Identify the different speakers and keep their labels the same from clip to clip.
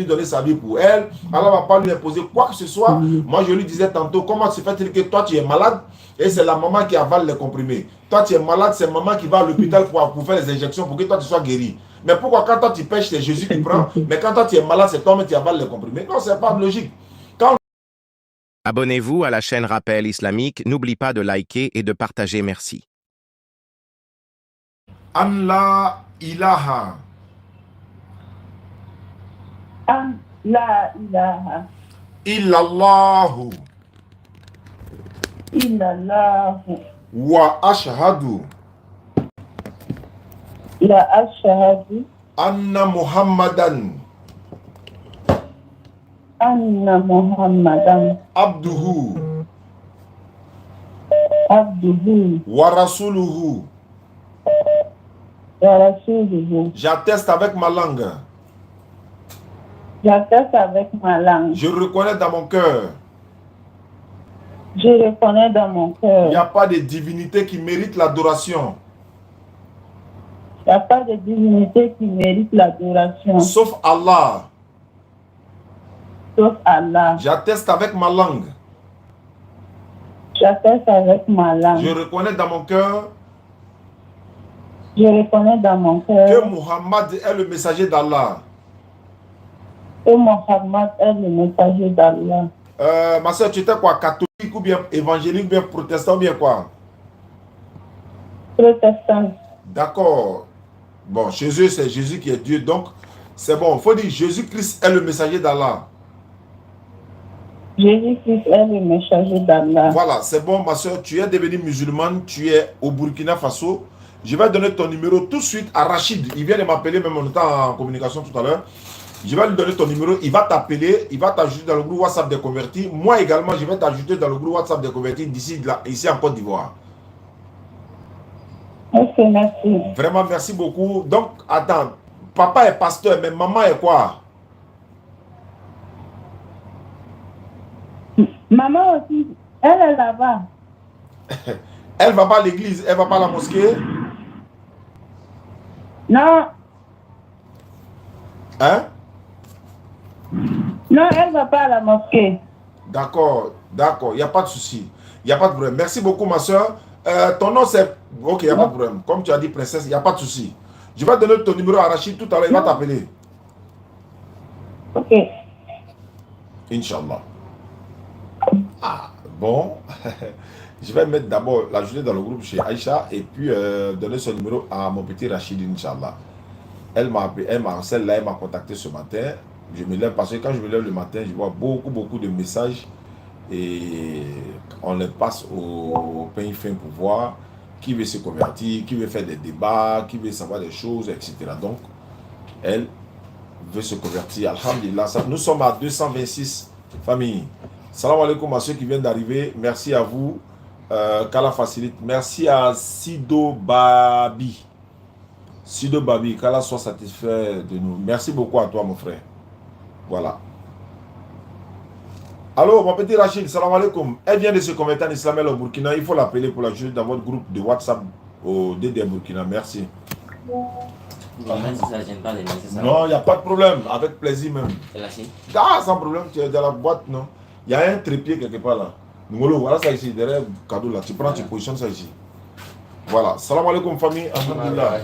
Speaker 1: donner sa vie pour elle. Allah ne va pas lui imposer quoi que ce soit. Moi, je lui disais tantôt, comment se fait-il que toi, tu es malade et c'est la maman qui avale les comprimés. Toi, tu es malade, c'est maman qui va à l'hôpital pour faire les injections pour que toi, tu sois guéri. Mais pourquoi quand toi, tu pêches, c'est Jésus qui prend, mais quand toi, tu es malade, c'est toi-même qui avale les comprimés? Non, c'est pas logique.
Speaker 2: Abonnez-vous à la chaîne Rappel Islamique. N'oublie pas de liker et de partager. Merci.
Speaker 1: An la ilaha.
Speaker 3: An la ilaha.
Speaker 1: Illallahu.
Speaker 3: Illallahu.
Speaker 1: Wa ashhadu.
Speaker 3: La ashhadu.
Speaker 1: Anna Muhammadan.
Speaker 3: Anna Muhammadan.
Speaker 1: Abduhu.
Speaker 3: Abduhu.
Speaker 1: Wa rasuluhu.
Speaker 3: Wa rasuluhu.
Speaker 1: J'atteste avec ma langue.
Speaker 3: J'atteste avec ma langue.
Speaker 1: Je reconnais dans mon cœur.
Speaker 3: Je reconnais dans mon cœur.
Speaker 1: Il n'y a pas de divinité qui mérite l'adoration.
Speaker 3: Il n'y a pas de divinité qui mérite l'adoration.
Speaker 1: Sauf Allah.
Speaker 3: Sauf Allah.
Speaker 1: J'atteste avec ma langue.
Speaker 3: J'atteste avec ma langue.
Speaker 1: Je reconnais dans mon cœur
Speaker 3: Je reconnais dans mon
Speaker 1: que
Speaker 3: cœur
Speaker 1: Muhammad est le messager d'Allah.
Speaker 3: que Mohammed est le messager d'Allah.
Speaker 1: Ma soeur, tu étais quoi? Catholique ou bien évangélique ou bien protestant ou bien quoi?
Speaker 3: Protestant.
Speaker 1: D'accord. Bon, chez eux, c'est Jésus qui est Dieu. Donc, c'est bon. Il faut dire Jésus-Christ est le messager d'Allah.
Speaker 3: Jésus-Christ est le messager d'Allah.
Speaker 1: Voilà, c'est bon, ma soeur. Tu es devenue musulmane. Tu es au Burkina Faso. Je vais donner ton numéro tout de suite à Rachid. Il vient de m'appeler, même on était en communication tout à l'heure. Je vais lui donner ton numéro. Il va t'appeler. Il va t'ajouter dans le groupe WhatsApp des convertis. Moi également, je vais t'ajouter dans le groupe WhatsApp des convertis d'ici, ici en Côte d'Ivoire.
Speaker 3: Ok, merci.
Speaker 1: Vraiment, merci beaucoup. Donc, attends. Papa est pasteur, mais maman est quoi?
Speaker 3: Maman aussi, elle est là-bas.
Speaker 1: Elle va pas à l'église, elle va pas à la mosquée?
Speaker 3: Non.
Speaker 1: Hein?
Speaker 3: Non, elle ne va pas à la mosquée.
Speaker 1: D'accord, d'accord, il n'y a pas de souci. Il n'y a pas de problème. Merci beaucoup, ma soeur. Ton nom, c'est... Ok, il n'y a pas de problème. Comme tu as dit, princesse, il n'y a pas de souci. Je vais donner ton numéro à Rachid tout à l'heure, il va t'appeler.
Speaker 3: Ok.
Speaker 1: Inch'Allah. Ah, bon. Je vais mettre d'abord la journée dans le groupe chez Aïcha et puis donner son numéro à mon petit Rachid, Inch'Allah. Elle m'a appelé, celle-là, elle m'a contacté ce matin. Je me lève parce que quand je me lève le matin, je vois beaucoup de messages et on les passe au pain fin pour voir qui veut se convertir, qui veut faire des débats, qui veut savoir des choses, etc. Donc, elle veut se convertir. Alhamdulillah, nous sommes à 226 familles. Salam alaikum à ceux qui viennent d'arriver. Merci à vous. Qu'Allah facilite. Merci à Sido Babi. Sido Babi, qu'Allah soit satisfait de nous. Merci beaucoup à toi, mon frère. Voilà. Allô, mon petit Rachid, salam alaikum. Elle vient de se convertir en islam au Burkina. Il faut l'appeler pour la jouer dans votre groupe de WhatsApp au DD Burkina. Merci. Non, il n'y a pas de problème. Avec plaisir même. Ah, sans problème, tu es dans la boîte, non? Il y a un trépied quelque part là. Ngolo, voilà ça ici, derrière le cadeau là. Tu prends, tu positionnes ça ici. Voilà. Salam alaikum famille. Alhamdulillah.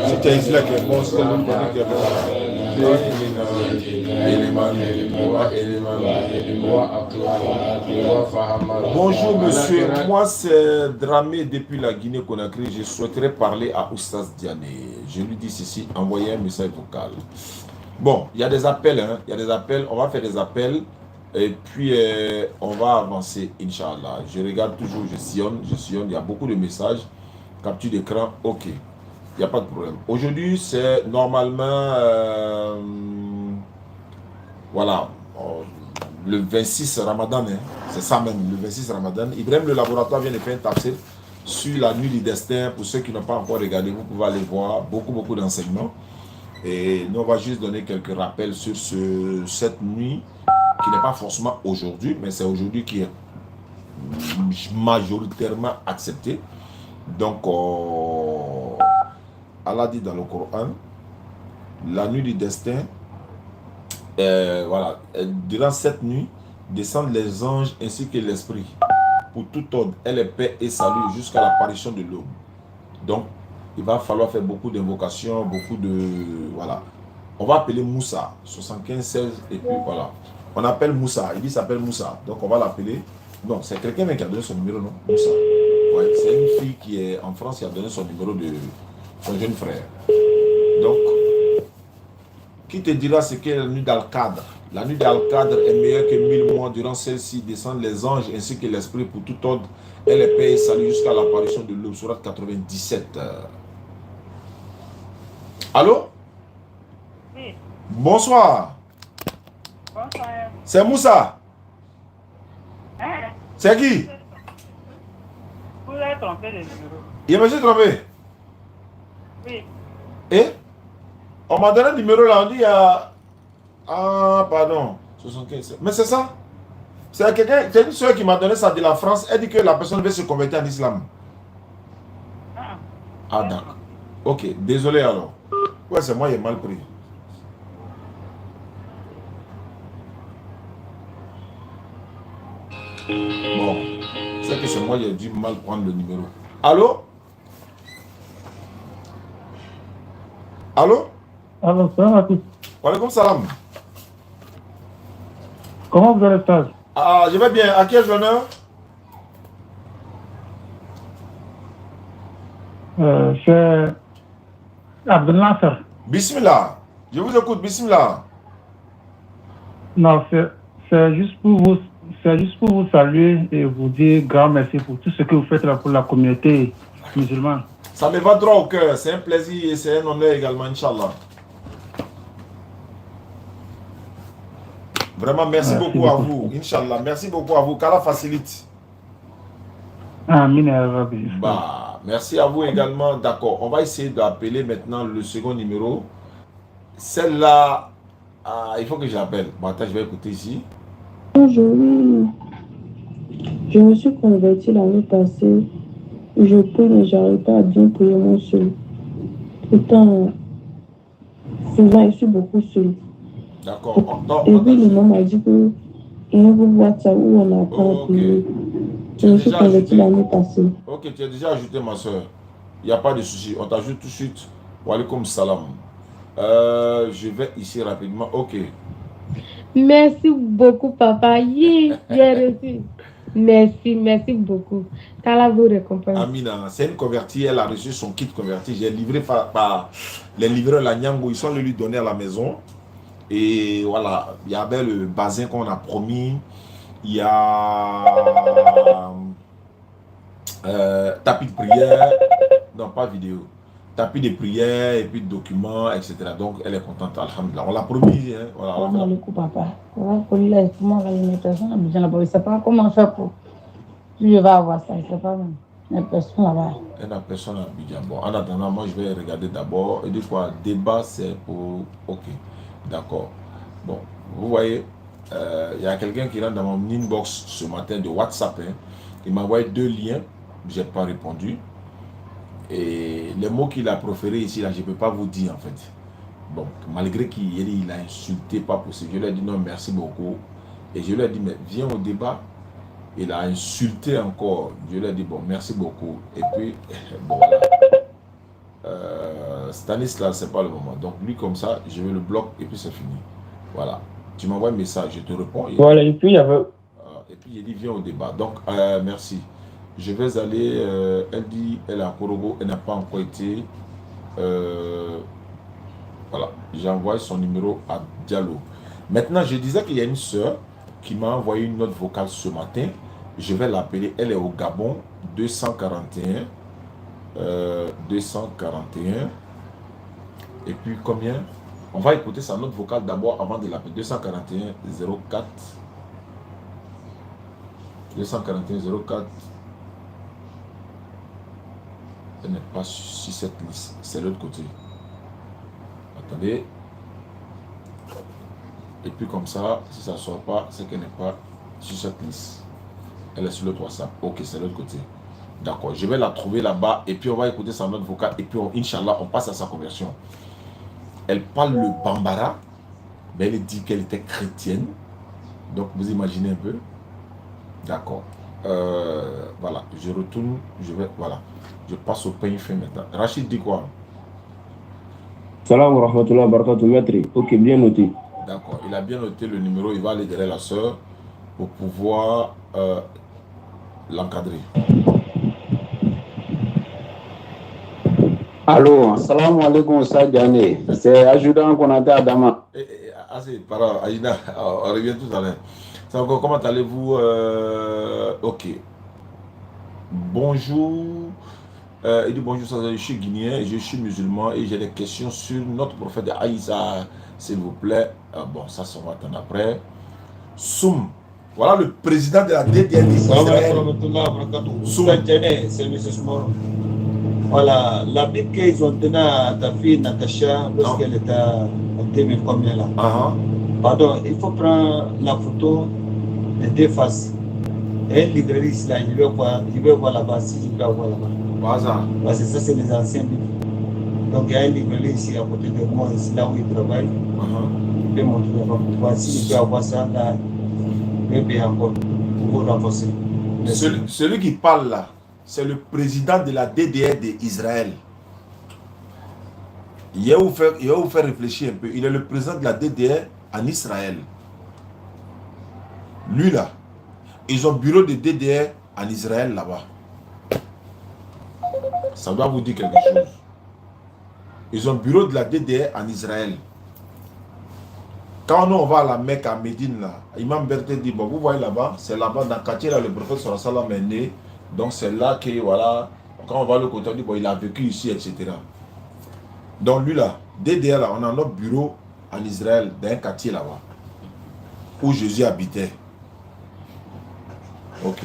Speaker 1: Si tu es ici là, qui est bon, si tu es là, qui est bon. Bonjour monsieur, moi c'est Dramé depuis la Guinée-Conakry. Je souhaiterais parler à Oustaz Diané. Je lui dis ceci, envoyez un message vocal. Bon, il y a des appels, hein. Il y a des appels, on va faire des appels. Et puis, on va avancer, Inch'Allah. Je regarde toujours, je sillonne, il y a beaucoup de messages. Capture d'écran, ok. Il n'y a pas de problème. Aujourd'hui, c'est normalement, voilà, le 26 Ramadan, hein, c'est ça même, le 26 Ramadan. Ibrahim, le laboratoire vient de faire un tafsir sur la nuit du destin. Pour ceux qui n'ont pas encore regardé, vous pouvez aller voir beaucoup d'enseignements. Et nous, on va juste donner quelques rappels sur cette nuit qui n'est pas forcément aujourd'hui, mais c'est aujourd'hui qui est majoritairement accepté. Donc, Allah dit dans le Coran, la nuit du destin, voilà, durant cette nuit, descendent les anges ainsi que l'esprit pour tout ordre, et les paix et salut jusqu'à l'apparition de l'aube. Donc, il va falloir faire beaucoup d'invocations, beaucoup de... Voilà. On va appeler Moussa, 75-16, et puis voilà. On appelle Moussa, il dit s'appelle Moussa. Donc, on va l'appeler... Non, c'est quelqu'un qui a donné son numéro, non? Moussa. Ouais, c'est une fille qui est en France qui a donné son numéro de son jeune frère. Donc, qui te dira ce qu'est la nuit d'Al-Qadr? La nuit d'Al-Qadr est meilleure que 1000 mois. Durant celle-ci descendent les anges ainsi que l'esprit pour tout ordre et les paix et salut jusqu'à l'apparition de l'aube. Sourate 97. Allô?
Speaker 3: Oui.
Speaker 1: Bonsoir.
Speaker 3: Bonsoir.
Speaker 1: C'est Moussa.
Speaker 3: Hein?
Speaker 1: C'est qui?
Speaker 3: Vous avez trompé le numéro.
Speaker 1: Il m'a trompé.
Speaker 3: Oui.
Speaker 1: Et? On m'a donné le numéro là, on dit à... Ah, pardon. 75. Mais c'est ça? C'est quelqu'un, c'est une soeur qui m'a donné ça de la France. Elle dit que la personne veut se convertir en islam. Ah, d'accord. Ok, désolé alors. Ouais, c'est moi qui ai mal pris. Bon, c'est que c'est moi qui ai dû mal prendre le numéro. Allô? Allô?
Speaker 4: Alors, salam à tous.
Speaker 1: Wa alaikum salam.
Speaker 4: Comment vous allez faire?
Speaker 1: Ah, je vais bien. À qui ai-je l'honneur?
Speaker 4: C'est Abdel Nasser.
Speaker 1: Bismillah. Je vous écoute, bismillah.
Speaker 4: Non, c'est juste pour vous saluer et vous dire grand merci pour tout ce que vous faites là pour la communauté musulmane.
Speaker 1: Ça me va droit au cœur. C'est un plaisir et c'est un honneur également, Inch'Allah. Vraiment, merci beaucoup à vous, Inch'Allah. Merci beaucoup à vous. Qu'Allah facilite.
Speaker 4: Amin ya Rabbi.
Speaker 1: Bah, merci à vous également. D'accord. On va essayer d'appeler maintenant le second numéro. Celle-là, il faut que j'appelle. Bon, attends, je vais écouter ici.
Speaker 5: Bonjour, oui. Je me suis convertie l'année passée. Je prie, mais j'arrive pas à bien prier mon seul. Pourtant, souvent, je suis beaucoup seul.
Speaker 1: D'accord.
Speaker 5: Et puis, l'imam m'a dit que il y a un WhatsApp où on apprend à prier. Je me suis convertie l'année passée.
Speaker 1: Ok, tu as déjà ajouté ma soeur. Il n'y a pas de souci. On t'ajoute tout de suite. Wa alaikum salam. Je vais ici rapidement. Ok.
Speaker 6: Merci beaucoup, papa. J'ai reçu. Merci beaucoup. Qu'Allah vous récompense.
Speaker 1: Amina, c'est une convertie. Elle a reçu son kit converti. J'ai livré par les livreurs la Nyango. Ils sont allés lui donner à la maison. Et voilà, il y avait le bazin qu'on a promis. Il y a tapis de prière. Non, pas vidéo. Tapis de prière et puis de documents, etc. Donc, elle est contente, alhamdulillah. On l'a promis. Hein, voilà,
Speaker 5: Comment le coup, papa? Comment les personnes là-bas? Je ne sais pas comment faire pour. Je vais avoir ça, je ne sais pas même. Les personnes là-bas.
Speaker 1: Il n'y a personne à Abidjan. Bon, en attendant, moi, je vais regarder d'abord. Et de quoi? Débat, c'est pour. Ok, d'accord. Bon, vous voyez, il y a quelqu'un qui rentre dans mon inbox ce matin de WhatsApp. Hein. Il m'a envoyé 2 liens. Je n'ai pas répondu. Et les mots qu'il a proférés ici, là, je ne peux pas vous dire en fait. Bon, malgré qu'il a insulté, pas possible. Je lui ai dit non, merci beaucoup. Et je lui ai dit, mais viens au débat. Il a insulté encore. Je lui ai dit, bon, merci beaucoup. Et puis, bon, voilà. Stanislas, c'est pas le moment. Donc, lui, comme ça, je vais le bloquer et puis c'est fini. Voilà. Tu m'envoies un message, je te réponds.
Speaker 4: Voilà, et puis il y avait.
Speaker 1: Et puis, il dit, viens au débat. Donc, merci. Je vais aller, elle dit, elle est à Korogo, elle n'a pas encore été. Voilà, j'ai envoyé son numéro à Diallo. Maintenant, je disais qu'il y a une soeur qui m'a envoyé une note vocale ce matin. Je vais l'appeler, elle est au Gabon, 241. 241. Et puis combien? On va écouter sa note vocale d'abord avant de l'appeler. 241 04. 241 04. Elle n'est pas sur cette liste, c'est l'autre côté. Attendez. Et puis comme ça, si ça ne sort pas, c'est qu'elle n'est pas sur cette liste. Elle est sur l'autre WhatsApp. Ok, c'est l'autre côté. D'accord, je vais la trouver là-bas et puis on va écouter sa note vocale et puis Inch'Allah, on passe à sa conversion. Elle parle le bambara, mais elle dit qu'elle était chrétienne. Donc, vous imaginez un peu. D'accord. Voilà, je retourne, voilà. Je passe au pain fin maintenant. Rachid dit quoi?
Speaker 7: Salam wa rahmatullahi wa barakatuh, maître. Ok, bien noté.
Speaker 1: D'accord, il a bien noté le numéro, il va aller derrière la sœur pour pouvoir l'encadrer.
Speaker 8: Allô, salam alaikum, Sadjane. C'est adjudant Konaté Adama.
Speaker 1: Assez, pardon, Aïda, on revient tout à l'heure. Comment allez-vous? Ok. Bonjour. Il dit bonjour, je suis guinéen, je suis musulman et j'ai des questions sur notre prophète Aïssa, s'il vous plaît. Bon, ça va attendre après. Soum, voilà le président de la DDR d'Israël.
Speaker 9: Soum, c'est M. Soumoro. Voilà, la Bible qu'ils ont donnée à ta fille Natacha lorsqu'elle était à 2000 combien là. Pardon, il faut prendre la photo des deux faces. Et une librairie ici là, je vais voir là-bas si je peux voir là-bas. Parce que ça, c'est les anciens livres. Donc, il y a une librairie ici à côté de moi, ici là où il travaille. Je vais montrer là-bas pour voir si je peux avoir ça là. Je vais payer encore pour vous renforcer.
Speaker 1: Celui qui parle là, c'est le président de la DDR d'Israël. Il va vous faire réfléchir un peu. Il est le président de la DDR en Israël. Lui là, ils ont bureau de DDR en Israël là-bas. Ça doit vous dire quelque chose. Ils ont bureau de la DDR en Israël. Quand nous on va à la Mecque, à Médine, là, Imam Berthe dit, bon, vous voyez là-bas, c'est là-bas, dans le quartier, là, le prophète sallallahu alayhi wa sallam est né. Donc c'est là que, voilà, quand on va le côté, on dit, bon, il a vécu ici, etc. Donc lui là, DDR, là, on a notre bureau en Israël, dans un quartier là-bas, où Jésus habitait. Ok.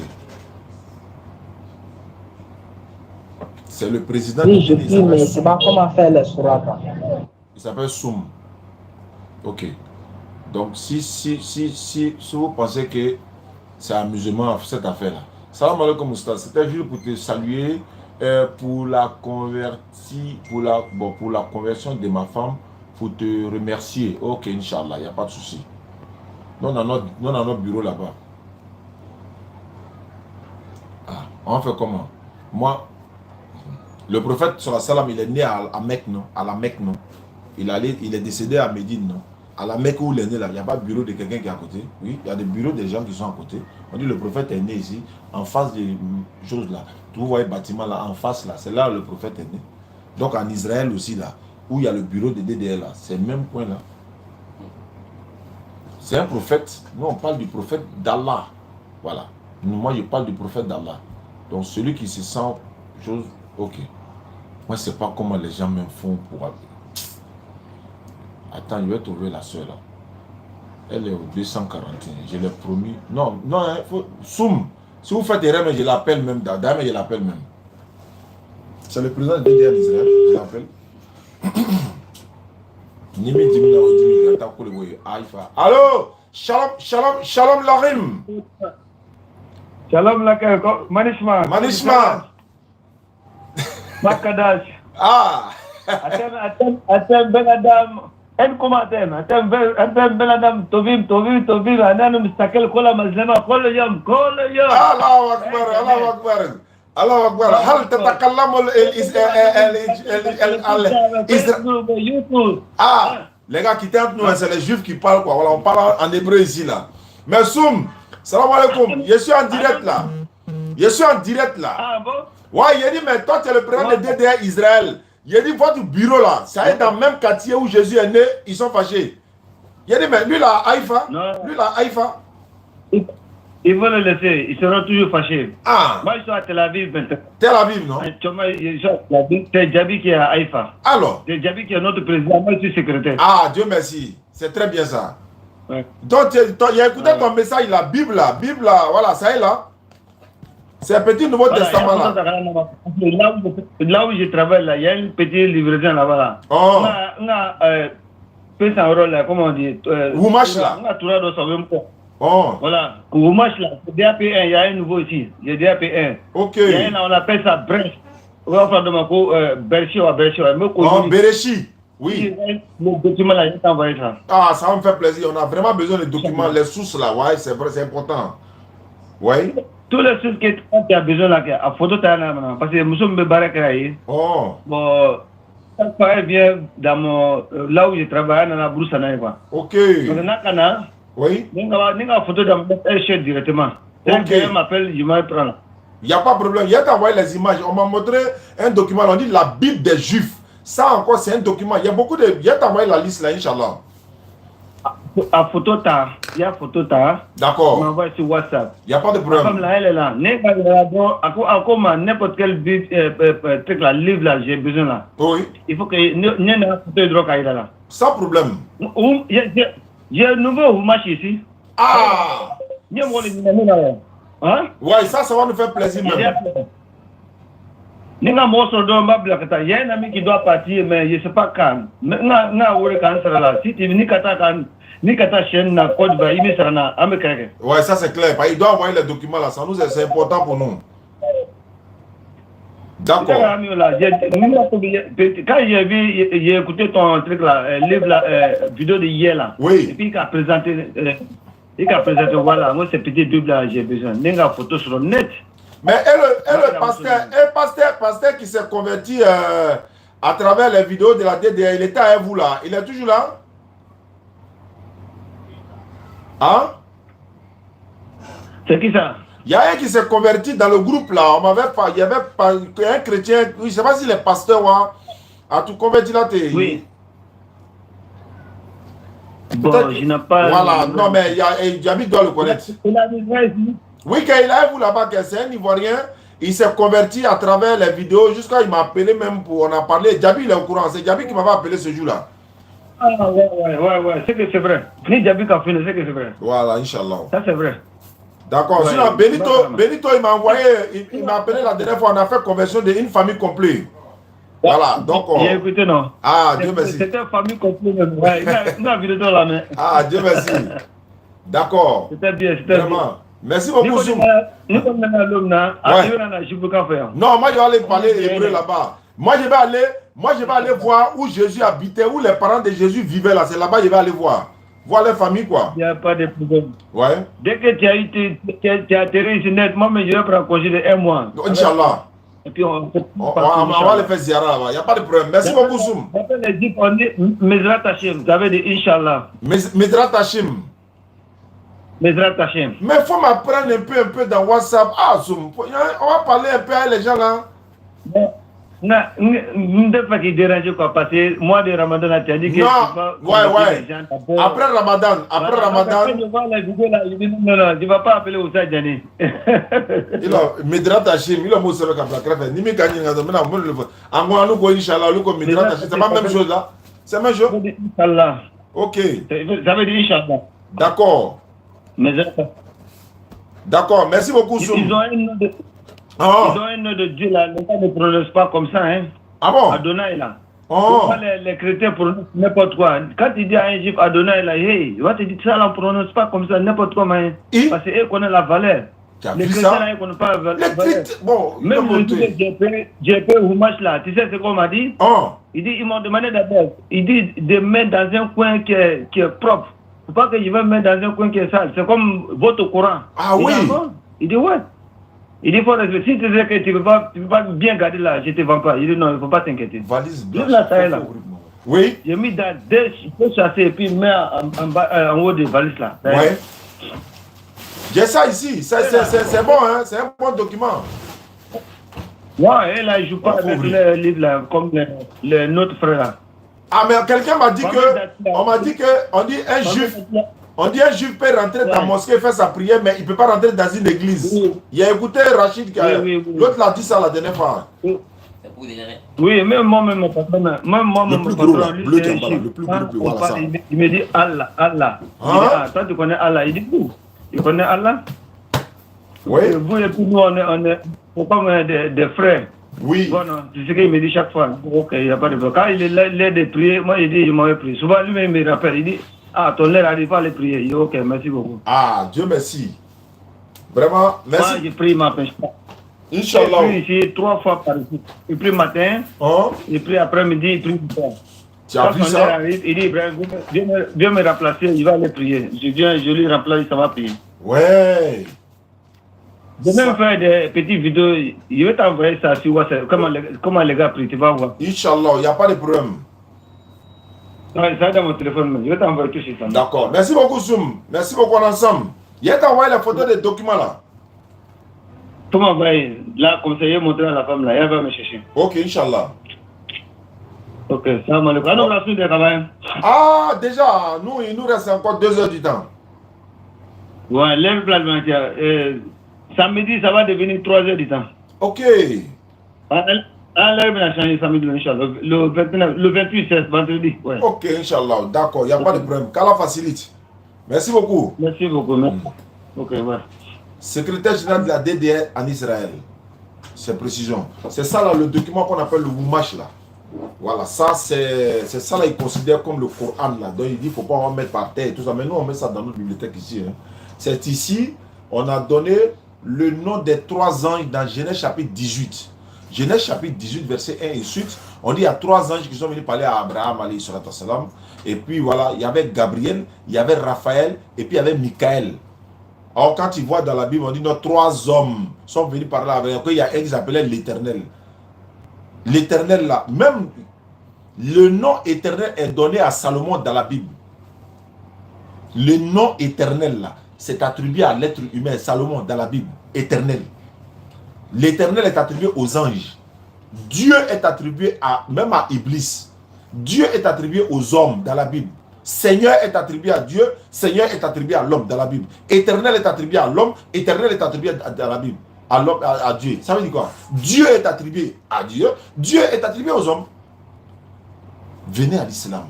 Speaker 1: C'est le président
Speaker 3: oui, je dis, mais c'est pas comment faire les souratas.
Speaker 1: Il s'appelle Soum. Ok. Donc, si vous pensez que c'est amusement cette affaire-là. Salam alaikum Oustaz. C'était juste pour te saluer pour la conversion de ma femme, pour te remercier. Ok, Inch'Allah, il n'y a pas de souci. Nous, on a notre bureau là-bas. Ah, on fait comment? Moi, le prophète sallallahu alayhi wa sallam, il est né à Mecque, non? À la Mecque, non? Il est décédé à Médine, non? À la Mecque où il est né là, il n'y a pas de bureau de quelqu'un qui est à côté. Oui, il y a des bureaux des gens qui sont à côté. On dit le prophète est né ici, en face des choses là. Vous voyez le bâtiment là, en face là, c'est là où le prophète est né. Donc en Israël aussi là, où il y a le bureau de DDR là, c'est le même point là. C'est un prophète. Nous on parle du prophète d'Allah. Voilà. Moi je parle du prophète d'Allah. Donc celui qui se sent chose, ok. Moi je ne sais pas comment les gens me font pour... Attends, je vais trouver la soeur là. Elle est au 241. Je l'ai promis. Non, non, hein, faut... Soum. Si vous faites erreur, je l'appelle même. Dame, je l'appelle même. C'est le président de DDR d'Israël. Je l'appelle. Allô? Shalom, shalom, shalom Larim.
Speaker 4: Shalom Larim. Manishma.
Speaker 1: Manishma.
Speaker 4: Makadash.
Speaker 1: Ah.
Speaker 4: Attends, Ben Adam. En commentaire, attends, Ben Adam, Tovim, Ananu Mistakel, Kola Mazlema, Kola Yam.
Speaker 1: Allahu Akbar, Allahu Akbar. Allahu Akbar. Hal tatakallamu Ah, les gars qui tentent nous, c'est les juifs qui parlent quoi. Voilà, on parle en hébreu ici là. Mais Soum, salam alaikum. Je suis en direct là. Je suis en direct là.
Speaker 4: Ah bon?
Speaker 1: Ouais, il a dit, mais toi tu es le président de DDR Israël. Il a dit, votre bureau là, ça est dans le même quartier où Jésus est né, ils sont fâchés. Il a dit, mais lui là, Haïfa, lui là, Haïfa.
Speaker 4: Ils vont le laisser, ils seront toujours fâchés.
Speaker 1: Ah.
Speaker 4: Moi, je suis à Tel Aviv maintenant.
Speaker 1: Tel Aviv, non?
Speaker 4: C'est Djabi qui est à Haïfa.
Speaker 1: Alors?
Speaker 4: C'est Djabi qui est notre président, moi je suis secrétaire.
Speaker 1: Ah, Dieu merci. C'est très bien ça.
Speaker 4: Ouais.
Speaker 1: Donc, il a écouté ton message, la Bible là, voilà, ça est là. C'est un petit Nouveau Testament là.
Speaker 4: Là où je travaille là, il y a une petite livraison là-bas là.
Speaker 1: Oh.
Speaker 4: On a fait un rôle là, comment on dit?
Speaker 1: Oumash là.
Speaker 4: On a tout là dans son
Speaker 1: Oh.
Speaker 4: Voilà. Oumash là, DAP1, il y a un nouveau ici. Il y a DAP1.
Speaker 1: Ok.
Speaker 4: Il y a un, on appelle ça Brèche. On va faire de ma co, Berchi ou Berchi.
Speaker 1: Oh, Berechi. Oui.
Speaker 4: Le document là, je t'ai envoyé ça.
Speaker 1: Ah, ça va me faire plaisir. On a vraiment besoin des documents, les sources là. Ouais, c'est vrai, c'est important. Oui.
Speaker 4: Tous les sources que tu as besoin là, à photo, tu as là, parce que nous sommes barrés.
Speaker 1: Oh.
Speaker 4: Bon, ça vient dans mon, là où je travaille, dans la brousse à quoi.
Speaker 1: Ok.
Speaker 4: Donc,
Speaker 1: oui.
Speaker 4: N'inga photo dans mon chef directement.
Speaker 1: Ok.
Speaker 4: Quelqu'un m'appelle, je m'en prends.
Speaker 1: Il n'y a pas de problème. Il y a envoyé les images. On m'a montré un document. On dit la Bible des Juifs. Ça encore, c'est un document. Il y a beaucoup de. Il y a envoyé la liste là, Inch'Allah.
Speaker 4: À photo, il y a photo,
Speaker 1: d'accord.
Speaker 4: On m'envoie sur WhatsApp.
Speaker 1: Il n'y a pas de problème.
Speaker 4: Comme là, elle est là. Encore n'importe quel truc là, livre là, j'ai besoin là.
Speaker 1: Oui.
Speaker 4: Il faut que il y ait une photo de drogue là.
Speaker 1: Sans problème.
Speaker 4: J'ai un nouveau match ici.
Speaker 1: Ah!
Speaker 4: Hein?
Speaker 1: Ouais, ça va nous faire plaisir même.
Speaker 4: Il y a un ami qui doit partir, mais je ne sais pas quand. Si tu veux chaîne na code va il sera
Speaker 1: ouais, ça c'est clair. Il doit envoyer les documents là. Ça nous c'est important pour nous. D'accord.
Speaker 4: Quand j'ai écouté ton truc là, livre là, vidéo de hier là.
Speaker 1: Oui.
Speaker 4: Et puis il a présenté, voilà, moi c'est petit double là, j'ai besoin. Il y a une photo sur le net.
Speaker 1: Mais le pasteur qui s'est converti à travers les vidéos de la DDR, il était avec vous là. Il est toujours là? Hein?
Speaker 4: C'est qui ça?
Speaker 1: Il y a un qui s'est converti dans le groupe là. Il y avait un chrétien, je ne sais pas si les pasteurs a tout converti là.
Speaker 4: Oui. Bon, je n'ai pas.
Speaker 1: Voilà, non mais Djabi doit le connaître.
Speaker 4: Il a dit
Speaker 1: oui, quand il est vous là-bas, c'est un Ivoirien, il s'est converti à travers les vidéos, jusqu'à il m'a appelé même pour, on a parlé, Djabi il est au courant, c'est Djabi qui m'avait appelé ce jour-là.
Speaker 4: Ah ouais, c'est que c'est vrai. Ni Djabi qui a fait, c'est que c'est vrai.
Speaker 1: Voilà, Inch'Allah.
Speaker 4: Ça c'est vrai.
Speaker 1: D'accord, sinon Benito il m'a envoyé, il m'a appelé la dernière fois, on a fait conversion d'une famille complète. Voilà, donc
Speaker 4: J'ai écouté, non?
Speaker 1: Ah, Dieu merci.
Speaker 4: C'était une famille complète même. Ouais, il a vidéo dans la main.
Speaker 1: Ah, Dieu merci. D'accord.
Speaker 4: C'était bien, c'était bien.
Speaker 1: Vraiment. Merci beaucoup, Zoum.
Speaker 4: Non,
Speaker 1: moi je vais aller parler hébreu là-bas. Moi je vais aller voir où Jésus habitait, où les parents de Jésus vivaient là. C'est là-bas que je vais aller voir. Voir les familles quoi.
Speaker 4: Il n'y a pas de problème.
Speaker 1: Ouais.
Speaker 4: Dès que tu as atterri ici net, moi je vais prendre congé de 1 mois.
Speaker 1: Inch'Allah.
Speaker 4: Et puis on
Speaker 1: va le faire ziara là-bas. Il n'y a pas de problème. Merci beaucoup, Zoum.
Speaker 4: Après les dit on dit Mezrat Hashim. Vous avez dit Inch'Allah.
Speaker 1: Mezrat Hashim.
Speaker 4: Mezrat Hashim.
Speaker 1: Mais il faut m'apprendre un peu dans WhatsApp. Ah, Zoom. On va parler un peu avec les gens là.
Speaker 4: Ne pas qu'il dérange quoi, parce que moi de Ramadan, tu as dit que.
Speaker 1: Non, ouais. Après Ramadan.
Speaker 4: Quand je vois la vidéo là, je dis non, je ne vais pas appeler Oussa Djani.
Speaker 1: Il a Medrat Hashim, il a mot sur le cap. Ni me gagne, en moi, nous, Inch'Allah, nous, comme Medrat Hashim, c'est pas la même chose là. C'est la même chose.
Speaker 4: Inch'Allah.
Speaker 1: Ok.
Speaker 4: Ça veut dire Inch'Allah.
Speaker 1: D'accord. D'accord, merci beaucoup, Soum.
Speaker 4: Ils ont un nom de Dieu là, les gens ne prononcent pas comme ça, hein.
Speaker 1: Ah bon?
Speaker 4: Adonai là. Oh. Les chrétiens prononcent n'importe quoi. Quand tu dis à un juif Adonai là, hey, il va te dire ça, on ne prononce pas comme ça, n'importe quoi, mais. Parce qu'ils connaissent la valeur. Les chrétiens là, ils ne connaissent pas la valeur.
Speaker 1: Bon,
Speaker 4: même le GP Houmache là, tu sais ce qu'on m'a dit?
Speaker 1: Oh.
Speaker 4: Il dit, ils m'ont demandé d'abord, il dit de mettre dans un coin qui est propre. Faut pas que je vais mettre dans un coin qui est sale. C'est comme votre courant.
Speaker 1: Ah oui.
Speaker 4: Il dit ouais. Il dit faut respecter. Si tu sais que tu ne peux pas bien garder là, je ne te vends pas. Il dit non, il ne faut pas t'inquiéter.
Speaker 1: Valise
Speaker 4: blanche. Là, ça est là.
Speaker 1: Oui.
Speaker 4: J'ai mis dans deux chassés et puis mets en haut des valises là.
Speaker 1: Ouais. J'ai ça ici. C'est bon, hein. C'est un bon document.
Speaker 4: Ouais, et là, il ne joue pas avec les livres là, comme notre frère là.
Speaker 1: Ah, mais quelqu'un m'a dit on dit un juif peut rentrer dans la mosquée et faire sa prière, mais il ne peut pas rentrer dans une église. Oui. Il a écouté Rachid, l'autre l'a dit ça la dernière fois.
Speaker 4: Oui, même moi, mon patron,
Speaker 1: le plus gros, le plus gros, voilà ça.
Speaker 4: Il me dit Allah.
Speaker 1: Hein?
Speaker 4: Ah, toi tu connais Allah. Il dit où? Il connaît Allah?
Speaker 1: Oui.
Speaker 4: Vous et puis nous, on est comme des frères.
Speaker 1: Oui.
Speaker 4: Bon, non, c'est ce qu'il me dit chaque fois. Ok, il n'y a pas de problème. Quand il est là de prier, moi, il dit, je m'en vais prier. Souvent, lui-même, il me rappelle. Il dit, ah, ton lait n'arrive pas à les prier. Il dit, ok, merci beaucoup.
Speaker 1: Ah, Dieu merci. Vraiment, merci.
Speaker 4: Moi, je prie ma pêche.
Speaker 1: Inch'Allah.
Speaker 4: Il prie ici 3 fois par jour. Il prie matin, il prie après-midi, il prie soir.
Speaker 1: Tu as vu ça?
Speaker 4: Arrive, il dit, Ibrahim, viens me remplacer, il va aller prier. Je lui remplace, ça va prier.
Speaker 1: Ouais.
Speaker 4: Je vais même faire des petites vidéos, je vais t'envoyer ça sur WhatsApp, comment les gars prient, tu vas voir.
Speaker 1: Inch'Allah, il n'y a pas de problème.
Speaker 4: Ouais, ça dans mon téléphone, je vais t'envoyer tout ça.
Speaker 1: D'accord. Merci beaucoup, Zoom. Merci beaucoup, ensemble. Il a t'envoyé la photo des documents là.
Speaker 4: Tu m'envoies, là, comme ça, je vais montrer à la femme là, elle va me chercher.
Speaker 1: Ok, Inch'Allah.
Speaker 4: Ok, ça m'a le cas. Non, la suite de travail.
Speaker 1: Ah, déjà, nous, il nous reste encore 2 heures du temps.
Speaker 4: Ouais, lève plat de samedi, ça va devenir 3 heures du temps.
Speaker 1: Ok.
Speaker 4: Là, il va changer samedi, Inch'Allah. Le 28, c'est vendredi. Ouais.
Speaker 1: Ok, Inch'Allah. D'accord, il n'y a pas de problème. Qu'Allah facilite. Merci beaucoup.
Speaker 4: Merci beaucoup. Merci. Ok, ouais.
Speaker 1: Secrétaire général de la DDR en Israël. C'est précision. C'est ça là, le document qu'on appelle le Wumash là. Voilà, ça c'est ça là, il considère comme le Coran là. Donc il dit qu'il ne faut pas en mettre par terre et tout ça. Mais nous on met ça dans notre bibliothèque ici. Hein. C'est ici, on a donné le nom des 3 anges dans Genèse chapitre 18. Genèse chapitre 18, verset 1 et suite. On dit il y a 3 anges qui sont venus parler à Abraham, alayhi salatu wassalam. Et puis voilà, il y avait Gabriel, il y avait Raphaël et puis il y avait Michael. Alors quand ils voient dans la Bible, on dit non, 3 hommes sont venus parler à Abraham. Il y a un qui s'appelait l'Éternel. L'Éternel là, même le nom éternel est donné à Salomon dans la Bible. Le nom éternel là, c'est attribué à l'être humain, Salomon dans la Bible, éternel. L'éternel est attribué aux anges. Dieu est attribué même à Iblis. Dieu est attribué aux hommes dans la Bible. Seigneur est attribué à Dieu, Seigneur est attribué à l'homme dans la Bible. Éternel est attribué à l'homme, éternel est attribué dans la Bible. À Dieu. Ça veut dire quoi? Dieu est attribué à Dieu, Dieu est attribué aux hommes. Venez à l'islam.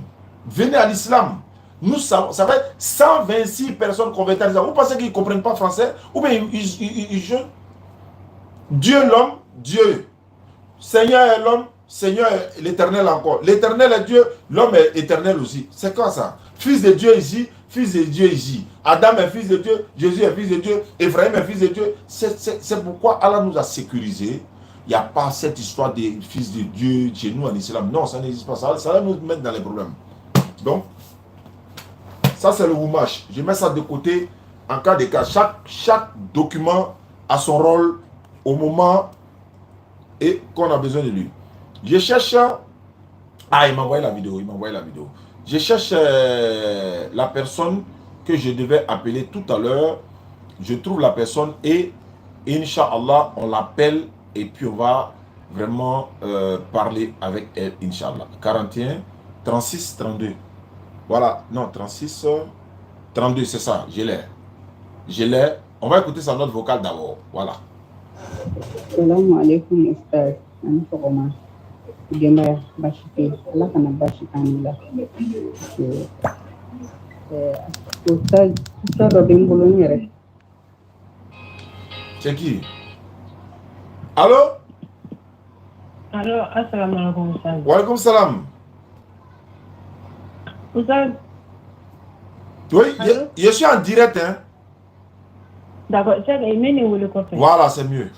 Speaker 1: Venez à l'islam. Nous savons, ça va être 126 personnes converties à l'islam. Vous pensez qu'ils ne comprennent pas français? Ou bien ils jeûnent? Dieu l'homme, Dieu. Seigneur est l'homme, Seigneur est l'éternel encore. L'éternel est Dieu, l'homme est éternel aussi. C'est quoi ça? Fils de Dieu ici, fils de Dieu ici. Adam est fils de Dieu, Jésus est fils de Dieu, Ephraim est fils de Dieu. C'est pourquoi Allah nous a sécurisé. Il n'y a pas cette histoire des fils de Dieu chez nous en islam. Non, ça n'existe pas. Ça va nous mettre dans les problèmes. Donc, ça c'est le Wumash. Je mets ça de côté en cas de cas. Chaque document a son rôle au moment et qu'on a besoin de lui. Je cherche... Ah, il m'a envoyé la vidéo. Je cherche la personne que je devais appeler tout à l'heure. Je trouve la personne et Inch'Allah, on l'appelle et puis on va vraiment parler avec elle, Inch'Allah. 41, 36, 32. Voilà, non, 36, 32, c'est ça, je l'ai. On va écouter sa note vocale d'abord, voilà.
Speaker 10: Salam alaikum, Ustaz. Demba Bashite, Allah kana Bashikanila. Ustaz Robin Bologniere.
Speaker 1: C'est qui? Allô?
Speaker 6: Allô, assalamu alaikum, Ustaz.
Speaker 1: Wa alaikum salam.
Speaker 6: Ustaz?
Speaker 1: Oui, je suis en direct, hein?
Speaker 6: D'accord, c'est le côté.
Speaker 1: Voilà, c'est mieux.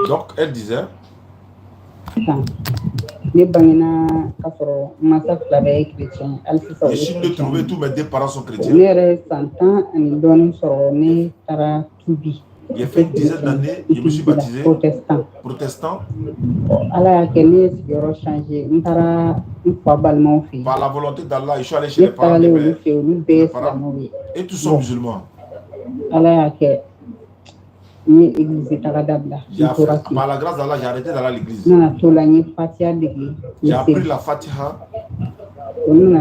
Speaker 1: Donc, elle disait...
Speaker 10: Ne bangina kasoro masa flabe chrétien alfisa
Speaker 1: je de trouver tous mes deux parents sont chrétiens.
Speaker 10: Nere santan ani doni soro ne tara tubi.
Speaker 1: J'ai fait 10 d'années, je me suis baptisé protestant.
Speaker 10: Allah a qu'elle s'est changé. Ntara une balmo fi.
Speaker 1: Par la volonté d'Allah, je suis allé chez les parents de mes parents. Et tous sont musulmans.
Speaker 10: Allah a qu'elle
Speaker 1: par la grâce d'Allah, j'ai arrêté d'aller à l'église. J'ai appris la Fatiha. J'ai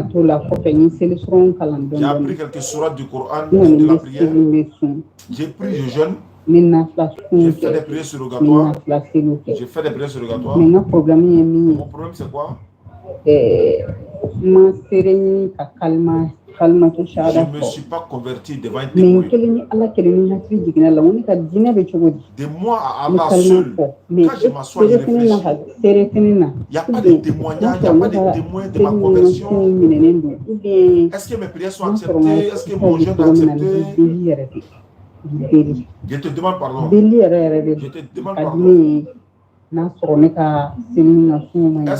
Speaker 1: appris quelques sourates du Coran, de la prière. J'ai pris, je jeûne. J'ai fait des prières surrogatoires. Mon problème, c'est quoi? Je ne me suis pas converti devant un témoin. De moi à Allah seul. Quand je m'assois, je réfléchis. Il n'y a pas de témoignage, il n'y a pas de témoin de ma conversion. Est-ce que mes prières sont acceptées? Est-ce que mon jeûne est accepté? Je te demande pardon. Je te demande pardon. Est-ce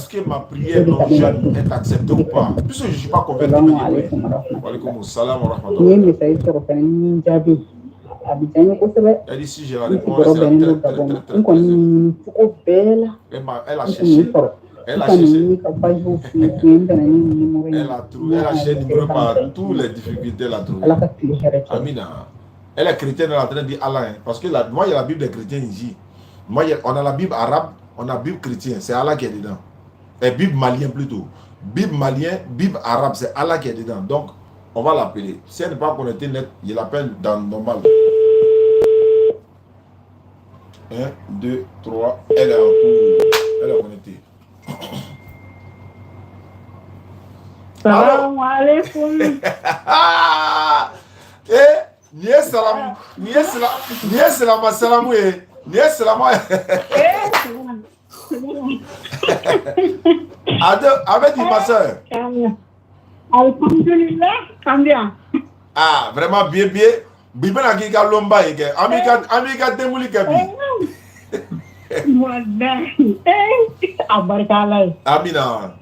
Speaker 1: que ma prière non jeune est acceptée ou pas? Puisque je ne suis pas convaincu. Wa alaykoum salam wa rahmatullah. Elle dit si j'ai la réponse, elle a cherché. Elle a cherché. Elle a trouvé, elle a cherché le numéro par toutes les difficultés, elle a trouvé. Amina. Elle est chrétienne, elle est en train de dire Allah. Parce que moi, il y a la Bible des chrétiens ici. Moi, on a la Bible arabe, on a la Bible chrétienne, c'est Allah qui est dedans. Et Bible malien plutôt. Bible malien, Bible arabe, c'est Allah qui est dedans. Donc, on va l'appeler. Si elle n'est pas connectée net, il l'appelle dans normal. 1, 2, 3, elle est en cours. Elle est connectée.
Speaker 6: Salam alaikum.
Speaker 1: Niye salam, niye salam, salam oui, niye salam. Avec ma soeur.
Speaker 6: Alhamdulillah, combien?
Speaker 1: Ah, vraiment bien. Bible a qui lomba et Amiga demuli kabi.
Speaker 6: Wallahi. Abarkallah.
Speaker 1: Amina.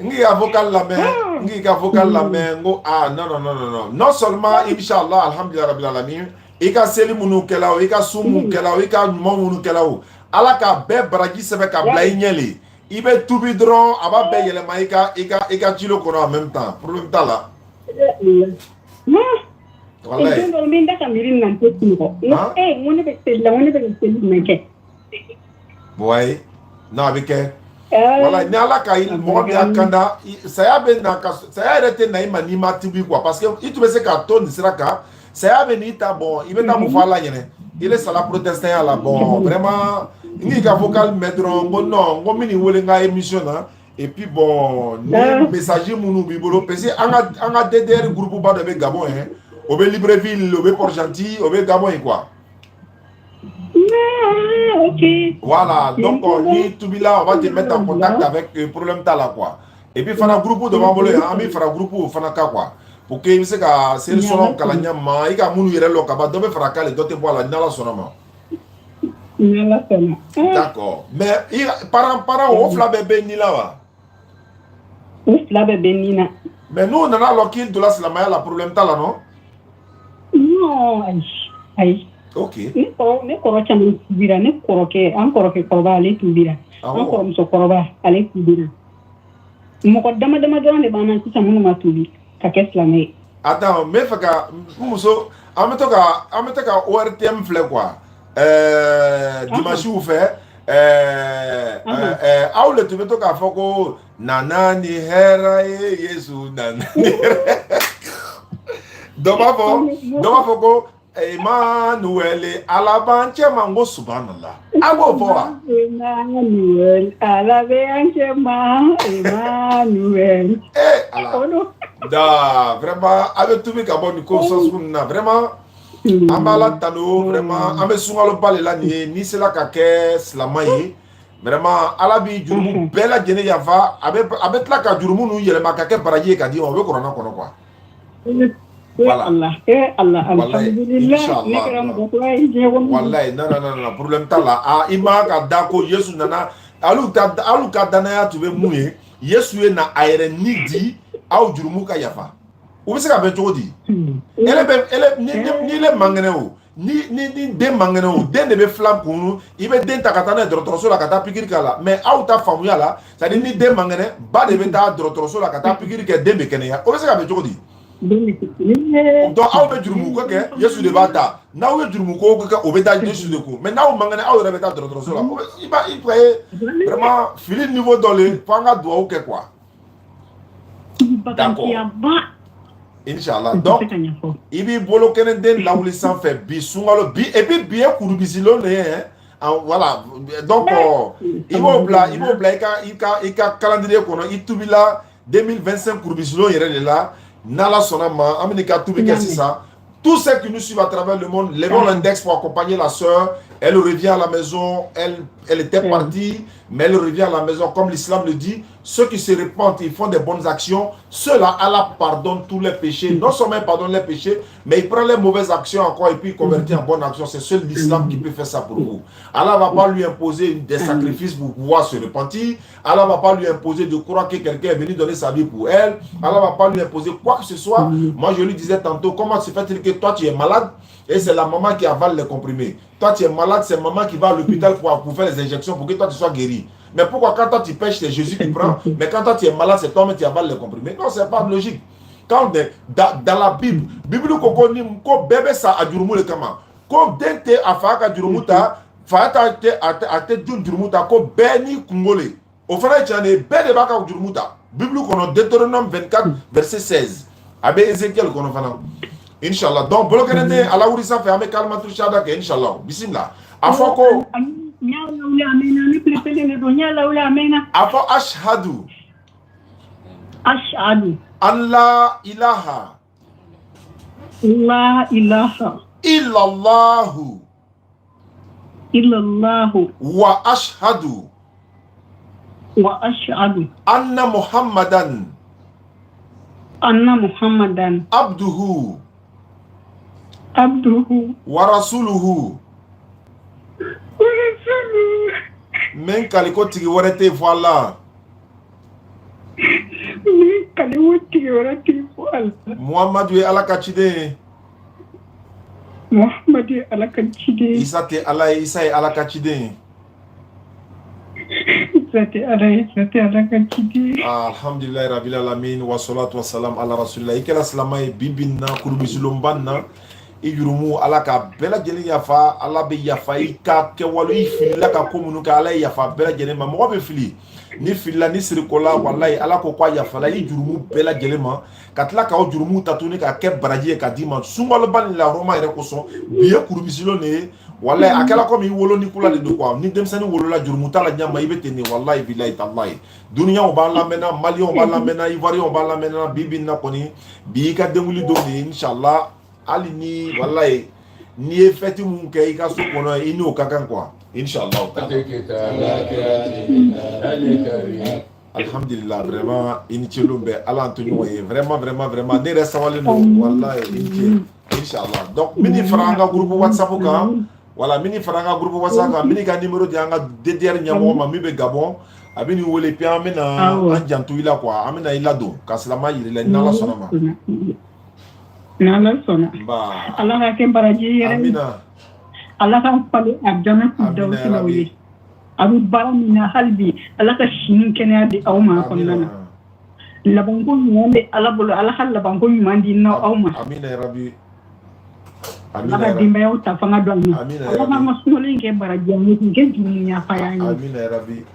Speaker 1: Ngi avocat la main, ngo non. Non seulement inshallah alhamdulillah rabbil alamin, ika seli munu kelao, ika sumu kelao, ika munu kelao. Ala ka be baraji sebe ka bla inyeli. Ibe tubi dron aba be yele ma ika chilo kono en même temps. Problème ta là. Wallahi. Boy, non avec voilà, ni ala ka il mo bi akanda saya be na ka saya rete na ima ni matibi quoi parce que il tu se ka ton siraka saya be ni ta bon il be ta mo fala yene il est sala protestant là bon vraiment ni ka vocal metron bon non ngo mini wole nga émission na et puis bon ni messager munu bi bolo pesi anga DDR groupe ba de Gabon hein au be Libreville au be Port-Gentil au be Gabon et quoi.
Speaker 6: Ok.
Speaker 1: Voilà, donc on va te mettre en contact avec le problème là quoi. Et puis, il faut un groupe de Mambolo, il faut un groupe de quoi. Pour que il c'est le son kalanya ma, il y a munu yere lokaba, donc il faut que les d'autres voient la nala sonama. D'accord. Mais parents on fla bébé ni là va.
Speaker 6: On fla bébé ni là.
Speaker 1: Mais nous on a l'okil de la maya la problème là non?
Speaker 6: Non, aïe.
Speaker 1: Ok.
Speaker 6: Ne kɔrɔ caman tubira ne kɔrɔkɛ an kɔrɔkɛ kɔrɔba ale tubira an kɔrɔmuso kɔrɔba ale tubira mɔgɔ dama dɔrɔn de b'an na sisan minnu ma tubi ka kɛ silamɛ ye.
Speaker 1: Attends, mais fɛ ka muso an bɛ to ka ORTM filɛ quoi dimanche u fɛ aw le tun bɛ to k'a fɔ ko nana ni hɛrɛ ye Yesu nana ni hɛrɛ dɔ b'a fɔ ko Emmanuel alabanche mango subhanallah. Abo voa.
Speaker 6: Emmanuel alabanche Emmanuel.
Speaker 1: Da vraiment avec tout mes cabons du conscience na vraiment ambala tano vraiment ambe sungalo bale la ni c'est la kake slamaye vraiment alabi jurumu bela jene yava avec la ka jurumu nu yele makake baraje ka di on veut corona kono quoi. Voilà.
Speaker 6: Allah, alhamdulillah.
Speaker 1: Wallahi, non, problème ta là. Ah, ima ka dako Yesu nana. Alu ka danaya tu be mouye. Yesu na aire ni di au jurumu ka yafa. Ou se ka be todi. Elle ni le mangene o. Ni de mangene o. Den de be flam kunu. Ibe den takatana drotroso la kata pikir kala. Mais au ta famuya la, ça dit ni de mangene ba de be ta drotroso la kata pikir ke dembe kenya. Ou se ka be todi. Donc aw be jurumu ko ke Yesu de bata na aw jurumu ko o be da Yesu de ko mais na aw mangane aw rebe ta drotroso la il vraiment fili niveau dans le panga doit ou que quoi. D'accord. Inshallah. Donc ibi bolo kenen den la wuli sans fait bi sungalo bi et puis bien kurubisilo ne hein. Voilà. Donc il ka calendrier kono itubila 2025 kurubisilo yere là. Nala Sonama, Aminika Toubike Sissa, tous ceux qui nous suivent à travers le monde, levons l'index pour accompagner la sœur. Elle revient à la maison, elle était partie, mais elle revient à la maison, comme l'islam le dit. ceux qui se repentent, ils font des bonnes actions, ceux-là, Allah pardonne tous les péchés. Non seulement il pardonne les péchés, mais il prend les mauvaises actions encore et puis il convertit en bonnes actions. C'est seul l'islam qui peut faire ça pour vous. Allah ne va pas lui imposer des sacrifices pour pouvoir se repentir. Allah ne va pas lui imposer de croire que quelqu'un est venu donner sa vie pour elle. Allah ne va pas lui imposer quoi que ce soit. Moi, je lui disais tantôt, comment se fait-il que toi, tu es malade et c'est la maman qui avale les comprimés. Toi, tu es malade, c'est maman qui va à l'hôpital pour faire les injections pour que toi, tu sois guéri. Mais pourquoi quand toi, tu pêches, c'est Jésus qui prend, mais quand toi, tu es malade, c'est toi-même qui avale les comprimés? Non, ce n'est pas logique. Quand dans la Bible, Bible, ko bébé ça a durmu le kama. Ko dente afaka durmuta, fata te durmuta ko beni kungole. Au frère, tu en es bébé baka durmuta. Bible kono Deutéronome 24 verset 16. Abe Ézéchiel kono fana. Inshallah. Donc, bolokene ala urisa fe ame kalma tu shada ke inshallah. Bismillah. Afoko Afo ashhadu an la ilaha illallahu wa ashhadu anna muhammadan abduhu wa rasuluhu. Men kaliko tigi warete voilà. Muhammadu e ala kachide. Isa te ala Isa e ala kachide. Alhamdulillah rabbil alamin wa salatu wa salam ala rasulillah. Ikela salama e bibinna kurubisilombana. Ijurumu ala ka bela jeni yafa ala be yafa ika ke walu ifili la ka komunu ka ala yafa bela jeni ma mo be fili ni fila ni sirikola wallahi ala ko kwa yafa la ijurumu bela jeni ma katla ka ojurumu tatuni ka ke baraji ka dima sungalo ban la roma ire ko so biye kurubisilo ne wallahi akala ko mi wolo ni kula de do kwa ni demsani wolo la jurumu tala nyama ibete ni wallahi billahi tallahi dunya o ba la mena mali o ba la mena ivoire o ba la mena bibinna koni bi ka demuli do ni inshallah ali ni wallahi ni efeti mun ke ika so kono ini o kakan quoi inshallah alhamdulillah vraiment ini chelumbe ala antonio e vraiment ne resta wale no wallahi ini inshallah donc mini franga groupe whatsapp ka wala mini franga groupe whatsapp ka mini ka numéro di anga DDR nyamo ma mi be Gabon abini wole pia amena anjantu ila quoi amena ila do kaslama yire la nala sonama
Speaker 6: Nala sona. Allah ka ken baraji yere.
Speaker 1: Amina.
Speaker 6: Allah ka pale abdana dawsi lawli. Abu baramina halbi. Allah ka shinin kene di awma konnana. Labango nyande Allah bolo Allah hal labango nyandi na awma.
Speaker 1: Amina ya rabbi.
Speaker 6: Amina. Allah dimba yaw ta fanga dwani.
Speaker 1: Amina.
Speaker 6: Allah ma masmole ke baraji ngi ke dunya fayani.
Speaker 1: Amina ya rabbi.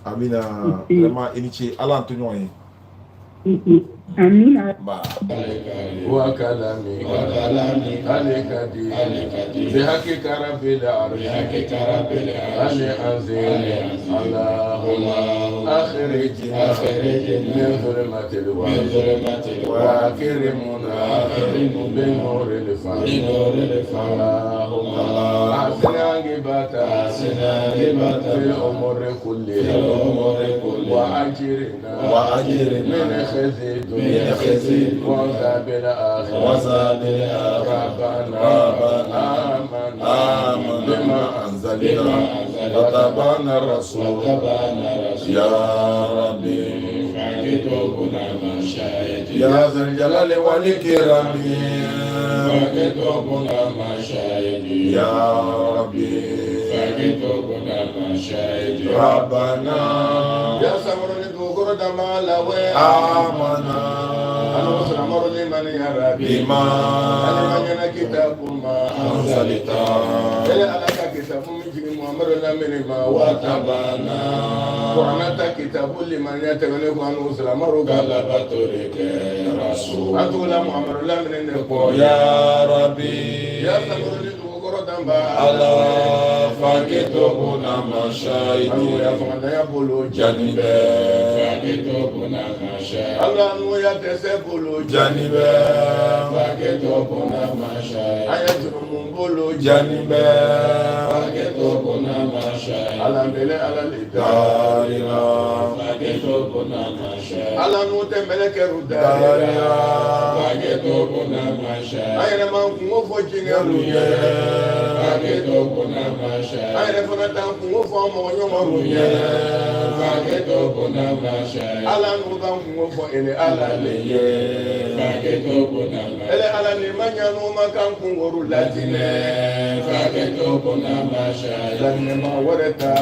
Speaker 1: Amina. Vraiment inichi Allah antonyo yi.
Speaker 6: Amina.
Speaker 11: Wa kalami alikadi bihaqi rabbil alamin ani anzil Allahumma akhrijna min dhulumatil wahyi wa akrimna bin nuril fahmi Allahumma asina gibata fil umuri kulliha wa ajirna min خزي وعذاب الآخرة ربنا آمنا بما أنزلنا وتبعنا الرسول يا ربي فاكتبنا مع الشاهدين يا ذا الجلال والإكرام فاكتبنا مع الشاهدين يا ربي فاكتبنا مع الشاهدين ربنا يا سمر آمنا أنصر أمر لمن يرى بما ألمنا كتاب ما أنزلت إلى أنك كتاب من محمد لمن ما وتبانا وأنت كتاب لمن يتبنى أنصر أمر غلبة رك رسول أنت محمد لمن نقول يا ربي يا سمر
Speaker 1: Allah faketo kuna mashaidi
Speaker 11: ya bolo
Speaker 1: janibe
Speaker 11: faketo kuna mashaidi Allah ya tese bolo
Speaker 1: janibe
Speaker 11: faketo kuna mashaidi ayatu bolo
Speaker 1: janibe
Speaker 11: faketo kuna mashaidi Allah bele Allah
Speaker 1: darira
Speaker 11: faketo kuna mashaidi Allah no tembele keru
Speaker 1: darira
Speaker 11: faketo kuna mashaidi ayana mangu fo jingaru faketo kuna mashaidi ayana fona tangu fo mo nyomo faketo kuna mashaidi Allah no tangu fo ele Allah leye faketo kuna mashaidi ele Allah ni manyano makangu ngoru latine faketo kuna mashaidi lanne ma wareta.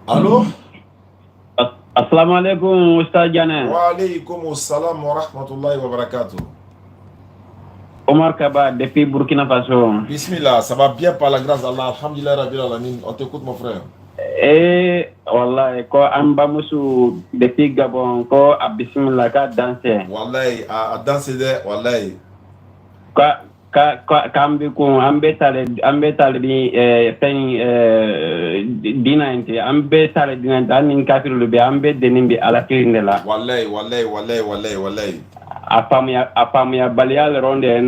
Speaker 1: Allô?
Speaker 12: Assalamu alaikum, Ustaz Diané.
Speaker 1: Wa alaikum assalam wa rahmatullahi wa barakatuh.
Speaker 12: Omar Kaba, depuis Burkina Faso.
Speaker 1: Bismillah, ça va bien par la grâce d'Allah. Alhamdulillah Rabbil Alamin. On t'écoute mon frère.
Speaker 12: Wallahi, ko amba musu depuis Gabon, ko a bismillah ka danser.
Speaker 1: Wallahi, a danser de, wallahi.
Speaker 12: Kambi ko ambe tale di dinante ambe tale dinante anin kafiru be ambe denimbi ala kirindela.
Speaker 1: Wallahi.
Speaker 12: Apamuya baliyal ronde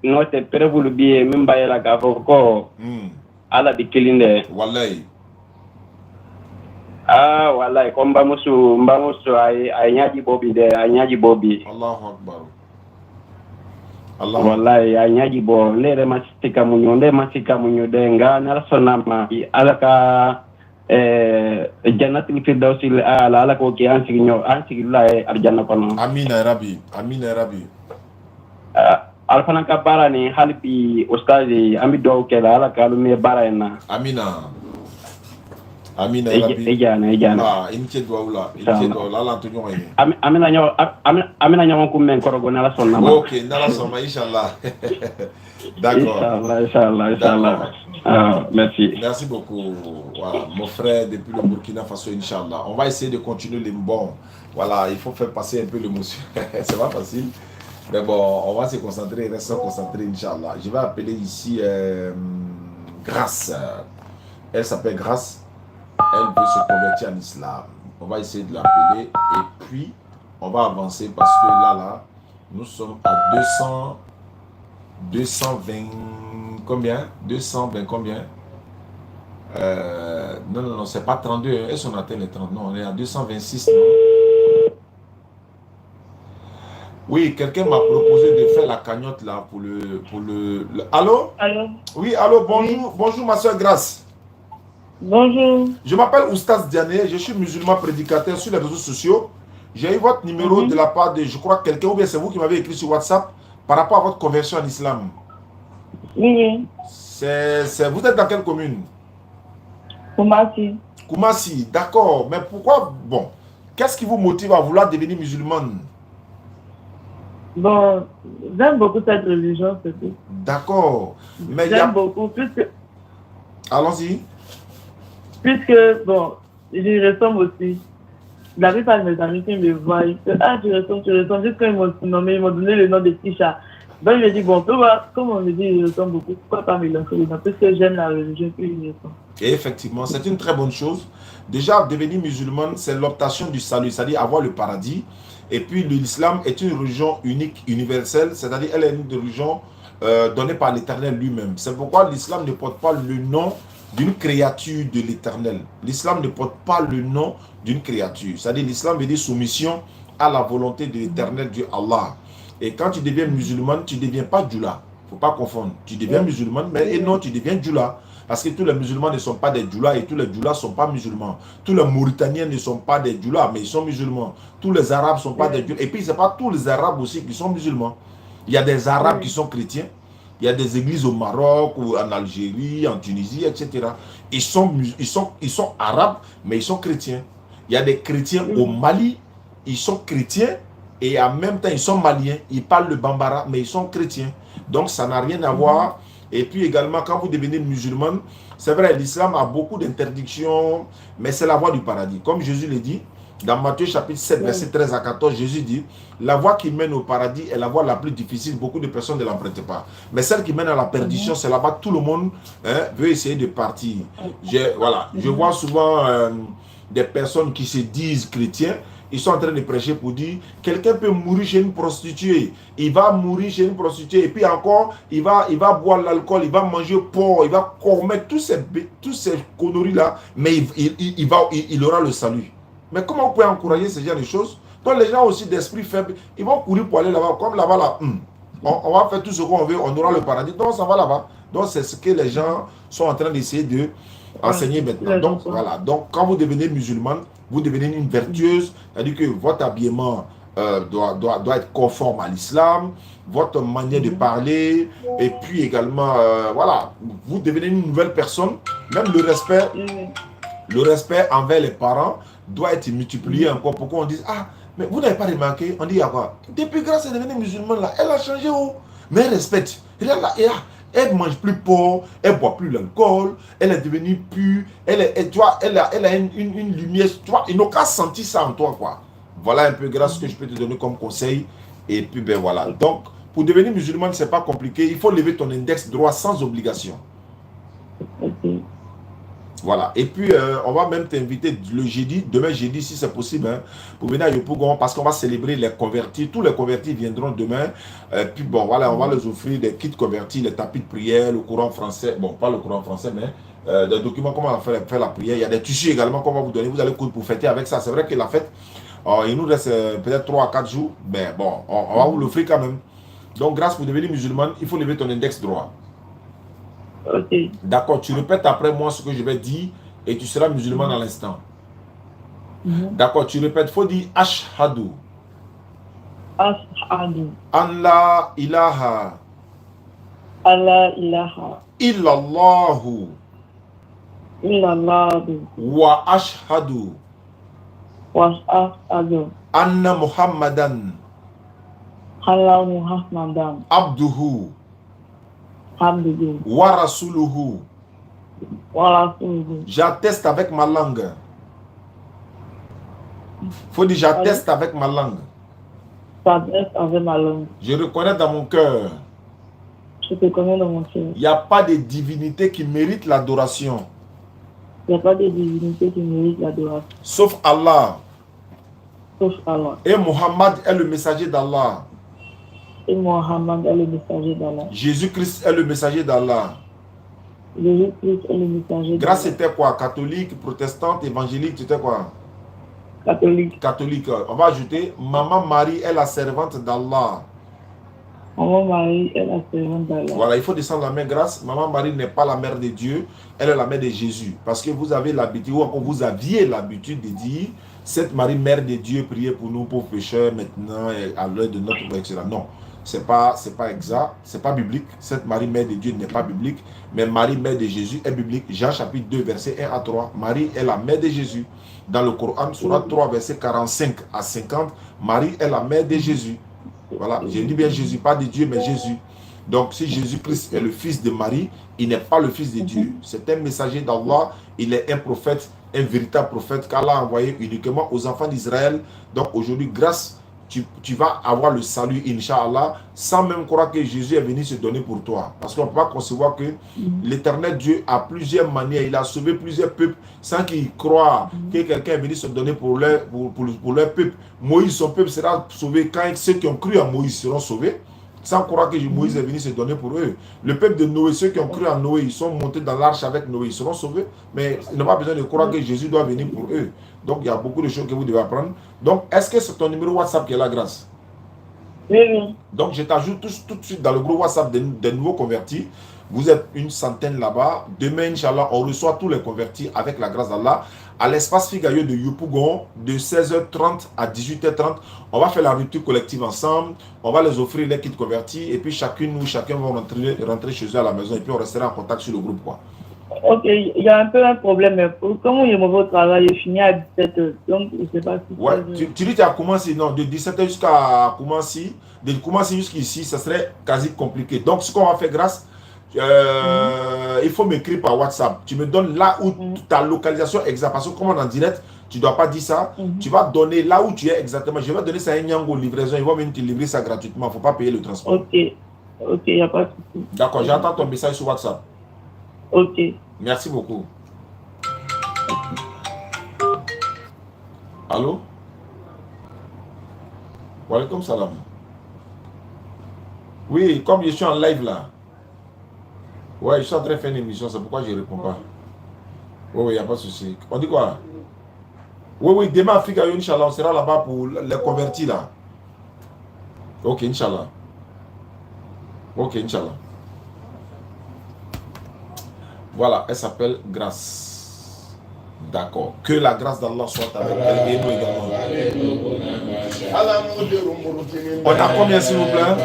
Speaker 12: note prevulu biye min bayela ka ko ala di kilinde.
Speaker 1: Wallahi.
Speaker 12: Wallahi ko mba musu ay nyaji bobi.
Speaker 1: Allahu akbar.
Speaker 12: Wallahi ay nyaji bo lere masika munyo de nga narsona ma alaka jannatul firdausi ala ko ki ansigi la arjanna kono.
Speaker 1: Amina rabbi.
Speaker 12: Alfana ka bara ni halbi ustazi ami do ke la ala ka lu me bara na.
Speaker 1: Amina rabbi.
Speaker 12: Ejana.
Speaker 1: Inche doula la to nyoy.
Speaker 12: Amina nyaw ko men korogo na la sonna ma.
Speaker 1: OK, na la sonna inshallah. D'accord.
Speaker 12: Inshallah.
Speaker 1: Merci beaucoup. Voilà, mon frère depuis le Burkina Faso, Inch'Allah. On va essayer de continuer les bons. Voilà, il faut faire passer un peu l'émotion. C'est pas facile. Mais bon, on va se concentrer, restons concentrés, Inch'Allah. Je vais appeler ici Grâce. Elle s'appelle Grâce. Elle veut se convertir en islam. On va essayer de l'appeler et puis on va avancer parce que là, nous sommes à 220 combien? 220 combien? Non, c'est pas 32. Est-ce qu'on atteint les 30? Non, on est à 226. Non? Oui, quelqu'un m'a proposé de faire la cagnotte là pour le... Allô?
Speaker 3: Allô?
Speaker 1: Oui, allô, bonjour. Oui. Bonjour ma soeur Grâce.
Speaker 3: Bonjour.
Speaker 1: Je m'appelle Oustaz Diané, je suis musulman prédicateur sur les réseaux sociaux. J'ai eu votre numéro de la part de, je crois, quelqu'un, ou bien c'est vous qui m'avez écrit sur WhatsApp par rapport à votre conversion en islam.
Speaker 3: Oui.
Speaker 1: Vous êtes dans quelle commune?
Speaker 3: Koumassi.
Speaker 1: Koumassi, d'accord. Mais pourquoi, bon, qu'est-ce qui vous motive à vouloir devenir musulmane?
Speaker 3: Bon, j'aime beaucoup cette religion, c'est tout.
Speaker 1: D'accord. Mais
Speaker 3: j'aime beaucoup, puisque...
Speaker 1: Allons-y.
Speaker 3: Puisque, bon, je ressemble aussi. La plupart de mes amis qui me voient, ils disent, tu ressembles. Jusqu'à ils m'ont nommé, ils m'ont donné le nom de Tisha. Donc, je me dis, bon, on peut voir, comme on me dit, je ressemble beaucoup, pourquoi pas me lancer dedans? Puisque j'aime la religion, puis je ressemble.
Speaker 1: Et effectivement, c'est une très bonne chose. Déjà, devenir musulmane, c'est l'optation du salut, c'est-à-dire avoir le paradis. Et puis, l'islam est une religion unique, universelle, c'est-à-dire elle est une religion donnée par l'Éternel lui-même. C'est pourquoi l'islam ne porte pas le nom d'une créature de l'Éternel. L'islam ne porte pas le nom d'une créature. C'est-à-dire l'islam veut dire soumission à la volonté de l'Éternel Dieu Allah. Et quand tu deviens musulman, tu ne deviens pas djoula. Il ne faut pas confondre. Tu deviens musulman, mais non, tu deviens djoula. Parce que tous les musulmans ne sont pas des djoulas et tous les djoulas ne sont pas musulmans. Tous les Mauritaniens ne sont pas des djoulas, mais ils sont musulmans. Tous les Arabes ne sont pas des djoulas. Et puis, ce n'est pas tous les Arabes aussi qui sont musulmans. Il y a des Arabes qui sont chrétiens. Il y a des églises au Maroc, ou en Algérie, en Tunisie, etc. Ils sont arabes, mais ils sont chrétiens. Il y a des chrétiens au Mali, ils sont chrétiens, et en même temps, ils sont maliens. Ils parlent le bambara, mais ils sont chrétiens. Donc, ça n'a rien à voir. Et puis également, quand vous devenez musulman, c'est vrai, l'islam a beaucoup d'interdictions, mais c'est la voie du paradis. Comme Jésus le dit, Dans Matthieu chapitre 7, verset 13 à 14, Jésus dit, la voie qui mène au paradis est la voie la plus difficile. Beaucoup de personnes ne l'empruntent pas. Mais celle qui mène à la perdition, c'est là-bas tout le monde veut essayer de partir. Je vois souvent des personnes qui se disent chrétiens. Ils sont en train de prêcher pour dire, quelqu'un peut mourir chez une prostituée. Il va mourir chez une prostituée. Et puis encore, il va boire l'alcool, il va manger porc, il va commettre tous ces conneries-là. Mais il aura le salut. Mais comment vous pouvez encourager ce genre de choses? Donc les gens aussi d'esprit faible, ils vont courir pour aller là-bas. Comme là-bas, là, on va faire tout ce qu'on veut, on aura le paradis. Donc ça va là-bas. Donc c'est ce que les gens sont en train d'essayer de enseigner maintenant. Donc voilà. Donc quand vous devenez musulmane, vous devenez une vertueuse, c'est-à-dire que votre habillement doit être conforme à l'islam, votre manière de parler, et puis également, voilà, vous devenez une nouvelle personne. Même le respect envers les parents doit être multiplié encore. Pourquoi on dit, ah, mais vous n'avez pas remarqué, on dit, à quoi? Depuis Grâce est devenue musulmane, là, elle a changé, mais elle respecte. Elle ne mange plus porc, elle ne boit plus l'alcool, elle est devenue pure, elle a une lumière, tu vois, ils n'ont qu'à sentir ça en toi, quoi. Voilà un peu grâce que je peux te donner comme conseil. Et puis, ben voilà. Donc, pour devenir musulman, ce n'est pas compliqué. Il faut lever ton index droit sans obligation. Voilà. Et puis, on va même t'inviter le jeudi, demain jeudi, si c'est possible, hein, pour venir à Yopougon, parce qu'on va célébrer les convertis. Tous les convertis viendront demain. Puis, bon, voilà, on va les offrir des kits convertis, les tapis de prière, le courant français. Bon, pas le courant français, mais des documents, comment on va faire la prière. Il y a des tissus également qu'on va vous donner. Vous allez courir pour fêter avec ça. C'est vrai que la fête, il nous reste peut-être 3 à 4 jours. Mais bon, on va vous l'offrir quand même. Donc, grâce pour devenir musulman, il faut lever ton index droit.
Speaker 3: Okay.
Speaker 1: D'accord, tu répètes après moi ce que je vais dire et tu seras musulman à l'instant. D'accord, tu répètes, il faut dire Ashhadu.
Speaker 3: Ashhadu.
Speaker 1: Allah ilaha.
Speaker 3: Allah ilaha.
Speaker 1: Illallahu.
Speaker 3: Illallahu.
Speaker 1: Wa ashhadu.
Speaker 3: Wa ashhadu.
Speaker 1: Anna Muhammadan.
Speaker 3: Allah Muhammadan.
Speaker 1: Abduhu. Wa rasuluhu. J'atteste avec ma langue. Faut dire j'atteste avec ma langue.
Speaker 3: J'atteste avec ma langue.
Speaker 1: Je reconnais dans mon cœur.
Speaker 3: Je te connais dans mon cœur.
Speaker 1: Il n'y a pas de divinité qui mérite l'adoration.
Speaker 3: Il n'y a pas de divinité qui mérite l'adoration.
Speaker 1: Sauf Allah.
Speaker 3: Sauf Allah.
Speaker 1: Et Muhammad est le messager d'Allah.
Speaker 3: Et Mohammed est le messager d'Allah.
Speaker 1: Jésus-Christ est le messager d'Allah.
Speaker 3: Jésus-Christ est le messager d'Allah.
Speaker 1: Grâce c'était quoi? Catholique, protestante, évangélique, c'était quoi?
Speaker 3: Catholique.
Speaker 1: Catholique. On va ajouter, Maman Marie est la servante d'Allah.
Speaker 3: Maman Marie est la servante d'Allah.
Speaker 1: Voilà, il faut descendre la main grâce. Maman Marie n'est pas la mère de Dieu, elle est la mère de Jésus. Parce que vous avez l'habitude, ou encore vous aviez l'habitude de dire, cette Marie, mère de Dieu, priez pour nous, pauvres pécheurs, maintenant, et à l'heure de notre mort, etc. Non. C'est pas exact, c'est pas biblique. Cette Marie, mère de Dieu, n'est pas biblique, mais Marie, mère de Jésus, est biblique. Jean chapitre 2, verset 1 à 3. Marie est la mère de Jésus. Dans le Coran, Surat 3, verset 45 à 50, Marie est la mère de Jésus. Voilà, je dis bien Jésus, pas de Dieu, mais Jésus. Donc, si Jésus-Christ est le fils de Marie, il n'est pas le fils de Dieu. C'est un messager d'Allah, il est un prophète, un véritable prophète qu'Allah a envoyé uniquement aux enfants d'Israël. Donc, aujourd'hui, grâce tu vas avoir le salut, Inch'Allah, sans même croire que Jésus est venu se donner pour toi. Parce qu'on ne peut pas concevoir que l'éternel Dieu, à plusieurs manières, il a sauvé plusieurs peuples sans qu'ils croient que quelqu'un est venu se donner pour leur peuple. Moïse, son peuple sera sauvé quand ceux qui ont cru en Moïse seront sauvés. Sans croire que Moïse est venu se donner pour eux. Le peuple de Noé, ceux qui ont cru en Noé, ils sont montés dans l'arche avec Noé, ils seront sauvés. Mais ils n'ont pas besoin de croire que Jésus doit venir pour eux. Donc, il y a beaucoup de choses que vous devez apprendre. Donc, est-ce que c'est ton numéro WhatsApp qui est la grâce?
Speaker 3: Oui.
Speaker 1: Donc, je t'ajoute tout de suite dans le groupe WhatsApp des nouveaux convertis. Vous êtes une centaine là-bas. Demain, Inch'Allah, on reçoit tous les convertis avec la grâce d'Allah à l'espace Figayo de Yopougon de 16h30 à 18h30. On va faire la rupture collective ensemble. On va les offrir les kits convertis et puis chacune ou chacun va rentrer chez eux à la maison et puis on restera en contact sur le groupe, quoi.
Speaker 3: Ok, il y a un peu un problème. Mais comment il est mauvais au travail? Il finit à 17h. Donc, je ne sais pas si...
Speaker 1: Ouais, tu dis que tu as commencé, non, de 17h jusqu'à Koumassi. De Koumassi jusqu'ici, ça serait quasi compliqué. Donc, ce qu'on va faire grâce... il faut m'écrire par WhatsApp. Tu me donnes là où ta localisation exacte. Parce que comme on est en direct, tu ne dois pas dire ça. Tu vas donner là où tu es exactement. Je vais donner ça à un Nyango livraison. Ils vont même te livrer ça gratuitement. Il ne faut pas payer le transport.
Speaker 3: Ok, il n'y a pas de souci.
Speaker 1: D'accord, j'attends ton message sur WhatsApp.
Speaker 3: Ok.
Speaker 1: Merci beaucoup. Allô? Walaikum salam. Oui, comme je suis en live là. Ouais, je suis en train de faire une émission, c'est pourquoi je ne réponds pas. Oui, il n'y a pas de souci. On dit quoi? Oui, demain Afrique, Inch'Allah, on sera là-bas pour les convertir là. Ok, Inch'Allah. Ok, Inch'Allah. Voilà, elle s'appelle Grâce. D'accord. Que la grâce d'Allah soit avec elle et nous également. On a combien s'il vous plaît?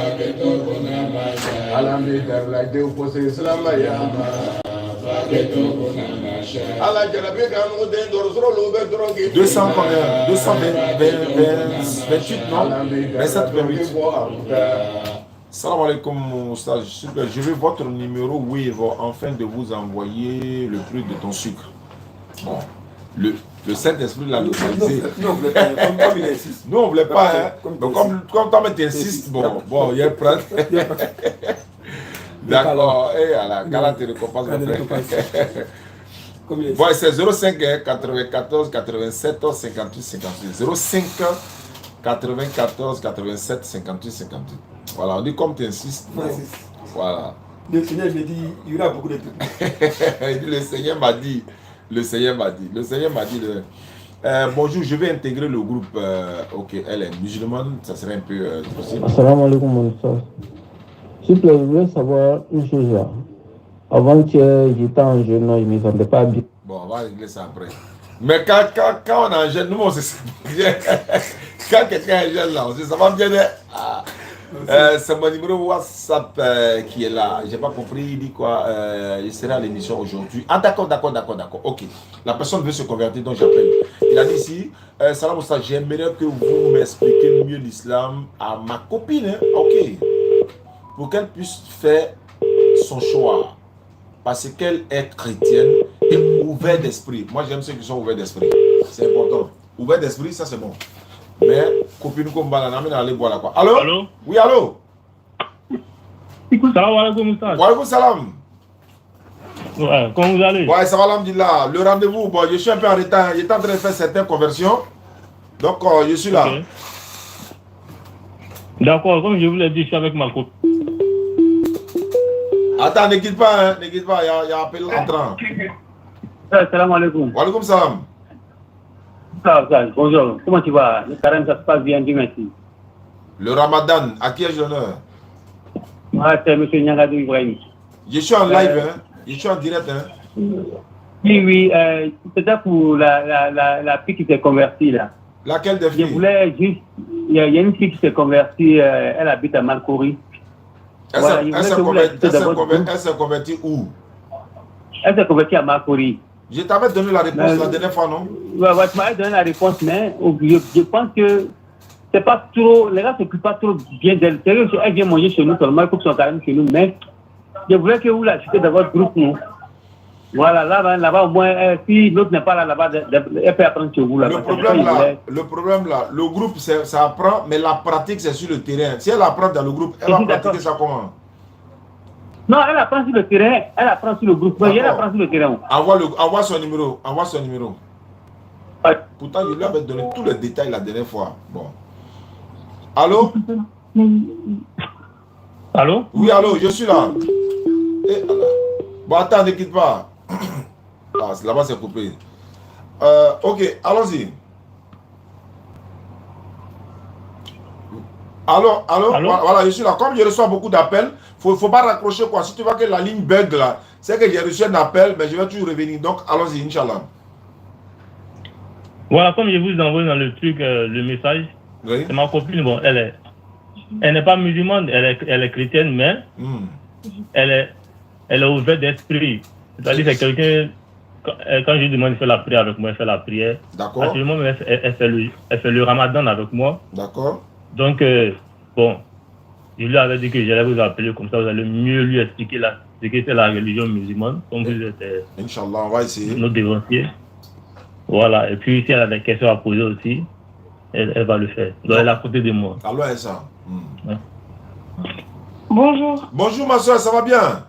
Speaker 1: 200 combien? 228 non? 27, 28. Salam alaikum, Oustaz. Je veux votre numéro Wave afin de vous envoyer le prix de ton sucre. Bon, le Saint-Esprit l'a localisé.
Speaker 13: Non, on voulait pas, comme il insiste.
Speaker 1: Non, on voulait pas, hein. Comme toi, tu insistes, bon, il y a un prêtre. D'accord, et à la galère, tu récompenses. Bon, c'est 05 94 87 58 58. 05 94 87 58 58. Voilà, on dit comme tu insistes. Bon, voilà.
Speaker 13: Le Seigneur me dit, il y aura beaucoup de trucs.
Speaker 1: Le Seigneur m'a dit. Le Seigneur m'a dit. Bonjour, je vais intégrer le groupe. Ok, elle est musulmane, ça serait un peu possible.
Speaker 14: Assalamu alaikum, mon frère. S'il vous plaît, je voulais savoir une chose là. Avant-hier, j'étais en jeûne, je ne me sentais pas bien.
Speaker 1: Bon, on va régler ça après. Mais quand on est en jeûne, nous, on se sent bien. Quand quelqu'un est jeune là, on se sent pas bien. C'est mon numéro WhatsApp qui est là. J'ai pas compris, il dit quoi? Il sera à l'émission aujourd'hui. Ah d'accord. Ok. La personne veut se convertir, donc j'appelle. Il a dit ici, Salam Oustaz, j'aimerais que vous m'expliquiez mieux l'islam à ma copine. Hein? Ok. Pour qu'elle puisse faire son choix. Parce qu'elle est chrétienne et ouverte d'esprit. Moi j'aime ceux qui sont ouverts d'esprit. C'est important. Ouvert d'esprit, ça c'est bon. Mais, copine comme banana, on aller boire là quoi. Allô?
Speaker 15: Allô?
Speaker 1: Oui, allô?
Speaker 15: Salam alaikum, Oustaz.
Speaker 1: Wa alaikum salam.
Speaker 15: Ouais, comment vous allez?
Speaker 1: Ouais, ça va, alhamdulillah. Le rendez-vous, bon, je suis un peu en retard. J'étais en train de faire certaines conversions. Donc, je suis là.
Speaker 15: Okay. D'accord, comme je vous l'ai dit, je suis avec ma copine.
Speaker 1: Attends, ne quitte pas, il y a appel entrant.
Speaker 4: Salam alaikum.
Speaker 1: Wa alaikum salam.
Speaker 4: Bonjour, comment tu vas? Le carême, ça se passe bien, Dieu merci.
Speaker 1: Le Ramadan, à qui ai-je l'honneur?
Speaker 4: Moi, c'est M. Nyangadou Ibrahim.
Speaker 1: Je suis en live, hein? Je suis en direct. Hein?
Speaker 4: Oui, c'était pour la fille qui s'est convertie là.
Speaker 1: Laquelle des filles?
Speaker 4: Je voulais juste. Il y a une fille qui s'est convertie, elle habite à Malcory.
Speaker 1: Elle s'est convertie où?
Speaker 4: Elle s'est convertie à Malcory.
Speaker 1: Je t'avais donné la réponse la dernière fois, non?
Speaker 4: Ouais, tu m'avais donné la réponse, mais je pense que c'est pas trop. Les gars ne s'occupent pas trop bien d'elle. C'est vrai qu'elle vient manger chez nous seulement, il faut que son carême chez nous, mais je voulais que vous l'achetez dans votre groupe, non? Voilà, là-bas au moins, si l'autre n'est pas là-bas, elle peut apprendre chez vous. Là,
Speaker 1: le problème là, le groupe, ça apprend, mais la pratique, c'est sur le terrain. Si elle apprend dans le groupe, elle va pratiquer ça comment?
Speaker 4: Non, elle apprend sur le terrain, elle apprend sur le groupe, mais elle apprend sur le terrain.
Speaker 1: Envoie son numéro, Ouais. Pourtant, je lui avais donné tous les détails la dernière fois. Bon. Allô?
Speaker 15: Allô?
Speaker 1: Oui, allô, je suis là. Bon, attends, ne quitte pas. Ah, là-bas, c'est coupé. Ok, allons-y. Allô? Voilà, je suis là. Comme je reçois beaucoup d'appels, il ne faut pas raccrocher quoi. Si tu vois que la ligne bug là, c'est que j'ai reçu un appel, mais je vais toujours revenir. Donc, allons-y, Inch'Allah.
Speaker 15: Voilà, comme je vous envoie dans le truc, le message,
Speaker 1: oui.
Speaker 15: C'est ma copine, bon, elle n'est pas musulmane, elle est chrétienne, mais elle est ouverte d'esprit. C'est-à-dire que c'est quelqu'un, quand je lui demande de faire la prière avec moi, elle fait la prière.
Speaker 1: D'accord.
Speaker 15: Actuellement, elle fait le ramadan avec moi.
Speaker 1: D'accord.
Speaker 15: Donc, bon, je lui avais dit que j'allais vous appeler, comme ça vous allez mieux lui expliquer ce qui est la religion musulmane, comme vous êtes
Speaker 1: Inch'Allah, on va essayer.
Speaker 15: Nos dévanciers. Voilà, et puis si elle a des questions à poser aussi, elle va le faire. Donc elle est à côté de moi.
Speaker 1: Alors, c'est ça.
Speaker 15: Ouais.
Speaker 3: Bonjour.
Speaker 1: Bonjour ma soeur, ça va bien?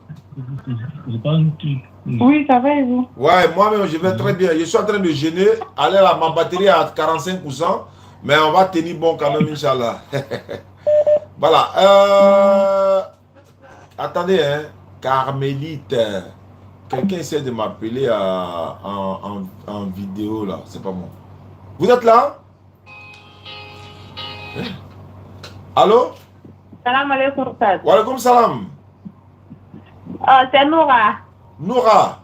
Speaker 3: Oui, ça va et vous?
Speaker 1: Ouais, moi-même je vais très bien. Je suis en train de gêner. Allez là, ma batterie est à 45%, mais on va tenir bon quand même, Inch'Allah. Voilà. Attendez, hein. Carmélite. Quelqu'un essaie de m'appeler en vidéo là. C'est pas moi. Vous êtes là? Allô?
Speaker 3: Salam alaikum, Tad.
Speaker 1: Wa alaikum salam.
Speaker 3: C'est Noura.
Speaker 1: Noura.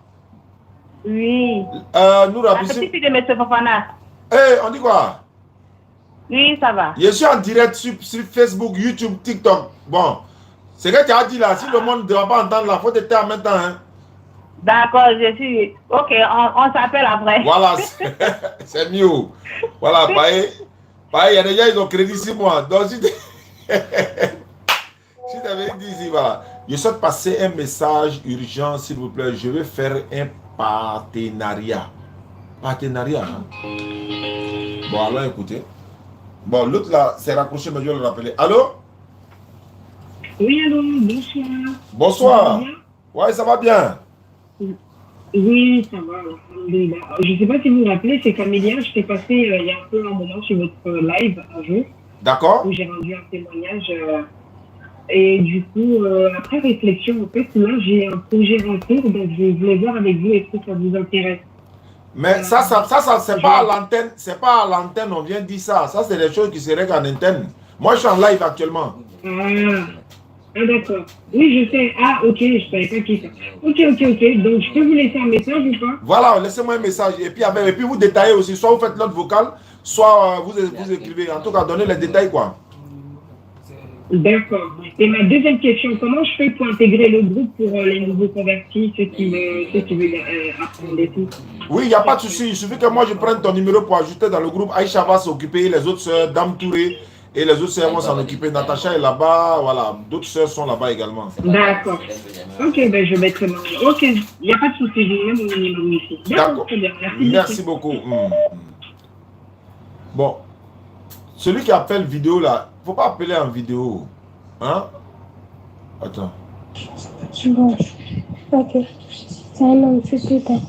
Speaker 3: Oui.
Speaker 1: Noura,
Speaker 3: la petite fille de M. Fofana.
Speaker 1: On dit quoi?
Speaker 3: Oui, ça va.
Speaker 1: Je suis en direct sur Facebook, YouTube, TikTok. Bon, c'est ce que tu as dit là. Si le monde ne va pas entendre là, il faut te taire en même temps. Hein.
Speaker 3: D'accord, je suis. Ok, on s'appelle après.
Speaker 1: Voilà, c'est mieux. Voilà, pareil, il y a des gens qui ont crédit sur moi. Donc, si tu avais dit ici, voilà. Je souhaite passer un message urgent, s'il vous plaît. Je vais faire un partenariat. Partenariat, hein? Bon, alors écoutez. Bon, l'autre là, c'est raccroché, mais je vais le rappeler. Allô?
Speaker 6: Oui, allô, bonsoir.
Speaker 1: Bonsoir. Ouais, ça va bien?
Speaker 6: Oui, ça va. Je ne sais pas si vous vous rappelez, c'est Camélia. Je t'ai passé il y a un peu un moment sur votre live un jour.
Speaker 1: D'accord.
Speaker 6: Où j'ai rendu un témoignage. Et du coup, après réflexion, en fait, là, j'ai un projet en cours, donc je voulais voir avec vous, est-ce que ça vous intéresse?
Speaker 1: Mais ça c'est pas à l'antenne, c'est pas à l'antenne, on vient dire ça. Ça, c'est des choses qui se règlent en interne. Moi, je suis en live actuellement.
Speaker 6: Ah d'accord. Oui, je sais. Ah, ok, je savais pas qui ça. Ok. Donc, je peux vous laisser un message ou pas?
Speaker 1: Voilà, laissez-moi un message. Et puis vous détaillez aussi. Soit vous faites l'autre vocale, soit vous écrivez. En tout cas, donnez les détails, quoi.
Speaker 6: D'accord. Et ma deuxième question, comment je fais pour intégrer le groupe pour les nouveaux convertis, ceux qui veulent apprendre et tout?
Speaker 1: Oui, il n'y a pas de souci. Il suffit que moi je prenne ton numéro pour ajouter dans le groupe. Aïcha va s'occuper, les autres sœurs, Dame Touré et les autres sœurs vont s'en occuper. Natacha est là-bas, voilà. D'autres sœurs sont là-bas également.
Speaker 6: D'accord. Ok, ben je mettrai mon... Ok, il n'y a pas de souci, je mets mon numéro ici.
Speaker 1: D'accord.
Speaker 6: Très bien,
Speaker 1: merci beaucoup. Bon, celui qui appelle vidéo là, il ne faut pas appeler en vidéo. Hein? Attends.
Speaker 5: Bon, ok. C'est un homme, c'est plus tard.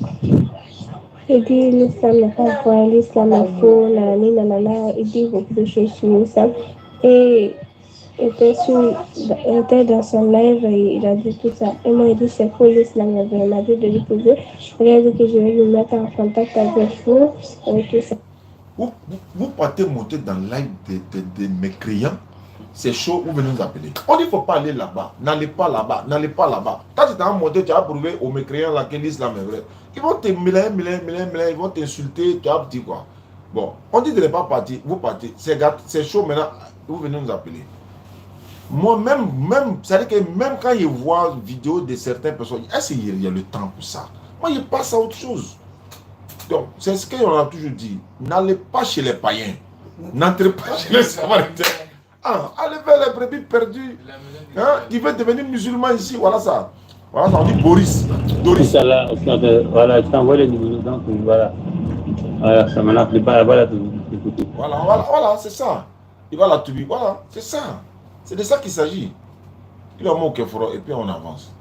Speaker 5: Il dit l'islam n'est pas vrai, l'islam est faux, nanana, il dit beaucoup de choses sur l'islam. Et il était dans son live et il a dit tout ça. Et moi, il dit c'est faux, l'islam est vrai. Il m'a dit de lui poser. Il a dit que je vais lui mettre en contact avec vous et tout ça.
Speaker 1: Vous partez monter dans le live de mes clients. C'est chaud, vous venez nous appeler. On dit qu'il ne faut pas aller là-bas. N'allez pas là-bas. N'allez pas là-bas. Quand tu t'es monté, tu as prouvé aux mécréants là que l'islam est vrai. Ils vont te mêler, ils vont t'insulter, tu as dit quoi. Bon, on dit de ne pas partir. Vous partez. C'est chaud maintenant. Vous venez nous appeler. Moi, même, c'est-à-dire que même quand je vois vidéo de certaines personnes, est-ce qu'il y a le temps pour ça? Moi, je passe à autre chose. Donc, c'est ce qu'on a toujours dit. N'allez pas chez les païens. N'entrez pas chez les samaritains. Allez vers les brebis perdues. Hein? Il veut devenir musulman ici. Voilà ça. Voilà ça. On dit Boris. Doris.
Speaker 7: Voilà, je t'envoie les numéros. Donc, voilà. Voilà, ça m'en a pris pas. Voilà,
Speaker 1: voilà, c'est ça. Il va la tuer. Voilà, c'est ça. C'est de ça qu'il s'agit. Il a mon kéforo et puis on avance.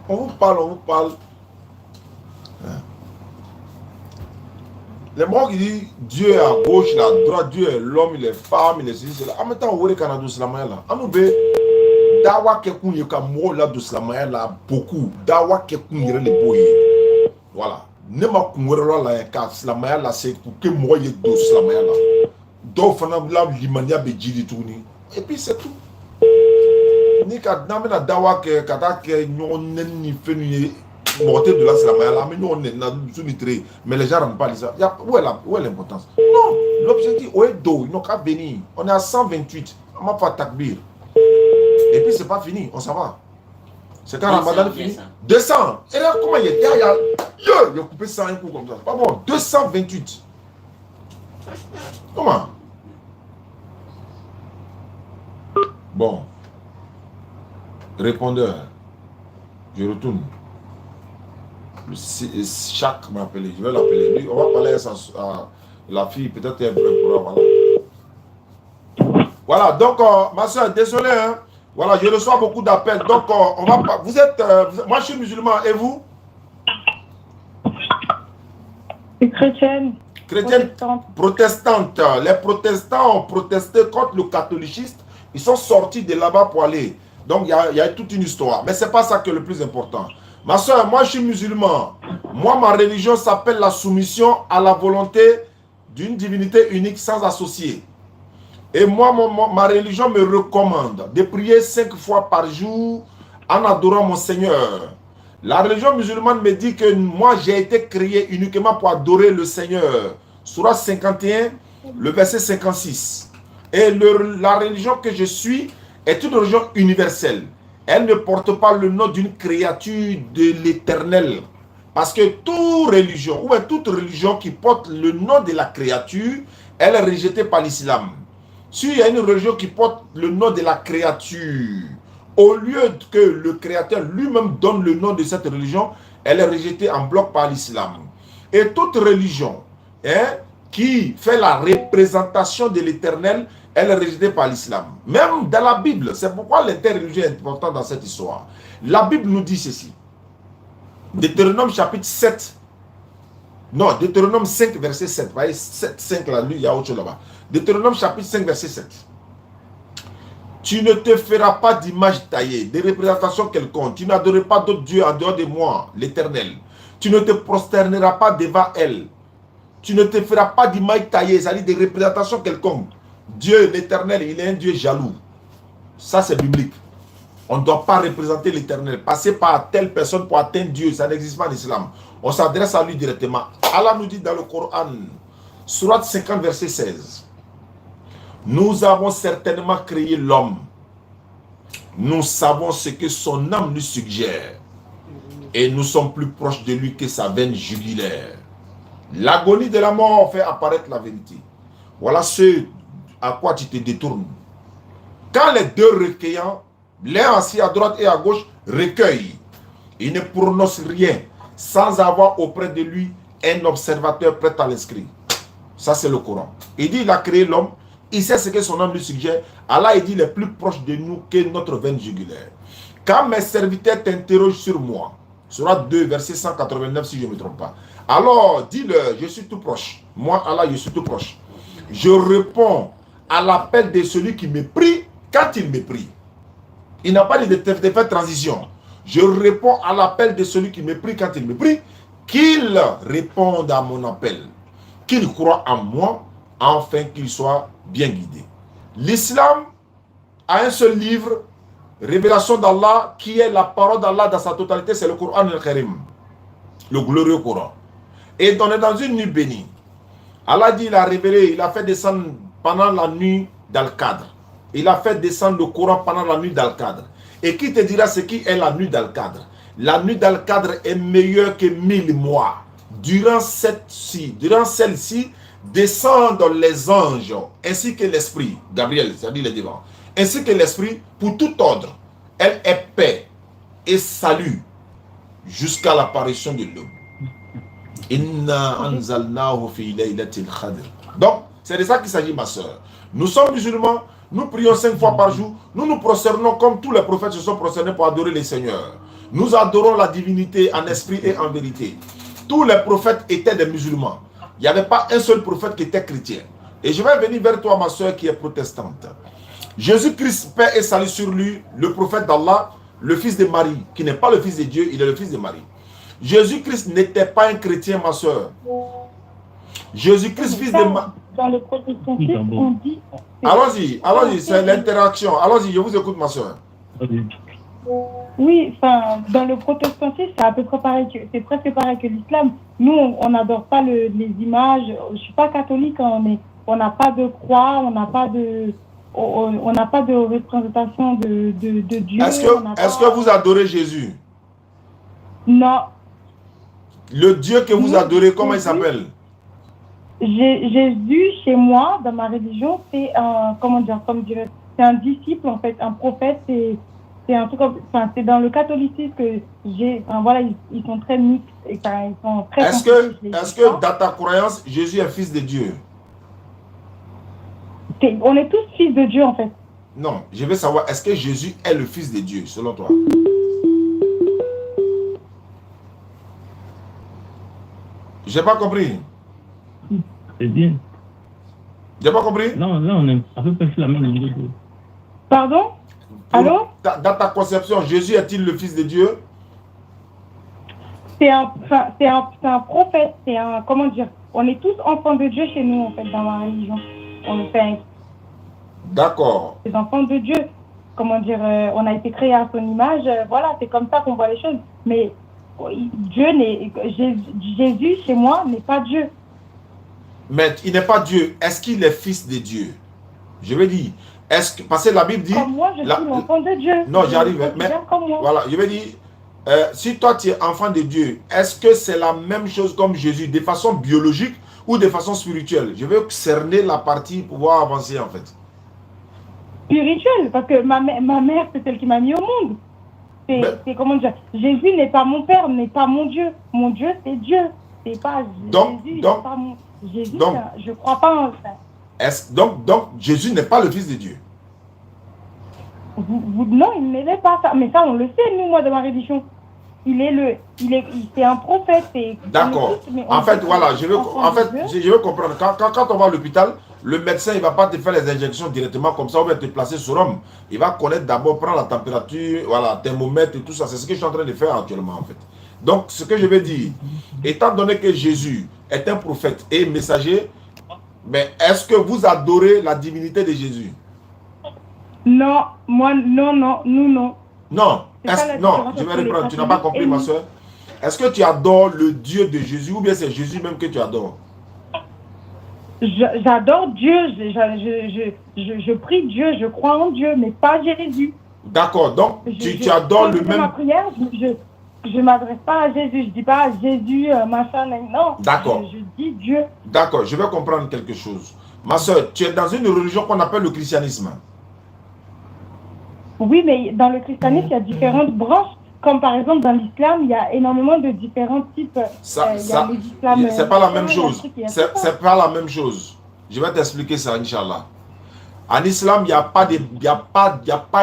Speaker 1: On vous parle. Les morts qui disent Dieu est à gauche, il est à droite, Dieu est l'homme, il est femme, il est ceci, cela. En même temps, on voit Canada Slamaya là. On oublie Dawa Kekun Yoka Mo là de Slamaya là beaucoup. Dawa Kekun Yere le boye. Voilà. Ne ma kumwere là ka Slamaya là c'est pour que moi y do Slamaya là. Do fana là limania be jidi tourni. Et puis c'est tout. Ni ka na me na dawa ke kata ke nyon ni fenu monter de là c'est la meilleure mais nous on est sous-nitré mais les gens ne parlent pas de ça. Où est l'importance? Non, l'objectif où est d'eau, ils n'ont qu'à venir. On est à 128, on va faire takbir et puis c'est pas fini, on s'en va. C'est quand Ramadan est fini 200. Et là comment il a coupé 100 un coup comme ça, pas bon. 228. Comment? Bon, Répondeur. Je retourne. Chaque m'a appelé. Je vais l'appeler. Lui, on va parler à la fille. Peut-être qu'elle pourra. Voilà. Donc, ma soeur, désolé. Hein. Voilà, je reçois beaucoup d'appels. Donc, on va pas. Vous êtes. Moi, je suis musulman. Et vous?
Speaker 5: Je suis chrétienne.
Speaker 1: Chrétienne protestante. Les protestants ont protesté contre le catholicisme. Ils sont sortis de là-bas pour aller. Donc, il y a toute une histoire. Mais ce n'est pas ça qui est le plus important. Ma soeur, moi, je suis musulman. Moi, ma religion s'appelle la soumission à la volonté d'une divinité unique sans associé. Et moi, ma religion me recommande de prier 5 fois par jour en adorant mon Seigneur. La religion musulmane me dit que moi, j'ai été créé uniquement pour adorer le Seigneur. Sourate 51, le verset 56. Et la religion que je suis est une religion universelle. Elle ne porte pas le nom d'une créature de l'Éternel. Parce que toute religion qui porte le nom de la créature, elle est rejetée par l'islam. S'il y a une religion qui porte le nom de la créature, au lieu que le créateur lui-même donne le nom de cette religion, elle est rejetée en bloc par l'islam. Et toute religion qui fait la représentation de l'Éternel, elle est rejetée par l'islam. Même dans la Bible, c'est pourquoi l'interreligion est important dans cette histoire. La Bible nous dit ceci. Deutéronome chapitre 7. Non, Deutéronome 5, verset 7. Vous voyez, 7, 5 là, lui, il y a autre chose là-bas. Deutéronome chapitre 5, verset 7. Tu ne te feras pas d'image taillée, de représentation quelconque. Tu n'adoreras pas d'autres dieux en dehors de moi, l'Éternel. Tu ne te prosterneras pas devant elle. Tu ne te feras pas d'image taillée, c'est-à-dire de représentation quelconque. Dieu, l'Éternel, il est un Dieu jaloux. Ça, c'est biblique. On ne doit pas représenter l'Éternel. Passer par telle personne pour atteindre Dieu, ça n'existe pas en islam. On s'adresse à lui directement. Allah nous dit dans le Coran, Sourate 50, verset 16. Nous avons certainement créé l'homme. Nous savons ce que son âme nous suggère. Et nous sommes plus proches de lui que sa veine jugulaire. L'agonie de la mort fait apparaître la vérité. Voilà ce à quoi tu te détournes. Quand les deux recueillants, l'un assis à droite et à gauche, recueillent, il ne prononce rien sans avoir auprès de lui un observateur prêt à l'inscrire. Ça, c'est le Coran. Il dit il a créé l'homme, il sait ce que son âme lui suggère. Allah, il dit, il est plus proche de nous que notre veine jugulaire. Quand mes serviteurs t'interrogent sur moi, Sourate 2, verset 189, si je ne me trompe pas, alors dis-leur, je suis tout proche. Moi, Allah, je suis tout proche. Je réponds à l'appel de celui qui me prie quand il me prie. Il n'a pas dit de faire transition. Je réponds à l'appel de celui qui me prie quand il me prie, qu'il réponde à mon appel, qu'il croit en moi, afin qu'il soit bien guidé. L'islam a un seul livre, révélation d'Allah, qui est la parole d'Allah dans sa totalité, c'est le Coran al-Karim, le glorieux Coran. Et on est dans une nuit bénie. Allah dit, il a révélé, il a fait descendre pendant la nuit d'Al-Qadr. Il a fait descendre le Coran pendant la nuit d'Al-Qadr. Et qui te dira ce qui est la nuit d'Al-Qadr? La nuit d'Al-Qadr est meilleure que 1000 mois. Durant celle-ci, descendent les anges, ainsi que l'esprit, Gabriel, c'est-à-dire les devants, ainsi que l'esprit, pour tout ordre. Elle est paix et salut jusqu'à l'apparition de l'aube. Inna anzalnahu fi laylatil qadr. Donc, c'est de ça qu'il s'agit, ma soeur. Nous sommes musulmans, nous prions 5 fois par jour, nous nous prosternons comme tous les prophètes se sont prosternés pour adorer les seigneurs. Nous adorons la divinité en esprit et en vérité. Tous les prophètes étaient des musulmans. Il n'y avait pas un seul prophète qui était chrétien. Et je vais venir vers toi, ma soeur, qui est protestante. Jésus-Christ, paix et salut sur lui, le prophète d'Allah, le fils de Marie, qui n'est pas le fils de Dieu, il est le fils de Marie. Jésus-Christ n'était pas un chrétien, ma soeur. Jésus-Christ, fils de Marie.
Speaker 5: Dans le protestantisme, on dit...
Speaker 1: Allons-y, c'est l'interaction. Allons-y, je vous écoute, ma soeur.
Speaker 5: Oui, enfin, dans le protestantisme, c'est à peu près pareil, c'est presque pareil que l'islam. Nous, on n'adore pas les images. Je ne suis pas catholique, on n'a pas de croix, on n'a pas de représentation de Dieu.
Speaker 1: Est-ce que vous adorez Jésus?
Speaker 5: Non.
Speaker 1: Le Dieu que vous adorez, comment il s'appelle?
Speaker 5: Jésus, chez moi, dans ma religion, c'est un, c'est un disciple, en fait, un prophète,
Speaker 16: c'est un truc enfin, c'est dans le catholicisme que voilà, ils sont très mixtes et ils sont très
Speaker 1: Est-ce que dans ta croyance, Jésus est fils de Dieu?
Speaker 16: On est tous fils de Dieu en fait.
Speaker 1: Non, je veux savoir, est-ce que Jésus est le fils de Dieu, selon toi? J'ai pas compris.
Speaker 15: C'est bien.
Speaker 1: J'ai pas compris?
Speaker 15: Non, là, on est à peu près sur la même ligne.
Speaker 16: Pardon? Allô?
Speaker 1: Dans ta conception, Jésus est-il le fils de Dieu?
Speaker 16: C'est un prophète, comment dire, on est tous enfants de Dieu chez nous, en fait, dans ma religion. On est fait
Speaker 1: D'accord.
Speaker 16: des enfants de Dieu. Comment dire, on a été créés à son image, voilà, c'est comme ça qu'on voit les choses. Mais Jésus, chez moi, n'est pas Dieu.
Speaker 1: Mais il n'est pas Dieu. Est-ce qu'il est fils de Dieu? Je veux dire, parce que la Bible dit...
Speaker 16: Comme moi, je suis l'enfant de Dieu.
Speaker 1: Non, j'arrive. Mais voilà, je veux dire, si toi tu es enfant de Dieu, est-ce que c'est la même chose comme Jésus, de façon biologique ou de façon spirituelle? Je veux cerner la partie pour pouvoir avancer en fait.
Speaker 16: Spirituelle, parce que ma mère, c'est celle qui m'a mis au monde. C'est comment dire, Jésus n'est pas mon père, n'est pas mon Dieu. Mon Dieu, c'est Dieu. C'est pas Jésus. Jésus, je ne crois pas en ça.
Speaker 1: Donc, Jésus n'est pas le fils de Dieu.
Speaker 16: Non, il n'est pas ça. Mais ça, on le sait, nous, moi, de ma religion. C'est un prophète.
Speaker 1: D'accord. En fait, voilà, je veux comprendre. Quand on va à l'hôpital, le médecin, il ne va pas te faire les injections directement comme ça, on va te placer sur homme. Il va connaître d'abord, prendre la température, voilà, thermomètre et tout ça. C'est ce que je suis en train de faire actuellement, en fait. Donc, ce que je veux dire, étant donné que Jésus est un prophète et messager, mais est-ce que vous adorez la divinité de Jésus?
Speaker 16: Non, moi, non.
Speaker 1: Non, non, je vais reprendre. Tu n'as pas compris, ma soeur. Est-ce que tu adores le Dieu de Jésus ou bien c'est Jésus même que tu adores?
Speaker 16: J'adore Dieu, je prie Dieu, je crois en Dieu, mais pas Jésus.
Speaker 1: D'accord, donc tu adores le même...
Speaker 16: ma prière, je ne m'adresse pas à Jésus, je ne dis pas à Jésus, machin, non.
Speaker 1: D'accord.
Speaker 16: Je dis Dieu.
Speaker 1: D'accord, je vais comprendre quelque chose. Ma soeur, tu es dans une religion qu'on appelle le christianisme.
Speaker 16: Oui, mais dans le christianisme, il y a différentes branches. Comme par exemple dans l'islam, il y a énormément de différents types.
Speaker 1: C'est pas la même chose. C'est pas la même chose. Je vais t'expliquer ça, Inch'Allah. En islam, il n'y a pas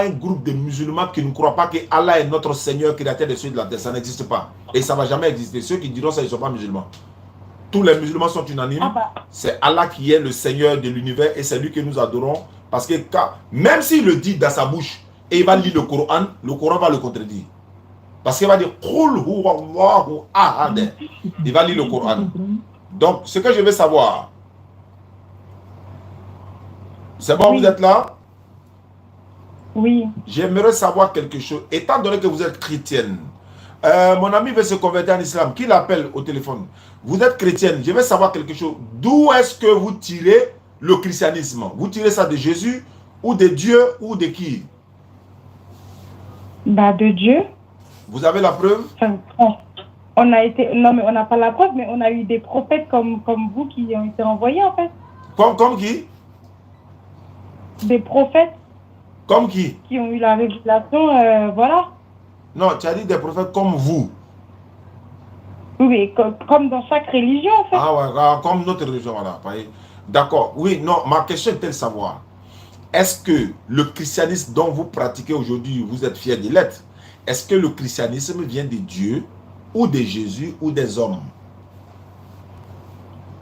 Speaker 1: un groupe de musulmans qui ne croient pas que Allah est notre Seigneur créateur des cieux et de la terre. Ça n'existe pas. Et ça ne va jamais exister. Ceux qui diront ça, ils ne sont pas musulmans. Tous les musulmans sont unanimes. C'est Allah qui est le Seigneur de l'univers et c'est lui que nous adorons. Parce que même s'il le dit dans sa bouche et il va lire le Coran va le contredire. Parce qu'il va dire il va lire le Coran. Donc, ce que je veux savoir, c'est bon, oui. Vous êtes là?
Speaker 16: Oui.
Speaker 1: J'aimerais savoir quelque chose. Étant donné que vous êtes chrétienne, mon ami veut se convertir en islam. Qui l'appelle au téléphone? Vous êtes chrétienne. Je veux savoir quelque chose. D'où est-ce que vous tirez le christianisme? Vous tirez ça de Jésus ou de Dieu ou de qui?
Speaker 16: Bah, de Dieu.
Speaker 1: Vous avez la preuve?
Speaker 16: On a été... Non, mais on n'a pas la preuve, mais on a eu des prophètes comme vous qui ont été envoyés, en fait.
Speaker 1: Comme qui?
Speaker 16: Des prophètes.
Speaker 1: Comme qui?
Speaker 16: Qui ont eu la révélation, voilà.
Speaker 1: Non, tu as dit des prophètes comme vous.
Speaker 16: Oui, comme dans chaque religion, en fait.
Speaker 1: Ah ouais, comme notre religion, voilà. D'accord, oui, non, ma question est de savoir, est-ce que le christianisme dont vous pratiquez aujourd'hui, vous êtes fiers de l'être, est-ce que le christianisme vient de Dieu, ou de Jésus, ou des hommes?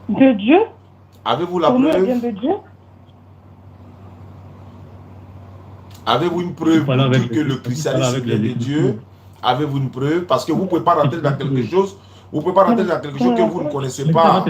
Speaker 16: De Dieu.
Speaker 1: Avez-vous la
Speaker 16: preuve?
Speaker 1: Pour
Speaker 16: vient de Dieu.
Speaker 1: Avez-vous une preuve pour dire que le christianisme vient de Dieu? Avez-vous une preuve? Parce que vous ne pouvez pas rentrer dans quelque chose, que vous ne connaissez pas.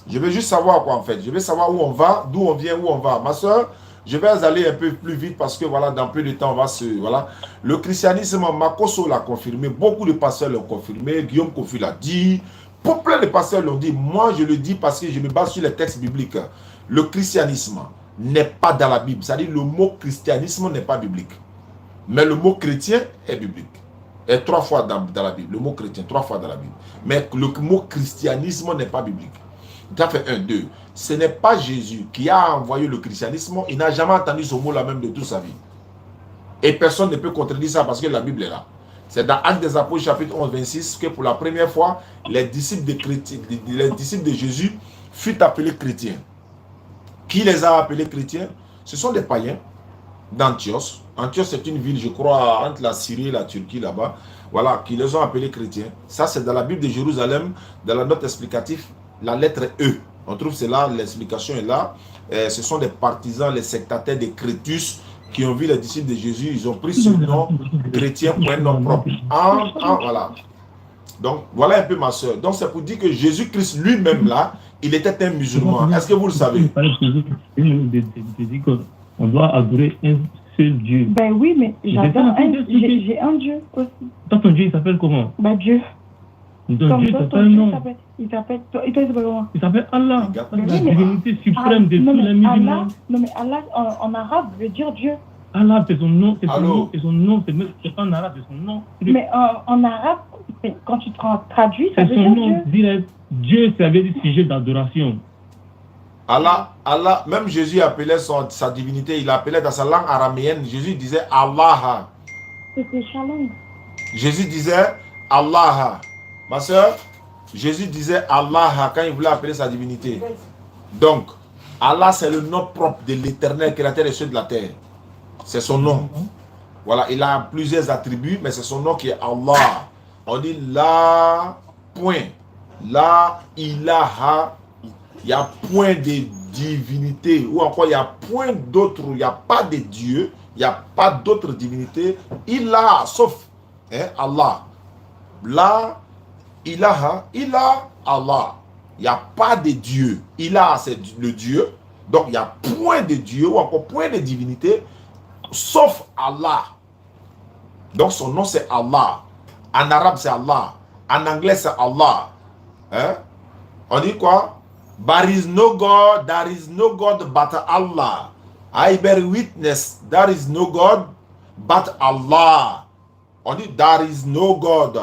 Speaker 1: Je veux juste savoir quoi en fait. Je veux savoir où on va, d'où on vient, où on va. Ma soeur, je vais aller un peu plus vite parce que voilà, dans peu de temps, on va se... Voilà. Le christianisme, Makoso l'a confirmé, beaucoup de pasteurs l'ont confirmé, Guillaume Kofi l'a dit, plein de pasteurs l'ont dit. Moi, je le dis parce que je me base sur les textes bibliques. Le christianisme n'est pas dans la Bible. C'est-à-dire le mot christianisme n'est pas biblique. Mais le mot chrétien est biblique. Et 3 fois dans la Bible. Le mot chrétien, 3 fois dans la Bible. Mais le mot christianisme n'est pas biblique. Ça fait 1, 2. Ce n'est pas Jésus qui a envoyé le christianisme. Il n'a jamais entendu ce mot-là même de toute sa vie. Et personne ne peut contredire ça parce que la Bible est là. C'est dans Actes des Apôtres, chapitre 11, 26, que pour la première fois, les disciples de Jésus furent appelés chrétiens. Qui les a appelés chrétiens? Ce sont des païens d'Antioche. Antioche, c'est une ville, je crois, entre la Syrie et la Turquie, là-bas. Voilà, qui les ont appelés chrétiens. Ça, c'est dans la Bible de Jérusalem, dans la note explicative, la lettre E. On trouve cela, l'explication est là. Ce sont des partisans, les sectataires des Crétus, qui ont vu les disciples de Jésus, ils ont pris ce nom chrétien pour un nom propre. Voilà. Donc, voilà un peu ma soeur. Donc, c'est pour dire que Jésus-Christ lui-même, là, il était un musulman. Est-ce que vous le savez?
Speaker 15: On doit adorer un seul Dieu.
Speaker 16: Ben oui, mais j'ai un Dieu aussi.
Speaker 15: Toi, ton Dieu, il s'appelle comment?
Speaker 16: Ben Dieu.
Speaker 15: Ton Dieu s'appelle non.
Speaker 16: Il s'appelle comment?
Speaker 15: Il s'appelle Allah, la divinité suprême de tous les musulmans.
Speaker 16: Non, mais Allah, en arabe, veut dire Dieu.
Speaker 15: Allah, c'est son nom, c'est son nom, c'est pas en arabe, c'est son nom.
Speaker 16: Mais en arabe, quand tu traduis, ça veut
Speaker 15: dire
Speaker 16: Dieu.
Speaker 15: Direct. Dieu, ça veut dire sujet d'adoration.
Speaker 1: Allah, même Jésus appelait sa divinité, il appelait dans sa langue araméenne, Jésus disait Allah.
Speaker 16: C'était Shalom.
Speaker 1: Jésus disait Allah. Ma soeur, Jésus disait Allah quand il voulait appeler sa divinité. Donc, Allah, c'est le nom propre de l'éternel créateur des cieux de la terre. C'est son nom. Voilà, il a plusieurs attributs, mais c'est son nom qui est Allah. On dit la, point. La, ilaha. Il n'y a point de divinité. Ou encore, il n'y a point d'autre. Il n'y a pas de Dieu. Il n'y a pas d'autre divinité. Ilah, sauf Allah. La, ilaha, ilah, Allah. Il n'y a pas de Dieu. Ilah, c'est le Dieu. Donc, il n'y a point de Dieu ou encore point de divinité, sauf Allah. Donc, son nom, c'est Allah. En arabe, c'est Allah. En anglais, c'est Allah. On dit quoi? There is no God but Allah. I bear witness, there is no God but Allah. On dit, there is no God,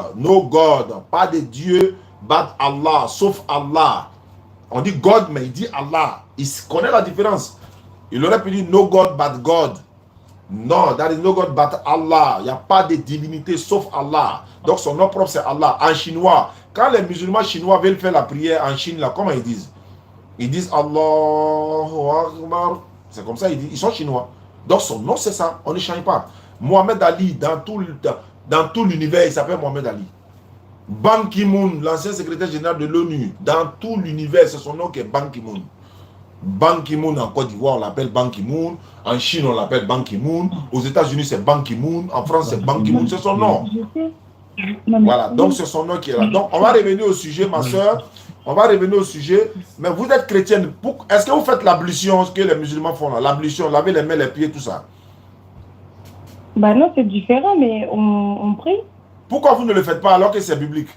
Speaker 1: pas de Dieu, but Allah, sauf Allah. On dit God, mais il dit Allah. Il connaît la différence. Il aurait pu dire no God, but God. Non, there is no God, but Allah. Il n'y a pas de divinité, sauf Allah. Donc son nom propre, c'est Allah. En chinois, quand les musulmans chinois veulent faire la prière en Chine, là, comment ils disent? Ils disent Allahu Akbar. C'est comme ça, ils sont chinois. Donc son nom, c'est ça. On ne change pas. Mohamed Ali, dans tout l'univers, il s'appelle Mohamed Ali. Ban Ki-moon, l'ancien secrétaire général de l'ONU, dans tout l'univers, c'est son nom qui est Ban Ki-moon. Ban Ki-moon en Côte d'Ivoire, on l'appelle Ban Ki-moon. En Chine, on l'appelle Ban Ki-moon. Aux États-Unis, c'est Ban Ki-moon. En France, c'est Ban Ki-moon. C'est son nom. Voilà, donc c'est son nom qui est là. Donc, on va revenir au sujet, ma soeur. On va revenir au sujet. Mais vous êtes chrétienne. Est-ce que vous faites l'ablution, ce que les musulmans font là? L'ablution, laver les mains, les pieds, tout ça.
Speaker 16: Bah non, c'est différent, mais on prie.
Speaker 1: Pourquoi vous ne le faites pas alors que c'est biblique?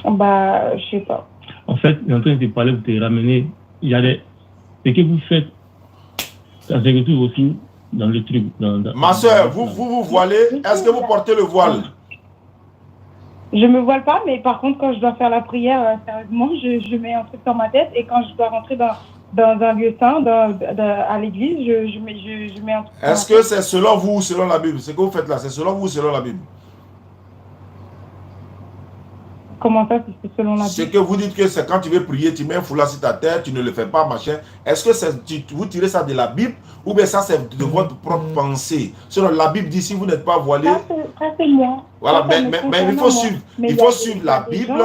Speaker 16: Bah, je sais pas.
Speaker 15: En fait, il est en train de te parler, vous te ramener. Il y a des... Ce que vous faites, ça se retrouve aussi dans le truc.
Speaker 1: Ma soeur, vous voilez. Est-ce que vous portez le voile?
Speaker 16: Je me voile pas, mais par contre, quand je dois faire la prière, sérieusement, je mets un truc sur ma tête. Et quand je dois rentrer dans un lieu saint, à l'église, je mets un truc.
Speaker 1: Est-ce que c'est selon vous ou selon la Bible? Ce que vous faites là, c'est selon vous ou selon la Bible?
Speaker 16: Comment ça, c'est selon la Bible?
Speaker 1: Ce que vous dites que c'est quand tu veux prier, tu mets un foulard sur ta tête, tu ne le fais pas, machin. Est-ce que vous tirez ça de la Bible ou bien ça c'est de votre propre pensée? Selon la Bible dit, si vous n'êtes pas voilé...
Speaker 16: Ça c'est moi.
Speaker 1: Voilà, mais il faut suivre la Bible.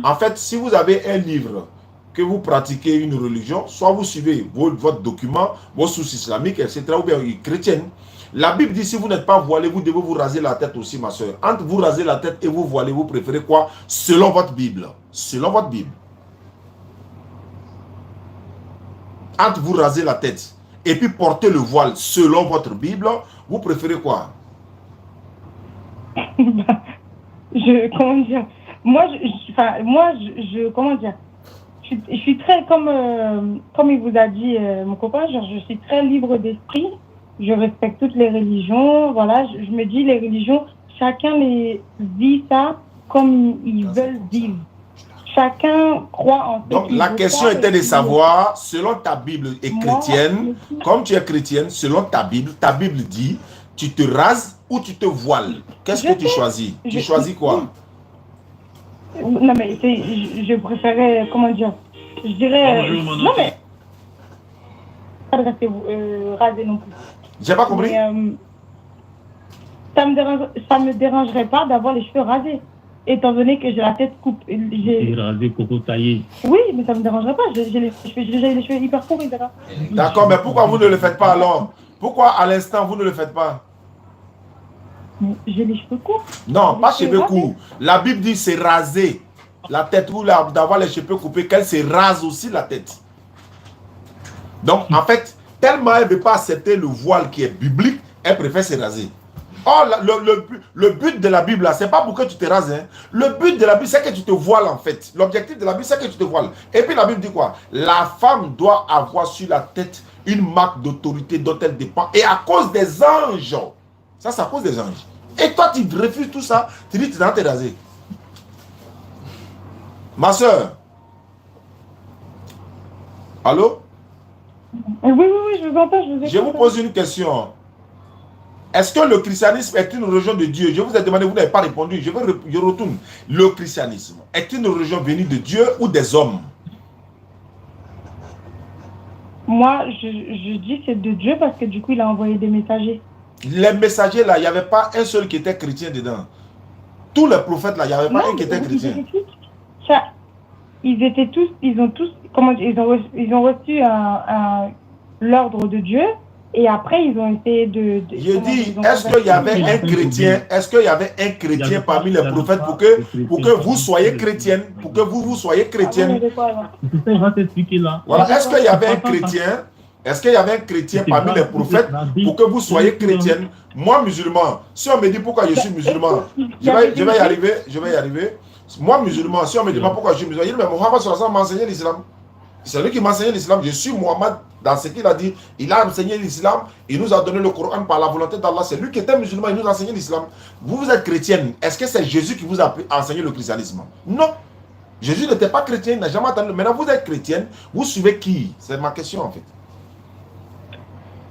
Speaker 1: En fait, si vous avez un livre que vous pratiquez une religion, soit vous suivez votre document, vos sources islamiques, etc., ou bien chrétiennes. La Bible dit, si vous n'êtes pas voilé, vous devez vous raser la tête aussi, ma soeur. Entre vous raser la tête et vous voiler, vous préférez quoi? Selon votre Bible. Selon votre Bible. Entre vous raser la tête et puis porter le voile selon votre Bible, vous préférez quoi?
Speaker 16: Comment dire? Comment dire? Je suis très, comme il vous a dit mon copain, genre, je suis très libre d'esprit. Je respecte toutes les religions. Voilà, je me dis, les religions, chacun les vit ça comme ils veulent vivre. chacun croit en
Speaker 1: Donc la question était de savoir, selon ta Bible est chrétienne, comme tu es chrétienne, selon ta Bible dit, tu te rases ou tu te voiles. Qu'est-ce que tu choisis? Tu choisis quoi?
Speaker 16: Non mais je préférais, comment dire, je dirais, non mais, pas de rester rasé non plus.
Speaker 1: J'ai pas compris.
Speaker 16: Mais, ça me dérangerait pas d'avoir les cheveux rasés. Étant donné que j'ai la tête coupée.
Speaker 15: J'ai rasé, coco taillé.
Speaker 16: Oui, mais ça me dérangerait pas. J'ai les cheveux hyper courts, etc.
Speaker 1: D'accord, mais pourquoi vous ne le faites pas alors? Pourquoi à l'instant vous ne le faites pas?
Speaker 16: J'ai les cheveux courts.
Speaker 1: Non, pas cheveux courts. La Bible dit c'est raser la tête ou d'avoir les cheveux coupés, qu'elle se rase aussi la tête. Donc en fait, tellement elle ne veut pas accepter le voile qui est biblique, elle préfère se raser. Oh, le but de la Bible, ce n'est pas pour que tu te rases. Hein. Le but de la Bible, c'est que tu te voiles en fait. L'objectif de la Bible, c'est que tu te voiles. Et puis la Bible dit quoi? La femme doit avoir sur la tête une marque d'autorité dont elle dépend. Et à cause des anges. Ça, c'est à cause des anges. Et toi, tu refuses tout ça. Tu dis que tu dois te raser. Ma soeur. Allô?
Speaker 16: Oui, je vous entends.
Speaker 1: Je vous pose une question. Est-ce que le christianisme est une religion de Dieu? Je vous ai demandé, vous n'avez pas répondu. Je retourne. Le christianisme est une religion venue de Dieu ou des hommes?
Speaker 16: Moi, je dis que c'est de Dieu parce que du coup, il a envoyé des messagers.
Speaker 1: Les messagers, là, il n'y avait pas un seul qui était chrétien dedans. Tous les prophètes, là, il n'y avait pas un qui était chrétien.
Speaker 16: Ils ont reçu l'ordre de Dieu. Et après, ils ont essayé de
Speaker 1: je dis, est-ce qu'il y avait un chrétien, parmi les prophètes pour que vous soyez chrétienne, pour que vous soyez chrétienne? Voilà, est-ce qu'il y avait un chrétien, parmi les prophètes pour que vous soyez chrétienne? Moi, musulman, si on me dit pourquoi je suis musulman, je vais y arriver. Moi, musulman, si on me dit pourquoi je suis musulman, je dis, mais Mohammed m'a enseigné l'islam. C'est lui qui m'a enseigné l'islam. Je suis Mohammed dans ce qu'il a dit. Il a enseigné l'islam. Il nous a donné le Coran par la volonté d'Allah. C'est lui qui était musulman. Il nous a enseigné l'islam. Vous êtes chrétienne. Est-ce que c'est Jésus qui vous a enseigné le christianisme? Non. Jésus n'était pas chrétien. Il n'a jamais entendu. Maintenant, vous êtes chrétienne. Vous suivez qui? C'est ma question en fait.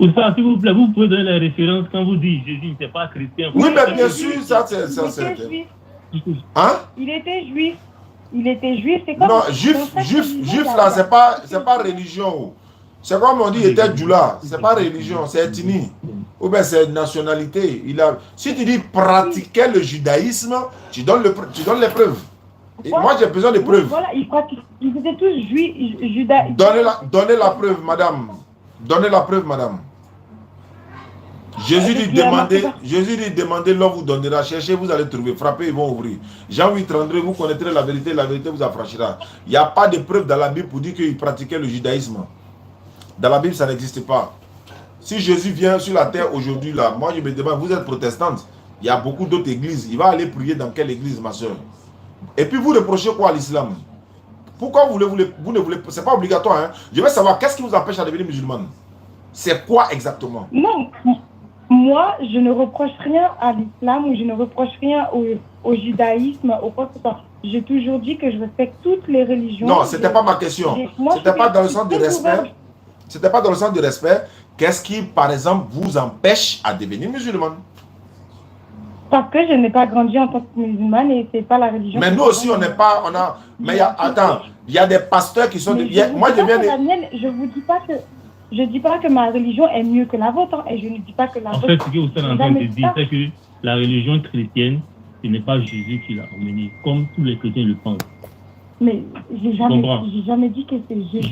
Speaker 15: Oustaz, s'il vous plaît, vous pouvez donner les références quand vous dites Jésus n'était pas chrétien.
Speaker 1: Oui, mais bien sûr, ça c'est. Hein?
Speaker 16: Il était juif. Il était juif, c'est comme...
Speaker 1: Non, juif là, c'est pas religion. C'est comme on dit, il était Djoula. C'est pas religion, c'est ethnie. Ou bien c'est nationalité. Si tu dis pratiquer le judaïsme, tu donnes les preuves. Et moi, j'ai besoin de preuves.
Speaker 16: Voilà, ils étaient tous judaïstes.
Speaker 1: Donnez la preuve, madame. Donnez la preuve, madame. Jésus dit demandez, l'homme vous donnera. Cherchez, vous allez trouver. Frappez, ils vont ouvrir. Jean 8:33, vous connaîtrez la vérité vous affranchira. Il n'y a pas de preuve dans la Bible pour dire qu'il pratiquait le judaïsme. Dans la Bible, ça n'existe pas. Si Jésus vient sur la terre aujourd'hui, là, moi je me demande, vous êtes protestante, il y a beaucoup d'autres églises. Il va aller prier dans quelle église, ma soeur? Et puis vous reprochez quoi à l'islam? Pourquoi vous ne voulez pas? C'est pas obligatoire. Hein? Je veux savoir, qu'est-ce qui vous empêche à devenir musulmane? C'est quoi exactement?
Speaker 16: Non. Moi, je ne reproche rien à l'islam ou je ne reproche rien au judaïsme, au quoi que ce soit. J'ai toujours dit que je respecte toutes les religions.
Speaker 1: Non, ce n'était pas ma question. C'était pas dans le sens du respect. C'était pas dans le sens du respect. Qu'est-ce qui, par exemple, vous empêche à devenir musulmane?
Speaker 16: Parce que je n'ai pas grandi en tant que musulmane et c'est pas la religion.
Speaker 1: Mais nous aussi, on n'est pas... Mais attends, il y a des pasteurs qui sont... Moi, je viens de...
Speaker 16: Je vous dis pas que... Je ne dis pas que ma religion est mieux que la vôtre, hein, et je ne dis pas que la vôtre...
Speaker 15: En fait, ce que vous êtes en train de dire, c'est que la religion chrétienne, ce n'est pas Jésus qui l'a emmené, comme tous les chrétiens le pensent.
Speaker 16: Mais j'ai jamais dit que c'est Jésus.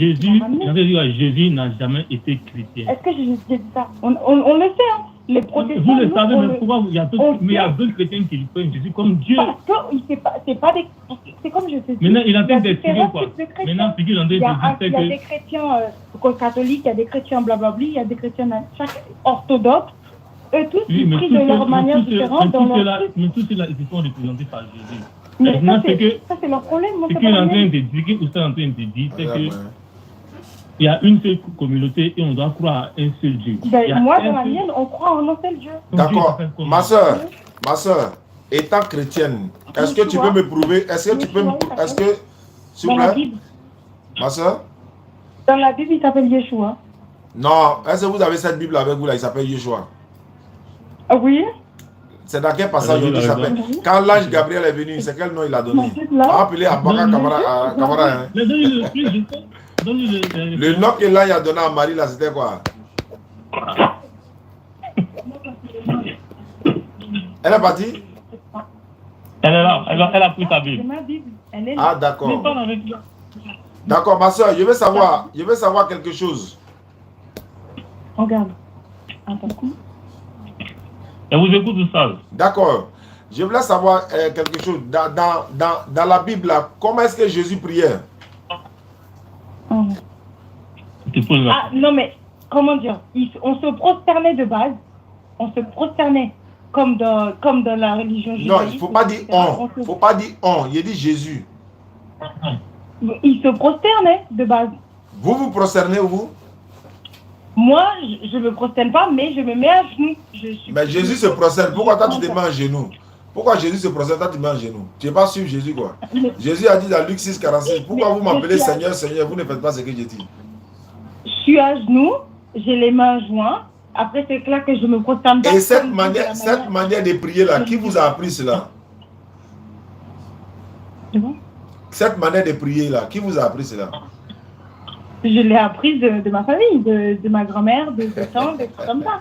Speaker 15: Jésus n'a jamais été chrétien.
Speaker 16: Est-ce que j'ai dit ça? On le sait, hein. Les protestants...
Speaker 15: Vous le savez, mais pourquoi il y a d'autres chrétiens qui prennent Jésus comme Dieu?
Speaker 16: Parce que c'est pas des... C'est comme je te dis.
Speaker 15: Maintenant, il est en train d'expliquer quoi? Maintenant, il est en train de dire que...
Speaker 16: Il y a des chrétiens catholiques, il y a des chrétiens blablabli, il y a des chrétiens chaque orthodoxe. Eux tous, ils prient de leur manière différente.
Speaker 15: Mais tous ceux-là, ils sont représentés par Jésus.
Speaker 16: Mais ça, c'est leur problème.
Speaker 15: Ce qu'il est en train de dire, c'est que il y a une seule communauté et on doit croire à un seul Dieu.
Speaker 16: Moi, dans la mienne, on croit en un seul Dieu.
Speaker 1: D'accord. Ma soeur, étant chrétienne, est-ce que tu peux me prouver, est-ce que S'il vous plaît. Ma soeur?
Speaker 16: Dans la Bible, il s'appelle Yeshua.
Speaker 1: Non, est-ce que vous avez cette Bible avec vous là? Il s'appelle Yeshua.
Speaker 16: Oui.
Speaker 1: C'est dans quel passage il s'appelle? Quand l'ange Gabriel est venu, c'est quel nom il a donné? On a appelé Abaka Kamara. Le nom que l'ange a donné à Marie là, c'était quoi? Elle est partie?
Speaker 15: Elle est là, elle a pris ta Bible.
Speaker 1: Ah, d'accord. D'accord, ma soeur, je veux savoir quelque chose.
Speaker 16: Regarde. Attends.
Speaker 15: Et vous écoute tout ça.
Speaker 1: D'accord. Je voulais savoir quelque chose. Dans la Bible, là, comment est-ce que Jésus priait?
Speaker 16: Ah, non, mais comment dire? On se prosternait de base. On se prosternait comme dans la religion juive.
Speaker 1: Non, il ne faut pas dire on. Il ne faut pas dire on. Il dit Jésus.
Speaker 16: Il se prosternait de base.
Speaker 1: Vous vous prosternez, vous?
Speaker 16: Moi, je ne me prosterne pas, mais je me mets à genoux.
Speaker 1: Mais Jésus se prosterne. Pourquoi toi, tu te mets à genoux? Pourquoi Jésus se prosterne, toi, tu te mets à genoux? Tu n'es pas suivre Jésus, quoi. Jésus a dit dans Luc 6, 46, pourquoi vous m'appelez Seigneur, Seigneur, vous ne faites pas ce que j'ai dit?
Speaker 16: Je suis à genoux, j'ai les mains jointes. Après, c'est clair que je me prosterne pas.
Speaker 1: Et cette manière de prier là, qui vous a appris cela? Cette manière de prier là, qui vous a appris cela?
Speaker 16: Je l'ai appris de ma famille, de ma grand-mère, de temps, des trucs comme ça.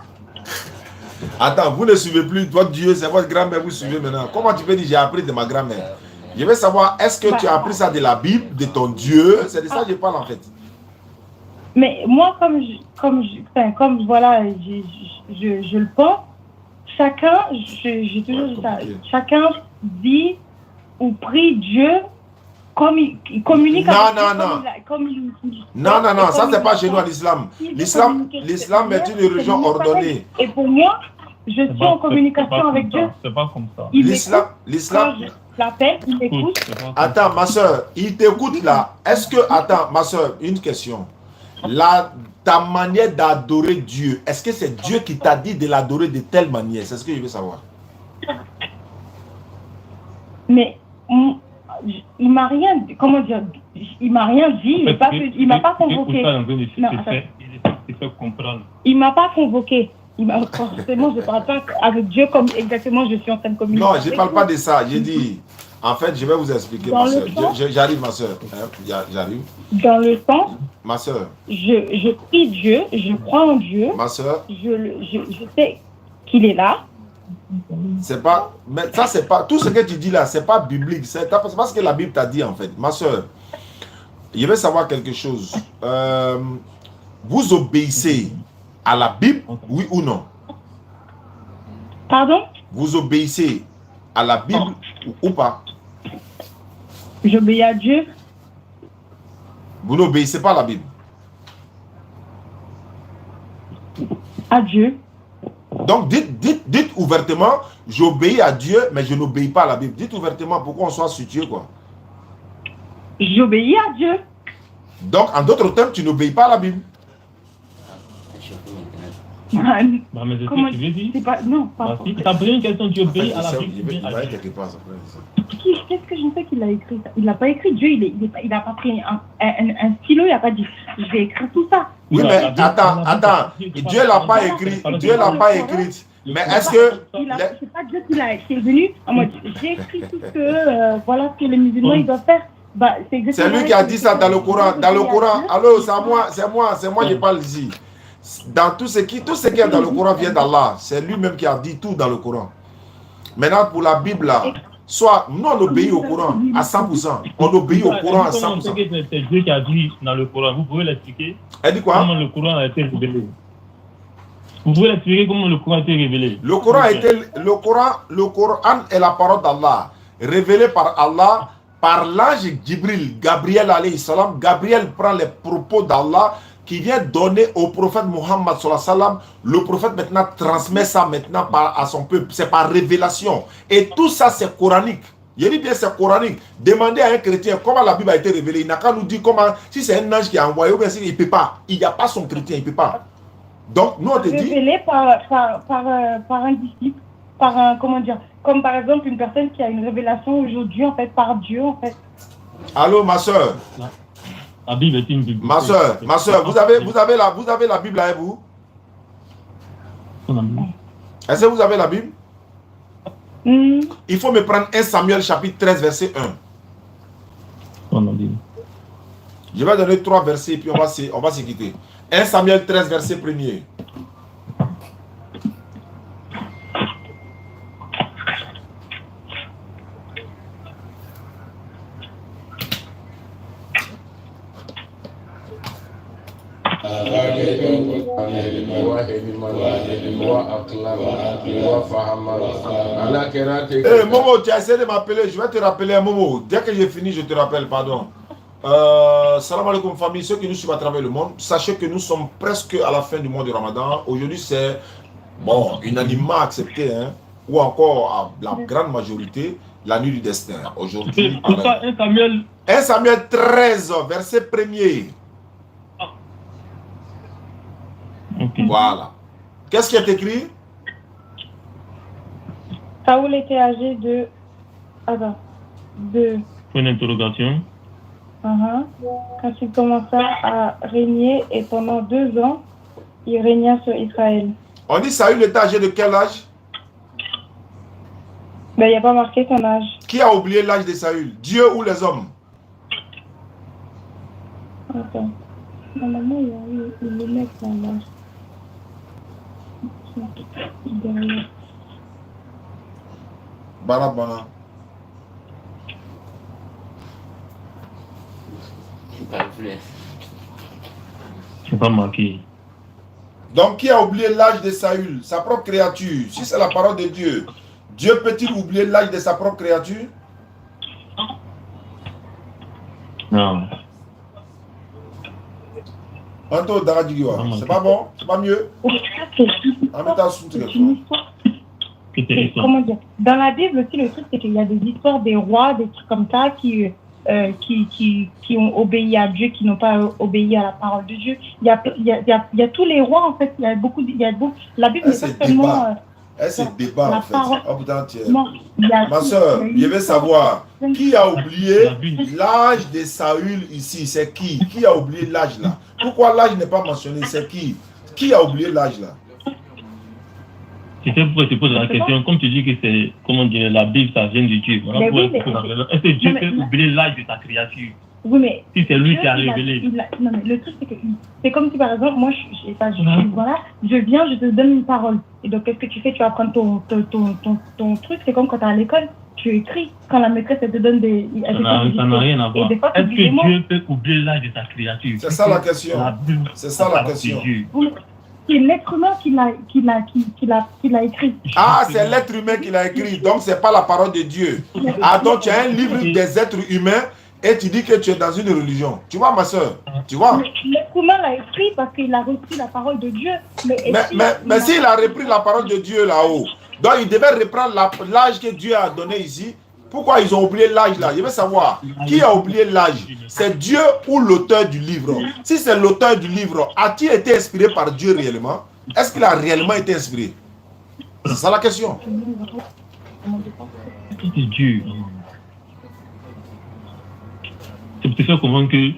Speaker 1: Attends, vous ne suivez plus, votre Dieu, c'est votre grand-mère, vous suivez maintenant. Comment tu peux dire j'ai appris de ma grand-mère? Je veux savoir, est-ce que tu as appris ça de la Bible, de ton Dieu? C'est de ça que je parle en fait.
Speaker 16: Mais moi, comme voilà, je le pense, chacun, j'ai toujours dit ça, chacun dit ou prie Dieu comme il communique avec Dieu.
Speaker 1: Non, ça c'est pas chez nous en islam. L'islam est une religion ordonnée.
Speaker 16: Et pour moi, je suis en communication avec Dieu.
Speaker 15: C'est pas comme ça.
Speaker 1: L'islam.
Speaker 16: Quand je l'appelle, il m'écoute.
Speaker 1: Attends, ma soeur, il t'écoute là. Attends, ma soeur, une question. Ta manière d'adorer Dieu, est-ce que c'est Dieu qui t'a dit de l'adorer de telle manière? C'est ce que je veux savoir.
Speaker 16: Mais il m'a rien dit. Comment dire? Il m'a rien dit. Il m'a pas convoqué. Il m'a pas convoqué. Forcément, je ne parle pas avec Dieu comme exactement je suis en train de communiquer.
Speaker 1: Non, je ne parle pas de ça. J'ai dit, en fait, je vais vous expliquer, ma soeur. J'arrive, ma soeur. J'arrive.
Speaker 16: Dans le sens,
Speaker 1: ma soeur,
Speaker 16: je prie Dieu, je crois en Dieu.
Speaker 1: Ma soeur,
Speaker 16: je sais qu'il est là.
Speaker 1: C'est pas, mais ça c'est pas, tout ce que tu dis là, c'est pas biblique, c'est pas ce que la Bible t'a dit en fait. Ma soeur, je veux savoir quelque chose. Vous obéissez à la Bible, oui ou non?
Speaker 16: Pardon?
Speaker 1: Vous obéissez à la Bible ou pas?
Speaker 16: J'obéis à Dieu.
Speaker 1: Vous n'obéissez pas à la Bible?
Speaker 16: À Dieu.
Speaker 1: Donc dites ouvertement, j'obéis à Dieu, mais je n'obéis pas à la Bible. Dites ouvertement pour qu'on soit situé, quoi.
Speaker 16: J'obéis à Dieu.
Speaker 1: Donc, en d'autres termes, tu n'obéis pas à la Bible.
Speaker 16: Comment tu veux dire? Non, pas.
Speaker 15: Tu as posé une question, tu obéis à la Bible.
Speaker 16: Qu'est-ce que je sais qu'il a écrit ça? Il n'a pas écrit Dieu, il n'a pas pris un stylo, il n'a pas dit je vais écrire tout ça.
Speaker 1: Oui, mais attends, Dieu l'a pas écrit, Dieu l'a pas écrit. Mais est-ce que
Speaker 16: c'est pas Dieu qui est venu en mode j'ai écrit tout ce que voilà ce que les musulmans ils doivent faire. Bah,
Speaker 1: c'est lui qui a dit ça dans le Coran. Dans le Coran, allô, c'est moi qui parle ici. Dans tout ce qui est dans le Coran vient d'Allah. C'est lui-même qui a dit tout dans le Coran. Maintenant, pour la Bible, là, soit nous on obéit au Coran à 100%. On obéit au Coran à 100%.
Speaker 15: C'est Dieu qui a dit dans le Coran. Vous pouvez l'expliquer?
Speaker 1: Elle dit quoi?
Speaker 15: Comment le Coran a été révélé? Vous pouvez l'expliquer comment le Coran a été révélé?
Speaker 1: Le Coran est la parole d'Allah, révélée par Allah, par l'ange Jibril, Gabriel alayhi salam. Gabriel prend les propos d'Allah qui vient donner au prophète Muhammad sallallahu alayhi wa sallam. Le prophète maintenant transmet ça maintenant à son peuple. C'est par révélation. Et tout ça c'est coranique. Je dis bien c'est coranique. Demandez à un chrétien comment la Bible a été révélée. Il n'a qu'à nous dire comment, si c'est un ange qui a envoyé ou bien s'il ne peut pas. Il n'y a pas son chrétien, il ne peut pas. Donc nous on te dit...
Speaker 16: Révélé par un disciple, comment dire, comme par exemple une personne qui a une révélation aujourd'hui en fait par Dieu en fait.
Speaker 1: Allô, ma soeur.
Speaker 15: La Bible est une Bible.
Speaker 1: Ma soeur, vous avez la Bible avec vous? Est-ce que vous avez la Bible? Il faut me prendre 1 Samuel chapitre 13 verset 1. Je vais donner 3 versets et puis on va se quitter. 1 Samuel 13 verset 1er. Momo, tu as essayé de m'appeler, je vais te rappeler, Momo. Dès que j'ai fini, je te rappelle, pardon. Salam alaikum famille, ceux qui nous suivent à travers le monde, sachez que nous sommes presque à la fin du mois du Ramadan. Aujourd'hui c'est, bon, unanimement accepté, hein, ou encore à la grande majorité, la nuit du destin. Aujourd'hui, 1 Samuel 13, verset 1er. Okay. Voilà. Qu'est-ce qui est écrit?
Speaker 16: Saoul était âgé de...
Speaker 15: Une interrogation.
Speaker 16: Quand il commença à régner et pendant 2 ans, il régna sur Israël.
Speaker 1: On dit Saül était âgé de quel âge?
Speaker 16: Ben, il n'y a pas marqué son âge.
Speaker 1: Qui a oublié l'âge de Saül? Dieu ou les hommes?
Speaker 16: Attends. Normalement, il y a le mec là.
Speaker 1: Bana.
Speaker 15: C'est pas marqué.
Speaker 1: Donc, qui a oublié l'âge de Saül, sa propre créature? Si c'est la parole de Dieu, Dieu peut-il oublier l'âge de sa propre créature?
Speaker 15: Non.
Speaker 1: Anto Daradigua, c'est pas bon? C'est pas mieux?
Speaker 16: Comment dire? Dans la Bible aussi, le truc, c'est qu'il y a des histoires des rois, des trucs comme ça qui ont obéi à Dieu, qui n'ont pas obéi à la parole de Dieu. Il y a tous les rois, en fait. Il y a beaucoup. La Bible n'est pas seulement.
Speaker 1: C'est débat, en fait. Oh, putain, ma soeur, je veux savoir, qui a oublié l'âge de Saül ici? C'est qui? Qui a oublié l'âge là? Pourquoi l'âge n'est pas mentionné? C'est qui? Qui a oublié l'âge là?
Speaker 15: C'était pour te poser la question, comme tu dis que c'est, comment dire, la Bible, ça vient de Dieu. Est-ce que Dieu peut oublier l'âge de sa créature?
Speaker 16: Oui, mais
Speaker 15: si c'est lui qui a révélé.
Speaker 16: Non, mais le truc, c'est que c'est comme si, par exemple, moi, voilà, je viens, je te donne une parole. Et donc, qu'est-ce que tu fais? Tu vas prendre ton truc. C'est comme quand tu es à l'école, tu écris. Quand la maîtresse, elle te donne des...
Speaker 15: Ça n'a rien à voir. Est-ce que Dieu peut oublier l'âge de sa créature?
Speaker 1: C'est ça la question. C'est ça la question.
Speaker 16: C'est l'être humain qui l'a écrit.
Speaker 1: Ah, c'est l'être humain qui l'a écrit. Donc, c'est pas la parole de Dieu. Ah, donc, tu as un livre des êtres humains et tu dis que tu es dans une religion. Tu vois, ma soeur? Tu vois?
Speaker 16: L'être humain l'a écrit parce qu'il a repris la parole de Dieu.
Speaker 1: Mais s'il a repris la parole de Dieu là-haut, donc il devait reprendre l'âge que Dieu a donné ici. Pourquoi ils ont oublié l'âge là? Je veux savoir, qui a oublié l'âge? C'est Dieu ou l'auteur du livre? Si c'est l'auteur du livre, a-t-il été inspiré par Dieu réellement? Est-ce qu'il a réellement été inspiré? C'est ça la question.
Speaker 15: C'est Dieu. C'est pour te faire comprendre que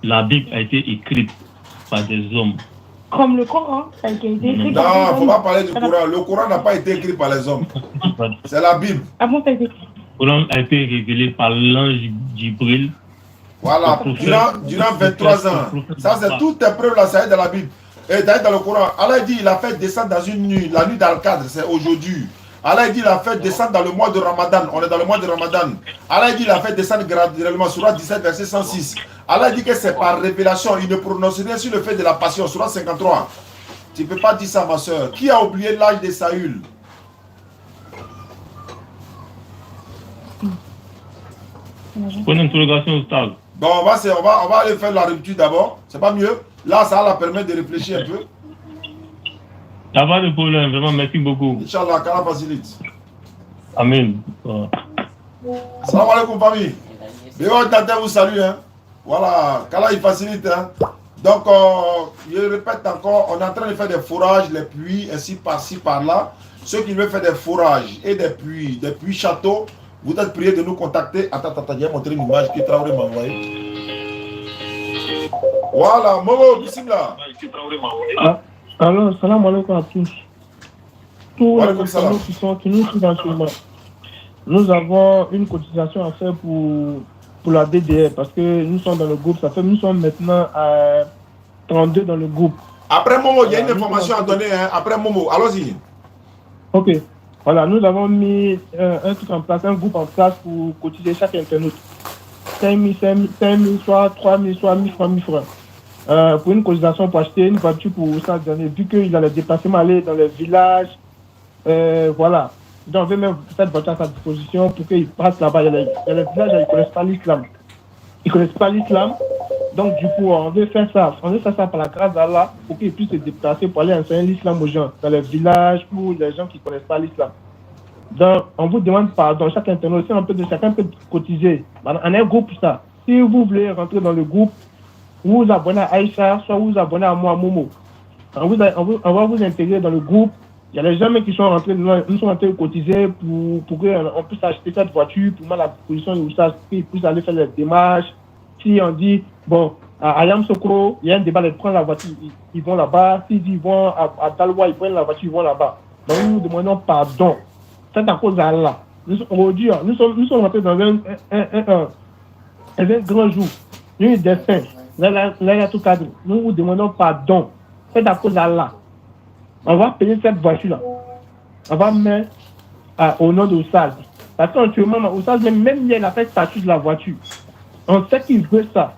Speaker 15: la Bible a été écrite par des hommes.
Speaker 16: Comme le Coran, ça a été écrit par des hommes.
Speaker 1: Non, il ne faut pas parler du Coran. Le Coran n'a pas été écrit par les hommes. C'est la Bible.
Speaker 16: Ah bon, ça a été écrit?
Speaker 15: Le Coran a été révélé par l'ange Jibril.
Speaker 1: Voilà, durant 23 ans. Ça, c'est toutes tes preuves là, ça est dans la Bible. Et d'ailleurs, dans le Coran, Allah dit il a fait descendre dans une nuit, la nuit d'Al-Qadr, c'est aujourd'hui. Allah dit il a fait descendre dans le mois de Ramadan, on est dans le mois de Ramadan. Allah dit il a fait descendre graduellement, Surah 17, verset 106. Allah dit que c'est par révélation, il ne prononce rien sur le fait de la passion, Surah 53. Tu ne peux pas dire ça, ma soeur. Qui a oublié l'âge de Saül?
Speaker 15: Bonne interrogation au stade.
Speaker 1: Bon, on va aller faire la rupture d'abord. C'est pas mieux? Là, ça va la permettre de réfléchir un peu.
Speaker 15: Ça va de problème, vraiment, merci beaucoup.
Speaker 1: Inch'Allah, qu'Allah facilite.
Speaker 15: Amen.
Speaker 1: Salam alaikum, famille. Béo Tante vous salue. Hein. Voilà, qu'Allah il facilite. Hein. Donc, je répète encore, on est en train de faire des fourrages, les puits, ainsi par-ci, par-là. Ceux qui veulent faire des fourrages et des puits châteaux, Vous êtes prié de nous contacter. Attends, je vais montrer une image que Traoré m'a envoyée. Voilà, Momo, bismillah.
Speaker 17: Alors, salam alaikum à tous. Tous les personnes qui nous suivent en ce moment. Nous avons une cotisation à faire pour la DDR parce que nous sommes dans le groupe. Nous sommes maintenant à 32 dans le groupe.
Speaker 1: Après Momo, il y a une information à donner. Hein. Après Momo, allons-y.
Speaker 17: Ok. Voilà, nous avons mis un truc en place, un groupe en place pour cotiser chaque internaute. 5 000, soit 3 000, soit 1 000 francs, 1 000 francs. Pour une cotisation pour acheter une voiture pour ça, vu qu'il a les déplacements aller dans les villages. Voilà. Donc, on veut même cette voiture à sa disposition pour qu'il passe là-bas. Il y a les villages, ils ne connaissent pas l'islam. Ils ne connaissent pas l'islam. Donc, du coup, on veut faire ça. On veut faire ça par la grâce d'Allah pour qu'ils puissent se déplacer pour aller enseigner l'islam aux gens, dans les villages, pour les gens qui ne connaissent pas l'islam. Donc, on vous demande pardon. Chaque internaute, chacun peut cotiser. On a un groupe pour ça. Si vous voulez rentrer dans le groupe, vous vous abonnez à Aïcha, soit vous vous abonnez à moi, Momo. On va vous intégrer dans le groupe. Il y a les gens qui sont rentrés, nous sommes en train de cotiser pour qu'on puisse acheter cette voiture, pour mettre à la disposition de ça, qu'ils puissent aller faire les démarches. Si on dit, bon, à Ayam Sokro, il y a un débat de prendre la voiture, ils vont là-bas. S'ils vont à Dalwa, ils prennent la voiture, ils vont là-bas. Donc nous nous demandons pardon. C'est à cause d'Allah. Aujourd'hui, nous sommes rentrés dans un grand jour, une destin. Là, il y a tout cadre. Nous vous demandons pardon. C'est à cause d'Allah. On va payer cette voiture-là. On va mettre au nom d'Oussaz. Parce qu'actuellement, Oussaz, même il a fait le statut de la voiture. On sait qu'il veut ça.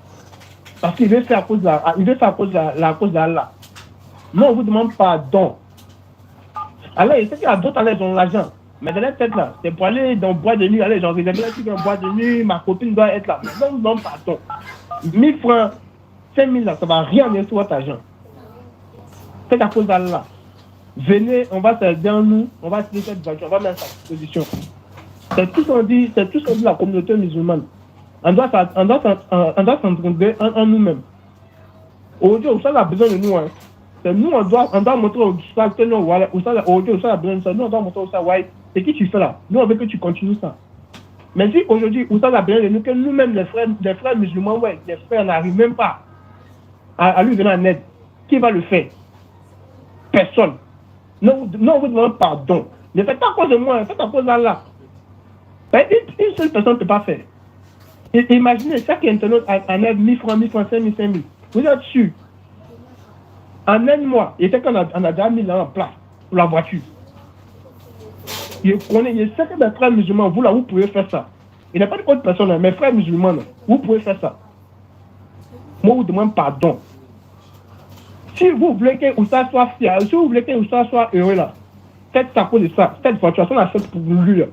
Speaker 17: Parce qu'il veut faire à cause d'Allah. Nous, on vous demande pardon. Alors, il sait qu'il y a d'autres à l'aise dans l'argent. Mais dans la tête là, c'est pour aller dans le bois de nuit. Allez, j'en réservé un truc dans le bois de nuit, ma copine doit être là. Mais non, non, pardon. 1000 francs, 5000 là, ça va rien donner sur votre argent. C'est à cause d'Allah. Venez, on va s'aider en nous, on va acheter cette voiture, on va mettre à disposition. C'est tout ce qu'on dit, la communauté musulmane. On doit s'entendre en nous-mêmes. Aujourd'hui, Oussal a besoin de nous. Hein. C'est nous, on doit montrer au Oussal que non, voilà, aujourd'hui, Oussal a besoin de ça. Nous, on doit montrer au Oussal, ouais, c'est qui tu fais là. Nous, on veut que tu continues ça. Mais si aujourd'hui, Oussal a besoin de nous, que nous-mêmes, les frères musulmans, ouais, les frères n'arrivent même pas à lui venir en aide, qui va le faire? Personne. Non, on vous demande pardon. Ne faites pas à cause de moi, faites à cause d'Allah. Une seule personne ne peut pas faire. Imaginez, chaque internaute en aide 1000 francs, 1000 francs, 5000, 5000. Vous êtes sûr? En un mois, il sait qu'on a déjà mis là en place pour la voiture. Il sait que mes frères musulmans, vous là, vous pouvez faire ça. Il n'y a pas d'autre personne, mes frères musulmans, vous pouvez faire ça. Moi, je vous demande pardon. Si vous voulez que Oussal soit fier, si vous voulez que Oussal soit heureux là, faites à cause de ça. Cette voiture, on la fait pour lui là.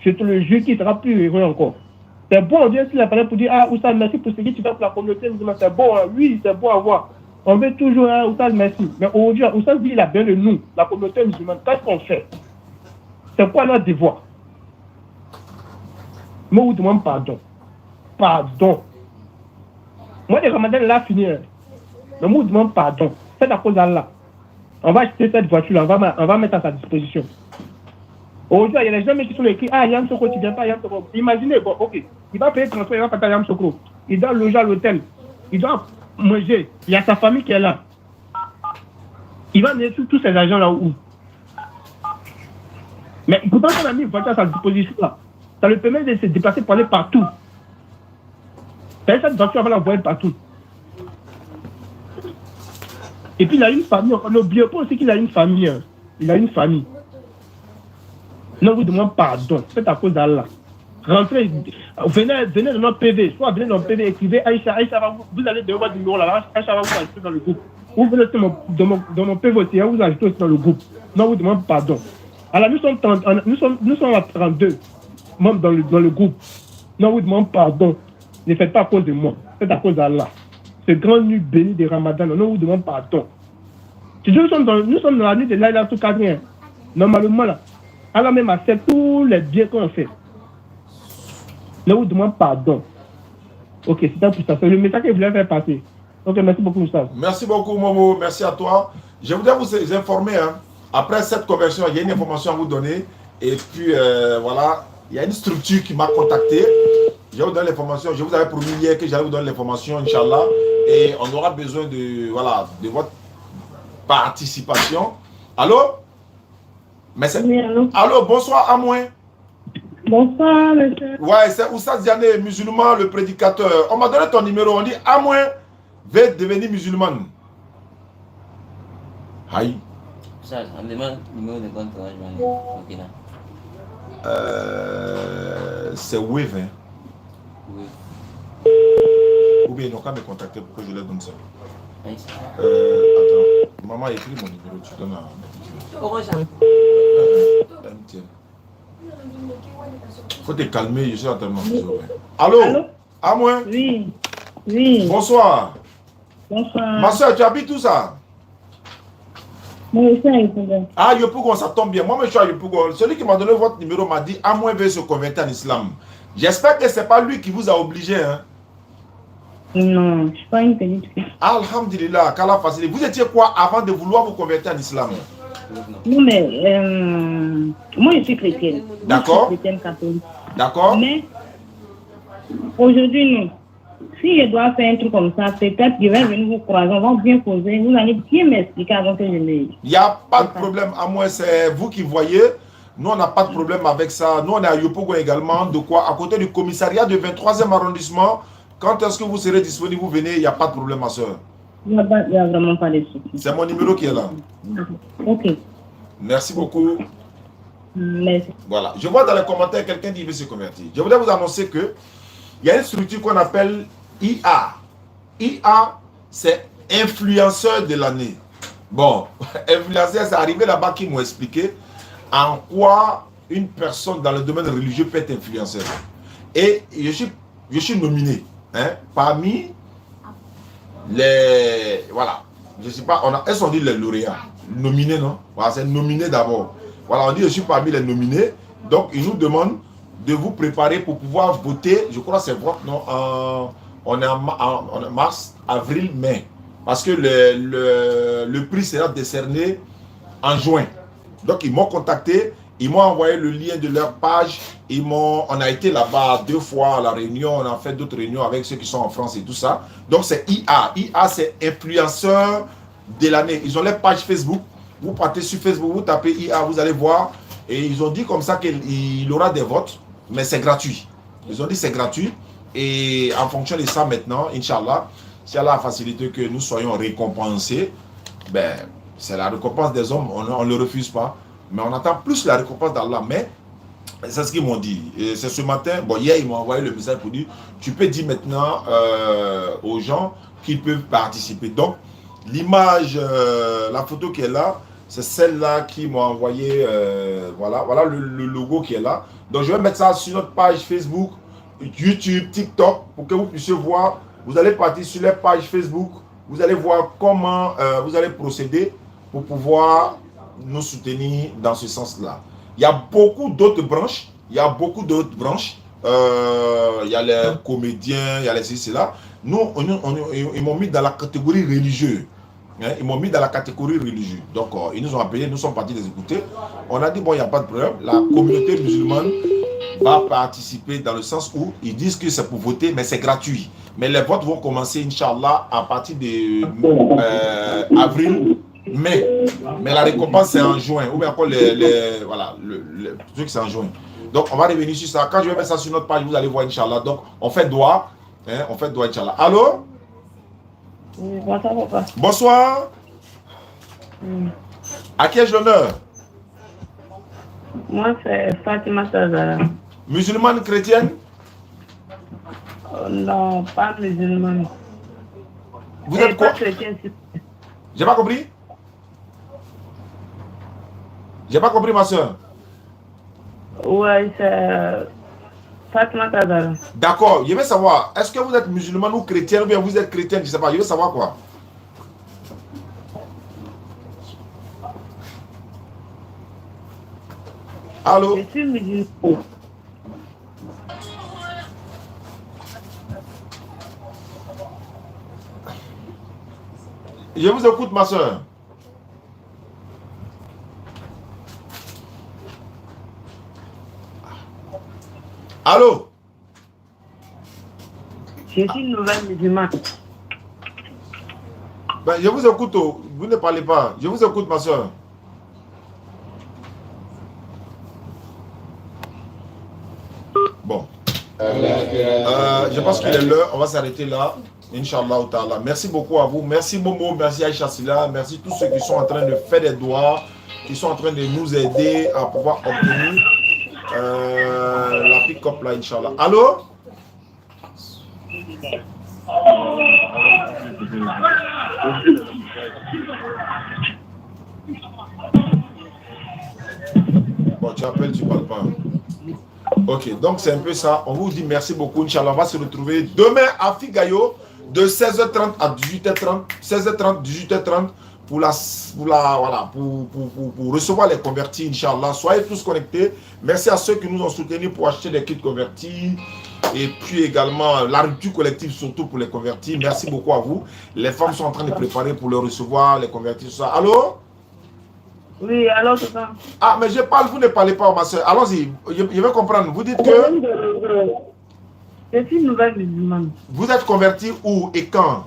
Speaker 17: Je te le jure qu'il sera plus heureux encore. C'est bon, on vient s'il a parlé pour dire, ah Oussal, merci pour ce que tu fais pour la communauté musulmane. C'est bon, hein? Oui, c'est bon à voir. On veut toujours, hein, Oussal, merci. Mais aujourd'hui, Oussal dit, il a bien de nous, la communauté musulmane. Qu'est-ce qu'on fait? C'est quoi notre devoir? Moi, je vous demande pardon. Pardon. Moi, le ramadan là fini. Hein. Mais moi, je vous demande pardon. C'est à cause d'Allah. On va acheter cette voiture-là, on va mettre à sa disposition. Aujourd'hui, il y a des gens qui sont écrits, ah, Yam Sokro, tu ne viens pas, Yam Sokro. Imaginez, bon, ok, il va payer le transport, il va pas à Yam Sokro. Il doit loger à l'hôtel, il doit manger, il y a sa famille qui est là. Il va donner tous ces agents là où? Mais pourtant, on a mis une voiture à sa disposition là. Ça lui permet de se déplacer pour aller partout. Cette voiture, on va l'envoyer partout. Et puis il a une famille, n'oubliez pas aussi qu'il a une famille. Hein. Il a une famille. Non, vous demandez pardon, c'est à cause d'Allah. Rentrez, venez dans notre PV, soit venez dans notre PV, écrivez Aïcha, vous allez donner votre numéro là, Aïcha va vous ajouter dans le groupe. Vous venez dans mon PV aussi, vous ajoutez aussi dans le groupe. Non, vous demandez pardon. Alors nous sommes à 32 membres dans le groupe. Non, vous demandez pardon. Ne faites pas à cause de moi, c'est à cause d'Allah. Ce grand nuit béni de Ramadan, non, vous demande pardon. Nous sommes dans la nuit de Laïla tout cadré. Normalement, là, Allah même accepte tous les biens qu'on fait. Ne vous demande pardon. Ok, c'est ça pour ça. C'est le message que je voulais faire passer. Ok, merci beaucoup, Moussa.
Speaker 1: Merci beaucoup, Momo. Merci à toi. Je voudrais vous informer, hein, après cette conversion, il y a une information à vous donner. Et puis, voilà, Il y a une structure qui m'a contacté. Je vais vous donner l'information. Je vous avais promis hier que j'allais vous donner l'information, Inch'Allah. Et on aura besoin de, voilà, de votre participation. Allô?
Speaker 3: Oui, allô?
Speaker 1: Allô, bonsoir Amouin.
Speaker 3: Bonsoir, monsieur.
Speaker 1: Ouais, c'est Oussa Diané, musulman, le prédicateur. On m'a donné ton numéro. On dit Amouin veut devenir musulmane. Aïe.
Speaker 18: Ça, on demande le numéro de compte. Ok, là.
Speaker 1: C'est Wave. Hein.
Speaker 18: Oui.
Speaker 1: Ou bien ils n'ont qu'à me contacter pour que je leur donne ça.
Speaker 18: Oui.
Speaker 1: Attends. Maman a écrit mon numéro. Tu donnes à. Faut te calmer, je suis en train de m'amuser. Allô?
Speaker 3: Allô?
Speaker 1: À moi?
Speaker 3: Oui. Oui.
Speaker 1: Bonsoir.
Speaker 3: Bonsoir.
Speaker 1: Ma soeur, tu habites où ça?
Speaker 3: Moi, je suis à Yopougon.
Speaker 1: Ah, Yopougon, ça tombe bien. Moi, je suis à Yopougon. Celui qui m'a donné votre numéro m'a dit à moins veut se convertir en islam. J'espère que ce n'est pas lui qui vous a obligé. Hein?
Speaker 3: Non, je ne suis pas une petite fille.
Speaker 1: Alhamdulillah, qu'Allah facilite. Vous étiez quoi avant de vouloir vous convertir en islam?
Speaker 3: Non, mais moi, je suis chrétienne.
Speaker 1: D'accord.
Speaker 3: Je suis chrétienne catholique.
Speaker 1: D'accord.
Speaker 3: Mais aujourd'hui, non. Si je dois faire un truc comme ça, peut-être je vais venir vous croiser, on va bien poser, vous allez bien m'expliquer avant que je me...
Speaker 1: Il n'y a pas de problème, à moi, c'est vous qui voyez. Nous, on n'a pas de problème avec ça. Nous, on est à Yopougon également. De quoi? À côté du commissariat du 23e arrondissement. Quand est-ce que vous serez disponible, vous venez, il n'y a pas de problème, ma soeur.
Speaker 3: Il n'y a vraiment pas de soucis.
Speaker 1: C'est mon numéro qui est là.
Speaker 3: Ok.
Speaker 1: Merci beaucoup.
Speaker 3: Merci.
Speaker 1: Voilà. Je vois dans les commentaires quelqu'un qui veut se convertir. Je voudrais vous annoncer que il y a une structure qu'on appelle IA. IA, c'est influenceur de l'année. Bon, influenceur, c'est arrivé là-bas qui m'ont expliqué en quoi une personne dans le domaine religieux peut être influenceur. Et je suis nominé hein, parmi les... Voilà. Je ne sais pas, elles sont dit les lauréats. Nominés, non? Voilà, c'est nominé d'abord. Voilà, on dit je suis parmi les nominés. Donc, ils nous demandent de vous préparer pour pouvoir voter. Je crois que c'est vote, non? On est en mars, avril, mai. Parce que le prix sera décerné en juin. Donc, ils m'ont contacté. Ils m'ont envoyé le lien de leur page. On a été là-bas 2 fois à la réunion. On a fait d'autres réunions avec ceux qui sont en France et tout ça. Donc, c'est IA. IA, c'est influenceur de l'année. Ils ont leur page Facebook. Vous partez sur Facebook, vous tapez IA, vous allez voir. Et ils ont dit comme ça qu'il aura des votes. Mais c'est gratuit. Ils ont dit c'est gratuit. Et en fonction de ça maintenant, Inch'Allah, si Allah a facilité que nous soyons récompensés, ben, c'est la récompense des hommes. On ne le refuse pas. Mais on attend plus la récompense d'Allah. Mais c'est ce qu'ils m'ont dit. C'est ce matin, bon, hier, ils m'ont envoyé le message pour dire, tu peux dire maintenant aux gens qu'ils peuvent participer. Donc, l'image, la photo qui est là, c'est celle-là qui m'a envoyé, voilà le logo qui est là. Donc, je vais mettre ça sur notre page Facebook, YouTube, TikTok, pour que vous puissiez voir. Vous allez partir sur les pages Facebook, vous allez voir comment vous allez procéder pour pouvoir nous soutenir dans ce sens-là. Il y a beaucoup d'autres branches. Il y a beaucoup d'autres branches. Il y a les comédiens, il y a les ceci, là. Nous, ils m'ont mis dans la catégorie religieuse. Hein, ils m'ont mis dans la catégorie religieuse. Donc, ils nous ont appelés, nous sommes partis les écouter. On a dit, bon, il n'y a pas de problème. La communauté musulmane va participer dans le sens où ils disent que c'est pour voter, mais c'est gratuit. Mais les votes vont commencer, Inch'Allah, à partir de avril, mai. Mais la récompense, c'est en juin. Ou bien encore voilà, le truc, c'est en juin. Donc, on va revenir sur ça. Quand je vais mettre ça sur notre page, vous allez voir, Inch'Allah. Donc, on fait doigt. Hein, on fait doigt, Inch'Allah. Allô?
Speaker 3: Oui, bonsoir, papa.
Speaker 1: Bonsoir. À qui ai-je l'honneur?
Speaker 3: Moi, c'est Fatima Tazara.
Speaker 1: Musulmane chrétienne?
Speaker 3: Non, pas musulmane.
Speaker 1: Vous êtes quoi?
Speaker 3: Chrétienne.
Speaker 1: J'ai pas compris? J'ai pas compris, ma soeur.
Speaker 3: Ouais, c'est Fatima Tazara.
Speaker 1: D'accord, je veux savoir, est-ce que vous êtes musulmane ou chrétienne ou bien vous êtes chrétienne? Je sais pas, je veux savoir quoi. Allô?
Speaker 3: Je suis musulmane.
Speaker 1: Je vous écoute, ma soeur.
Speaker 3: Je suis une nouvelle musulmane.
Speaker 1: Ben, je vous écoute, vous ne parlez pas. Je vous écoute, ma soeur. Bon. Je pense qu'il est l'heure. On va s'arrêter là. Inch'Allah ta'ala. Merci beaucoup à vous. Merci Momo, merci Aïcha Silla. Merci tous ceux qui sont en train de faire des doigts, qui sont en train de nous aider à pouvoir obtenir la pick-up là, Inch'Allah. Allô? Bon, tu appelles, tu parles pas. Ok, donc c'est un peu ça. On vous dit merci beaucoup. Inch'Allah, on va se retrouver demain à Figayo de 16h30 à 18h30. 16h30, 18h30 pour recevoir les convertis, Inch'Allah. Soyez tous connectés. Merci à ceux qui nous ont soutenus pour acheter des kits convertis. Et puis également la rupture collective, surtout pour les convertis. Merci beaucoup à vous. Les femmes sont en train de préparer pour le recevoir, les convertis, tout ça. Allô?
Speaker 3: Oui, alors c'est ça.
Speaker 1: Ah, mais je parle, vous ne parlez pas, ma soeur. Allons-y, je vais comprendre. Vous dites que...
Speaker 3: Je suis une nouvelle musulmane.
Speaker 1: Vous êtes converti où et quand?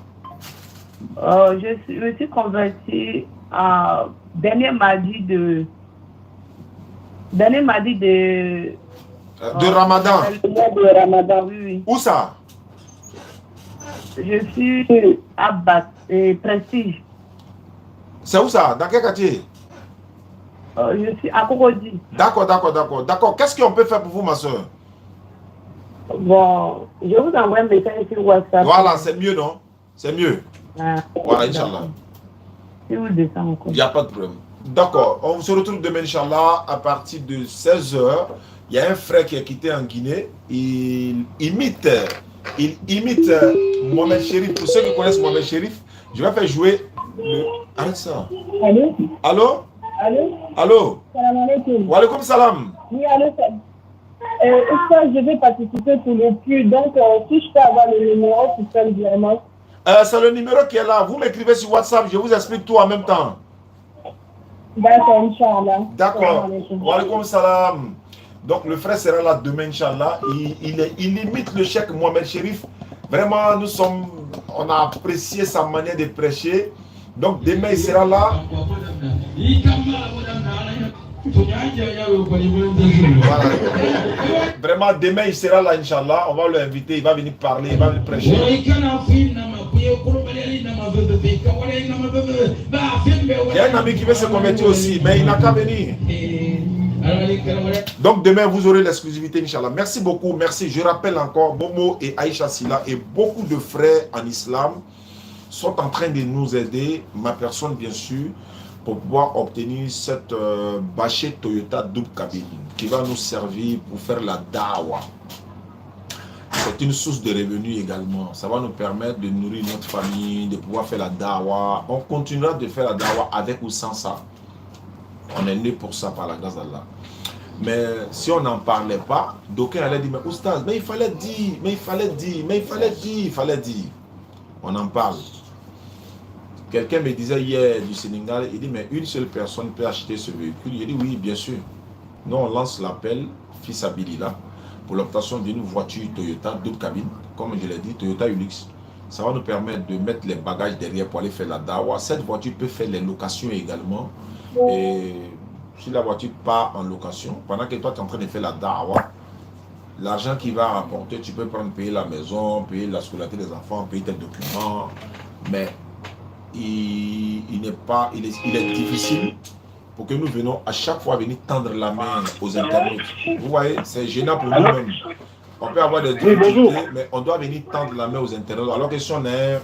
Speaker 3: Je suis converti à dernier mardi de
Speaker 1: Ramadan.
Speaker 3: De Ramadan, oui.
Speaker 1: Où ça?
Speaker 3: Je suis à Prestige.
Speaker 1: C'est où ça? Dans quel quartier?
Speaker 3: Je suis à Cocody.
Speaker 1: D'accord. Qu'est-ce qu'on peut faire pour vous, ma soeur?
Speaker 3: Bon, je vous envoie un message sur WhatsApp.
Speaker 1: Voilà, c'est mieux, non? C'est mieux.
Speaker 3: Ah,
Speaker 1: voilà, Inch'Allah.
Speaker 3: Si vous descendez encore.
Speaker 1: Il n'y a pas de problème. D'accord. On se retrouve demain, Inch'Allah, à partir de 16h. Il y a un frère qui est quitté en Guinée. Il imite Mohamed Chérif. Pour ceux qui connaissent Mohamed Chérif, je vais faire jouer le... Arrête ça.
Speaker 16: Allô?
Speaker 1: Allô?
Speaker 16: Allô?
Speaker 1: Allô?
Speaker 16: Salam alaikum.
Speaker 1: Wa alaikum salam.
Speaker 16: Oui, allô? Je vais participer pour le plus. Donc, si je peux avoir le numéro pour faire le virement.
Speaker 1: C'est le numéro qui est là. Vous m'écrivez sur WhatsApp. Je vous explique tout en même temps.
Speaker 16: D'accord, Inch'Allah.
Speaker 1: D'accord. Wa alaikum salam. Donc, le frère sera là demain, Inch'Allah. Il imite le cheikh Mohamed Chérif. Vraiment, on a apprécié sa manière de prêcher. Donc, demain, il sera là. Voilà. Vraiment, demain, il sera là, Inch'Allah. On va l'inviter, il va venir parler, il va venir prêcher. Il y a un ami qui veut se convertir aussi, mais il n'a qu'à venir. Donc, demain, vous aurez l'exclusivité, Inch'Allah. Merci beaucoup, merci. Je rappelle encore, Momo et Aïcha Silla et beaucoup de frères en islam sont en train de nous aider, ma personne, bien sûr, pour pouvoir obtenir cette bâchée Toyota double cabine qui va nous servir pour faire la dawa. C'est une source de revenus également. Ça va nous permettre de nourrir notre famille, de pouvoir faire la dawa. On continuera de faire la dawa avec ou sans ça. On est né pour ça par la grâce d'Allah. Mais si on n'en parlait pas, d'aucuns allaient dire, mais Oustaz, mais il fallait dire, mais il fallait dire, mais il fallait dire, il fallait dire. On en parle. Quelqu'un me disait hier du Sénégal, il dit, mais une seule personne peut acheter ce véhicule. Il dit, oui, bien sûr. Nous, on lance l'appel, Fils Abilila, pour l'obtention d'une voiture Toyota double cabine. Comme je l'ai dit, Toyota Ulux. Ça va nous permettre de mettre les bagages derrière pour aller faire la dawa. Cette voiture peut faire les locations également. Et si la voiture part en location, pendant que toi, tu es en train de faire la dawa, l'argent qui va rapporter, tu peux prendre, payer la maison, payer la scolarité des enfants, payer tes documents. Mais il est difficile pour que nous venons à chaque fois venir tendre la main aux internautes. Vous voyez, c'est gênant pour nous-mêmes. On peut avoir des difficultés, mais on doit venir tendre la main aux internautes. Alors que si on a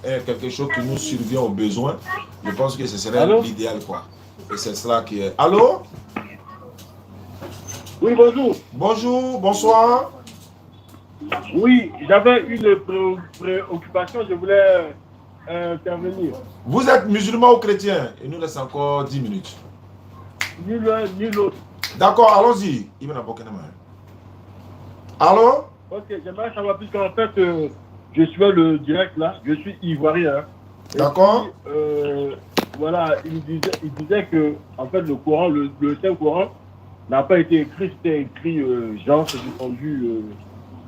Speaker 1: quelque chose qui nous survient aux besoins, je pense que ce serait l'idéal, quoi. Et c'est cela qui est... Allô?
Speaker 19: Oui, bonjour.
Speaker 1: Bonjour, bonsoir.
Speaker 19: Oui, j'avais une préoccupation, je voulais intervenir.
Speaker 1: Vous êtes musulman ou chrétien? Il nous laisse encore 10 minutes.
Speaker 19: Ni l'un, ni l'autre.
Speaker 1: D'accord, allons-y. Allô?
Speaker 19: Ok, j'aimerais savoir, puisqu'en fait, je suis le direct là, je suis ivoirien.
Speaker 1: D'accord.
Speaker 19: Voilà, il disait que, en fait, le Coran, le Saint-Coran n'a pas été écrit, c'était écrit, Jean s'est défendu,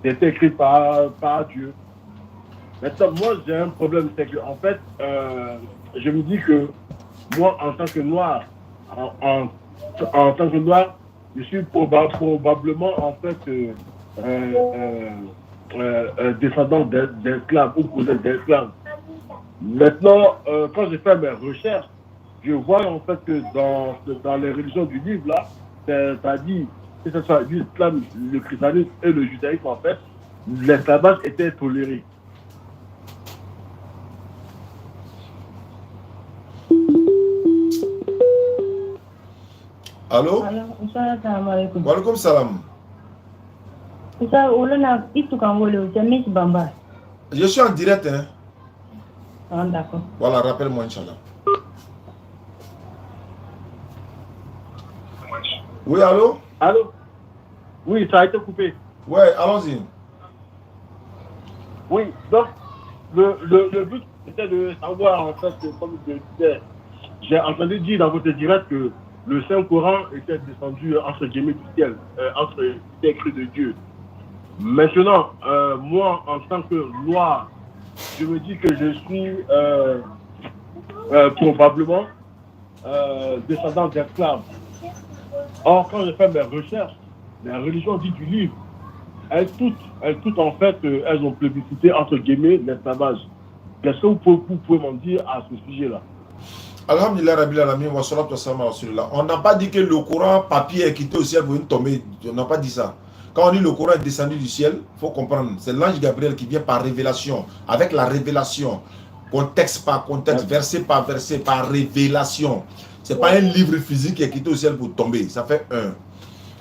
Speaker 19: c'était écrit par Dieu. Maintenant, moi, j'ai un problème, c'est que, en fait, je me dis que moi, en tant que noir, en tant que noir, je suis probablement, en fait, descendant d'esclaves ou cousin d'esclaves. Maintenant, quand j'ai fait mes recherches, je vois en fait que dans les religions du livre, là, ça dit que ce soit l'islam, le christianisme et le judaïsme, en fait, l'esclavage était toléré.
Speaker 1: Allô? Wa alaikum salam. Je suis en direct, hein?
Speaker 16: Ah, d'accord.
Speaker 1: Voilà, rappelle-moi, Inch'Allah. Oui, allô?
Speaker 19: Allô? Oui, ça a été coupé.
Speaker 1: Ouais, allons-y.
Speaker 19: Oui, donc, le but, c'était de savoir, en fait, comme je disais, j'ai entendu dire dans votre direct que le Saint-Coran était descendu entre guillemets du ciel, entre les écrits de Dieu. Maintenant, moi, en tant que noir, je me dis que je suis probablement descendant d'esclaves. Or, quand je fais mes recherches, les religions dites du livre, elles toutes en fait, elles ont plébiscité entre guillemets l'esclavage. Qu'est-ce que vous pouvez m'en dire à ce sujet-là?
Speaker 1: Alhamdulillah Rabbil Alamin wa salatu wa salam wa rasulillah. On n'a pas dit que le Coran papier est quitté au ciel pour une tomber. On n'a pas dit ça. Quand on dit le Coran est descendu du ciel, il faut comprendre. C'est l'ange Gabriel qui vient par révélation. Avec la révélation. Contexte par contexte, verset par verset, par révélation. Ce n'est pas un livre physique qui est quitté au ciel pour tomber. Ça fait un.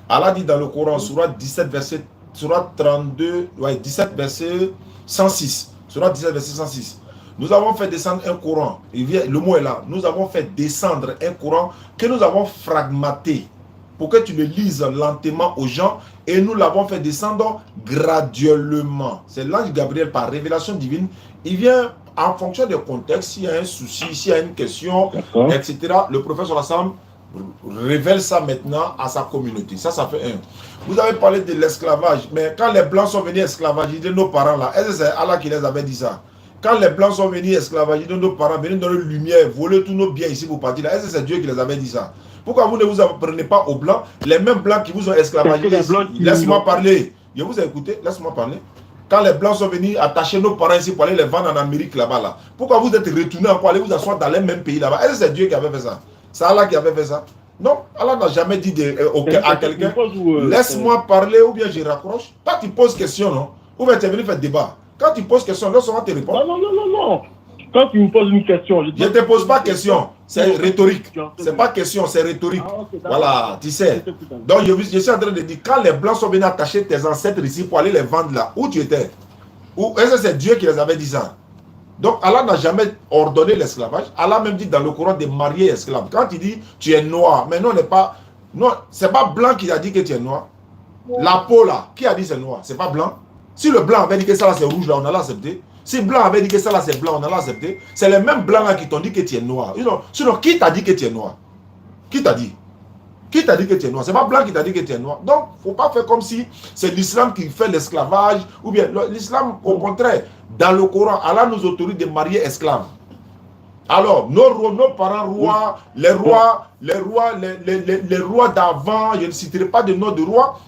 Speaker 1: Allah dit dans le Coran, Surah 17, verset, Surah 32, ouais, 17, verset 106. Surah 17, verset 106. Nous avons fait descendre un Coran. Le mot est là. Nous avons fait descendre un Coran que nous avons fragmenté pour que tu le lises lentement aux gens. Et nous l'avons fait descendre graduellement. C'est l'ange Gabriel par révélation divine. Il vient en fonction du contexte. S'il y a un souci, s'il y a une question, etc. Le prophète sallam révèle ça maintenant à sa communauté. Ça fait un. Vous avez parlé de l'esclavage. Mais quand les Blancs sont venus esclavagiser nos parents là, est-ce que c'est Allah qui les avait dit ça? Quand les Blancs sont venus esclavager nos parents, venus dans la lumière, voler tous nos biens ici pour partir là, est-ce que c'est Dieu qui les avait dit ça? Pourquoi vous ne vous apprenez pas aux Blancs, les mêmes Blancs qui vous ont esclavagé? Laisse-moi parler. Je vous ai écouté, laisse-moi parler. Quand les Blancs sont venus attacher nos parents ici pour aller les vendre en Amérique là-bas, là, pourquoi vous êtes retournés encore aller vous asseoir dans les mêmes pays là-bas? Est-ce que c'est Dieu qui avait fait ça? C'est Allah qui avait fait ça? Non, Allah n'a jamais dit à quelqu'un, laisse-moi parler ou bien je raccroche. Toi tu poses question, non? Ou bien tu es venu faire débat. Quand tu poses question, laisse-moi te répondre.
Speaker 19: Non. Quand tu me poses une question,
Speaker 1: je ne te pose pas question. C'est rhétorique. C'est pas question, c'est rhétorique. Voilà, tu sais. Donc, je suis en train de dire, quand les Blancs sont venus attacher tes ancêtres ici pour aller les vendre là, où tu étais? Ou est-ce que c'est Dieu qui les avait dit ça? Donc, Allah n'a jamais ordonné l'esclavage. Allah même dit dans le Coran de marier esclaves. Quand il dit, tu es noir, mais non, c'est pas blanc qui a dit que tu es noir. La peau là, qui a dit c'est noir? C'est pas blanc. Si le blanc avait dit que ça là c'est rouge là, on allait accepter. Si le blanc avait dit que ça là c'est blanc, on allait accepter. C'est les mêmes blancs là qui t'ont dit que tu es noir. Sinon, qui t'a dit que tu es noir? Qui t'a dit? Qui t'a dit que tu es noir? C'est pas blanc qui t'a dit que tu es noir. Donc, il ne faut pas faire comme si c'est l'islam qui fait l'esclavage. Ou bien l'islam, au contraire, dans le Coran, Allah nous autorise de marier esclaves. Alors, nos parents rois, les rois d'avant, je ne citerai pas de nom de roi,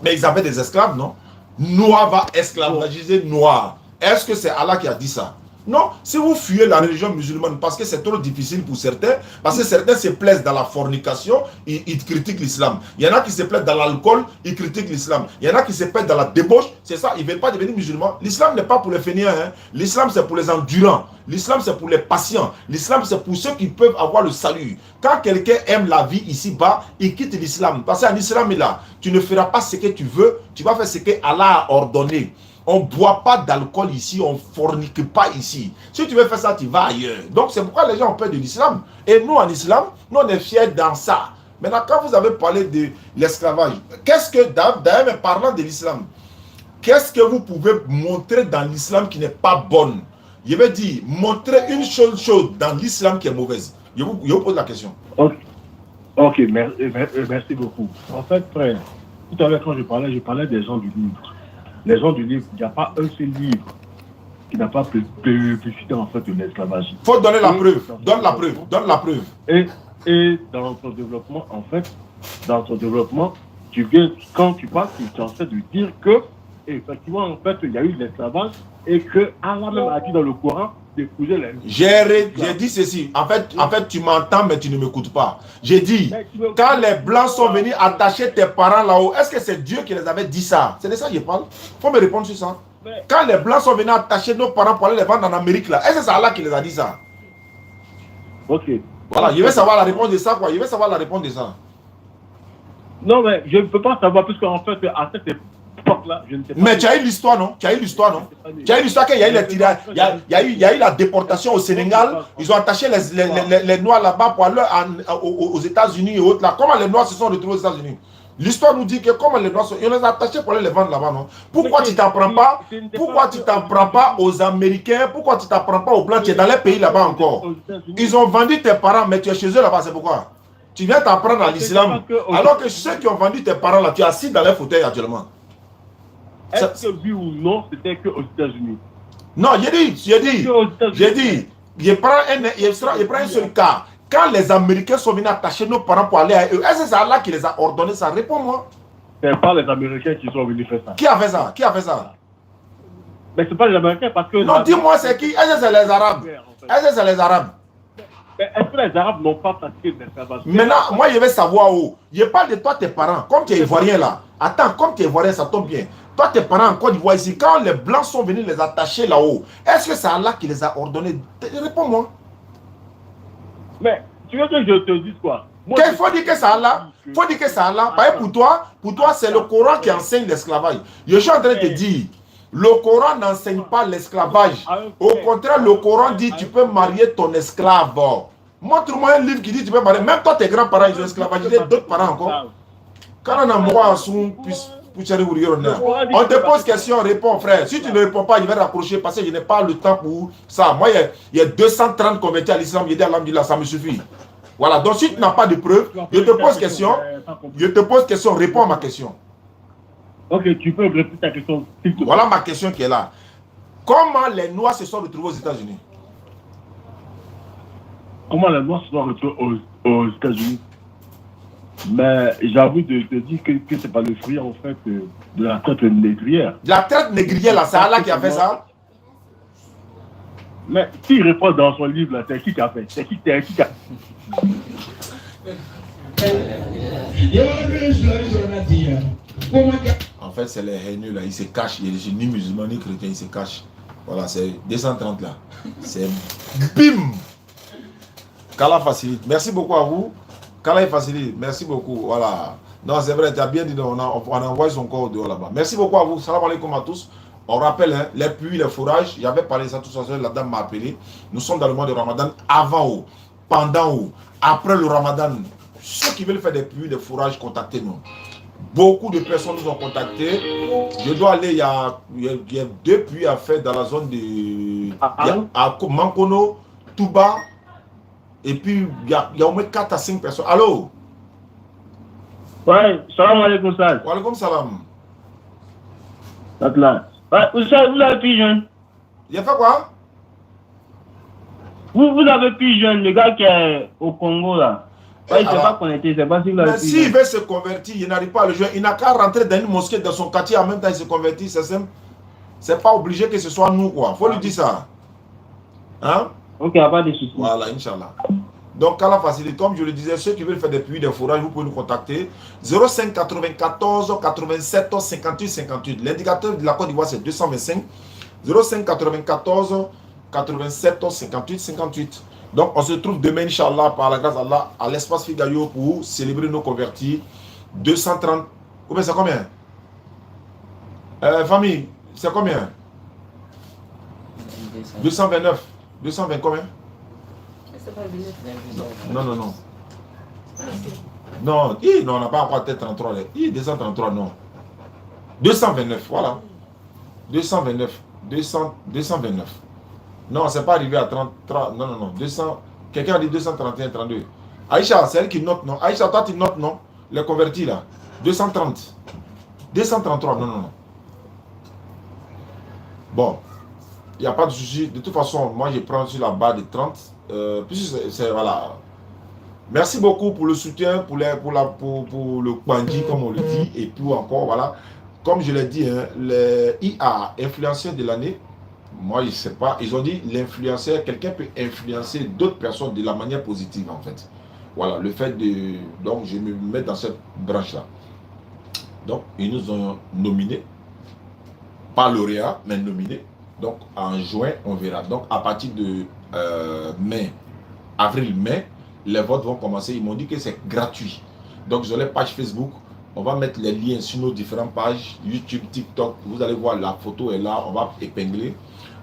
Speaker 1: mais ils avaient des esclaves, non? Noir va esclavagiser noir. Est-ce que c'est Allah qui a dit ça? Non, si vous fuyez la religion musulmane parce que c'est trop difficile pour certains, parce que certains se plaisent dans la fornication, ils critiquent l'islam. Il y en a qui se plaisent dans l'alcool, ils critiquent l'islam. Il y en a qui se plaisent dans la débauche, c'est ça, ils ne veulent pas devenir musulmans. L'islam n'est pas pour les fainéants, hein. L'islam c'est pour les endurants. L'islam c'est pour les patients. L'islam c'est pour ceux qui peuvent avoir le salut. Quand quelqu'un aime la vie ici-bas, il quitte l'islam. Parce qu'en islam, là, tu ne feras pas ce que tu veux, tu vas faire ce que Allah a ordonné. On ne boit pas d'alcool ici, on ne fornique pas ici. Si tu veux faire ça, tu vas ailleurs. Donc c'est pourquoi les gens ont peur de l'islam. Et nous, en islam, nous on est fiers dans ça. Maintenant, quand vous avez parlé de l'esclavage, qu'est-ce que, d'ailleurs, parlant de l'islam, qu'est-ce que vous pouvez montrer dans l'islam qui n'est pas bonne? Je vais dire, montrer une seule chose dans l'islam qui est mauvaise. Je vous pose la question.
Speaker 19: Ok, merci beaucoup. En fait, frère, tout à l'heure quand je parlais des gens du livre. Les gens du livre, il n'y a pas un seul livre qui n'a pas plébiscité en fait l'esclavage.
Speaker 1: Il faut donner la preuve. Donne la preuve. Donne la preuve.
Speaker 19: Et dans ton développement, en fait, tu viens, quand tu parles, tu es en train de dire que, effectivement, en fait, il y a eu l'esclavage et que Allah même a dit dans le Coran d'épouser les...
Speaker 1: J'ai dit ceci. En fait, tu m'entends, mais tu ne m'écoutes pas. J'ai dit, quand les Blancs sont venus attacher tes parents là-haut, est-ce que c'est Dieu qui les avait dit ça? C'est de ça que je parle. Il faut me répondre sur ça. Quand les Blancs sont venus attacher nos parents pour aller les vendre en Amérique, là, est-ce que c'est Allah qui les a dit ça?
Speaker 19: Ok.
Speaker 1: Voilà, je veux savoir la réponse de ça, quoi. Je veux savoir la réponse de ça.
Speaker 19: Non, mais je ne peux pas savoir, puisqu'en fait, à cette époque-là, je ne sais pas.
Speaker 1: Mais tu as eu l'histoire, non? Tu as eu l'histoire, non? Tu as eu l'histoire qu'il y a eu les tirages, il y a eu la déportation au Sénégal. Ils ont attaché les Noirs là-bas pour aller aux États-Unis et autres là. Comment les Noirs se sont retrouvés aux États-Unis? L'histoire nous dit que comment les Noirs ils les ont attachés pour aller les vendre là-bas, non? Pourquoi tu t'en prends pas? Pourquoi tu t'en prends pas aux Américains? Pourquoi tu t'en prends pas aux Blancs? Tu es dans les pays là-bas encore. Ils ont vendu tes parents, mais tu es chez eux là-bas, c'est pourquoi? Tu viens t'apprendre à l'islam. Alors que ceux qui ont vendu tes parents là, tu es assis dans les fauteuils actuellement.
Speaker 19: Est-ce que oui ou non, c'était qu'aux États-Unis?
Speaker 1: Non, j'ai dit, je prends un seul cas. Quand les Américains sont venus attacher nos parents pour aller à eux, est-ce que c'est Allah qui les a ordonné ça? Réponds-moi.
Speaker 19: Ce n'est pas les Américains qui sont venus faire ça.
Speaker 1: Qui a fait ça? Qui a fait ça?
Speaker 19: Mais ce n'est pas les Américains parce que...
Speaker 1: Non, dis-moi c'est qui? Est-ce que c'est les Arabes? Est-ce que c'est les Arabes?
Speaker 19: Mais est-ce que les Arabes n'ont pas pratiqué l'esclavage?
Speaker 1: Maintenant, moi je vais savoir où. Je parle de toi, tes parents. Comme tu es ivoirien là. Attends, comme tu es ivoirien, ça tombe bien. Toi, tes parents en Côte d'Ivoire ici, quand les Blancs sont venus les attacher là-haut, est-ce que c'est Allah qui les a ordonnés? Réponds-moi.
Speaker 19: Mais tu veux que je te dise quoi?
Speaker 1: Il faut dire que c'est Allah. Il faut dire que c'est Allah. Pour toi, c'est le Coran qui enseigne l'esclavage. Je suis en train de te dire, le Coran n'enseigne pas l'esclavage. Au contraire, le Coran dit tu peux marier ton esclave. Montre-moi un livre qui dit tu peux marier. Même toi, tes grands-parents, ils ont esclavagisé d'autres parents encore. Quand on a moi, on te pose question, réponds frère. Si tu ne réponds pas, je vais raccrocher parce que je n'ai pas le temps pour ça. Moi, il y a 230 convertis à l'islam, je dis alhamdulillah, ça me suffit. Voilà, donc si tu n'as pas de preuves, je te pose question, réponds à ma question.
Speaker 19: Ok, tu peux répéter ta question.
Speaker 1: Voilà ma question qui est là. Comment les Noirs se sont retrouvés aux États-Unis?
Speaker 19: Comment les Noirs se sont retrouvés aux États-Unis? Mais j'avoue de te dire que ce n'est pas le fruit en fait de la traite négrière.
Speaker 1: La traite négrière là, c'est Allah qui a fait ça?
Speaker 19: Mais s'il répond dans son livre là, c'est qui qui a fait? C'est qui qui a...
Speaker 1: En fait, c'est les haineux là, ils se cachent. Il y a ni musulmans ni chrétiens, ils se cachent. Voilà, c'est 230 là. C'est bim! Qu'Allah facilite. Merci beaucoup à vous. Qu'Allah facilite. Merci beaucoup. Voilà. Non, c'est vrai, tu as bien dit, on envoie son corps dehors là-bas. Merci beaucoup à vous. Salam alaikum à tous. On rappelle, hein, les puits, les fourrages, j'avais parlé de ça tout ça, la dame m'a appelé. Nous sommes dans le mois de Ramadan, avant ou, pendant ou, après le Ramadan. Ceux qui veulent faire des puits, des fourrages, contactez-nous. Beaucoup de personnes nous ont contactés. Je dois aller, il y a 2 puits à faire dans la zone de à Mankono, Touba. Et puis, il y a au moins 4 à 5 personnes. Allô?
Speaker 4: Ouais, salam alaikum Sal.
Speaker 1: Wa alaikum salam.
Speaker 4: Là. Ouais, vous avez plus jeune.
Speaker 1: Il a fait quoi?
Speaker 4: Vous avez plus jeune, le gars qui est au Congo là. Ouais, il ne s'est pas connecté, c'est pas si vous l'avez plus
Speaker 1: s'il veut se convertir, il n'arrive pas à le jouer. Il n'a qu'à rentrer dans une mosquée dans son quartier en même temps il se convertit, c'est simple. C'est pas obligé que ce soit nous quoi. Faut lui dire ça. Hein?
Speaker 4: Ok, il n'y a pas de soucis.
Speaker 1: Voilà, Inch'Allah. Donc, à la facilité, comme je le disais, ceux qui veulent faire des puits, des fourrages, vous pouvez nous contacter. 05 94 87 58 58. L'indicateur de la Côte d'Ivoire, c'est 225. 05 94 87 58 58. Donc, on se retrouve demain, Inch'Allah, par la grâce d'Allah, à l'espace Figayo pour célébrer nos convertis. 230. Combien c'est combien? Famille, c'est combien? 229. 220 combien? Non. Non, non, on n'a pas encore tête 33. 233, non. 229, voilà. 229. 229. Non, c'est pas arrivé à 33. Non. 200. Quelqu'un a dit 231, 32. Aïcha, c'est elle qui note, non? Aïcha, toi, tu notes, non? Les convertis, là. 230. 233, non. Bon. Il n'y a pas de souci. De toute façon, moi, je prends sur la barre de 30. Voilà. Merci beaucoup pour le soutien, pour le Kwanji, comme on le dit. Et puis encore, voilà. Comme je l'ai dit, hein, le IA, influenceur de l'année, moi, je ne sais pas. Ils ont dit l'influenceur, quelqu'un peut influencer d'autres personnes de la manière positive, en fait. Voilà, le fait de... Donc, je me mets dans cette branche-là. Donc, ils nous ont nominés. Pas lauréat, mais nominés. Donc, en juin, on verra. Donc, à partir de avril-mai, les votes vont commencer. Ils m'ont dit que c'est gratuit. Donc, sur les pages Facebook, on va mettre les liens sur nos différentes pages. YouTube, TikTok, vous allez voir, la photo est là. On va épingler.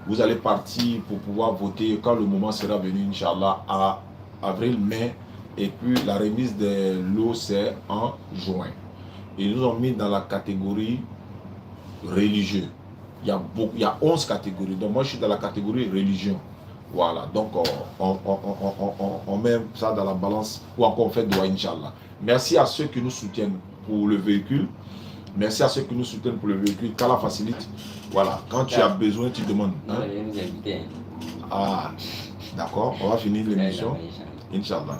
Speaker 1: Vous allez partir pour pouvoir voter quand le moment sera venu, Inch'Allah, à avril-mai. Et puis, la remise de l'eau, c'est en juin. Ils nous ont mis dans la catégorie religieux. Il y a 11 catégories. Donc, moi, je suis dans la catégorie religion. Voilà. Donc, on met ça dans la balance ou encore on fait doigt, Inch'Allah. Merci à ceux qui nous soutiennent pour le véhicule. Merci à ceux qui nous soutiennent pour le véhicule. Qu'Allah facilite. Voilà. Quand tu as besoin, tu demandes. Hein? Ah, d'accord. On va finir l'émission. Inch'Allah.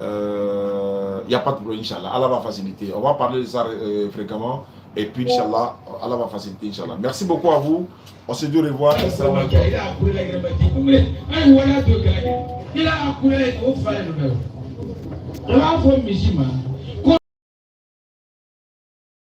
Speaker 1: Il n'y a pas de problème, Inch'Allah. Allah va faciliter. On va parler de ça fréquemment. Et puis, Inch'Allah, Allah va faciliter, Inch'Allah. Merci beaucoup à vous. On se dit au revoir.
Speaker 20: Il a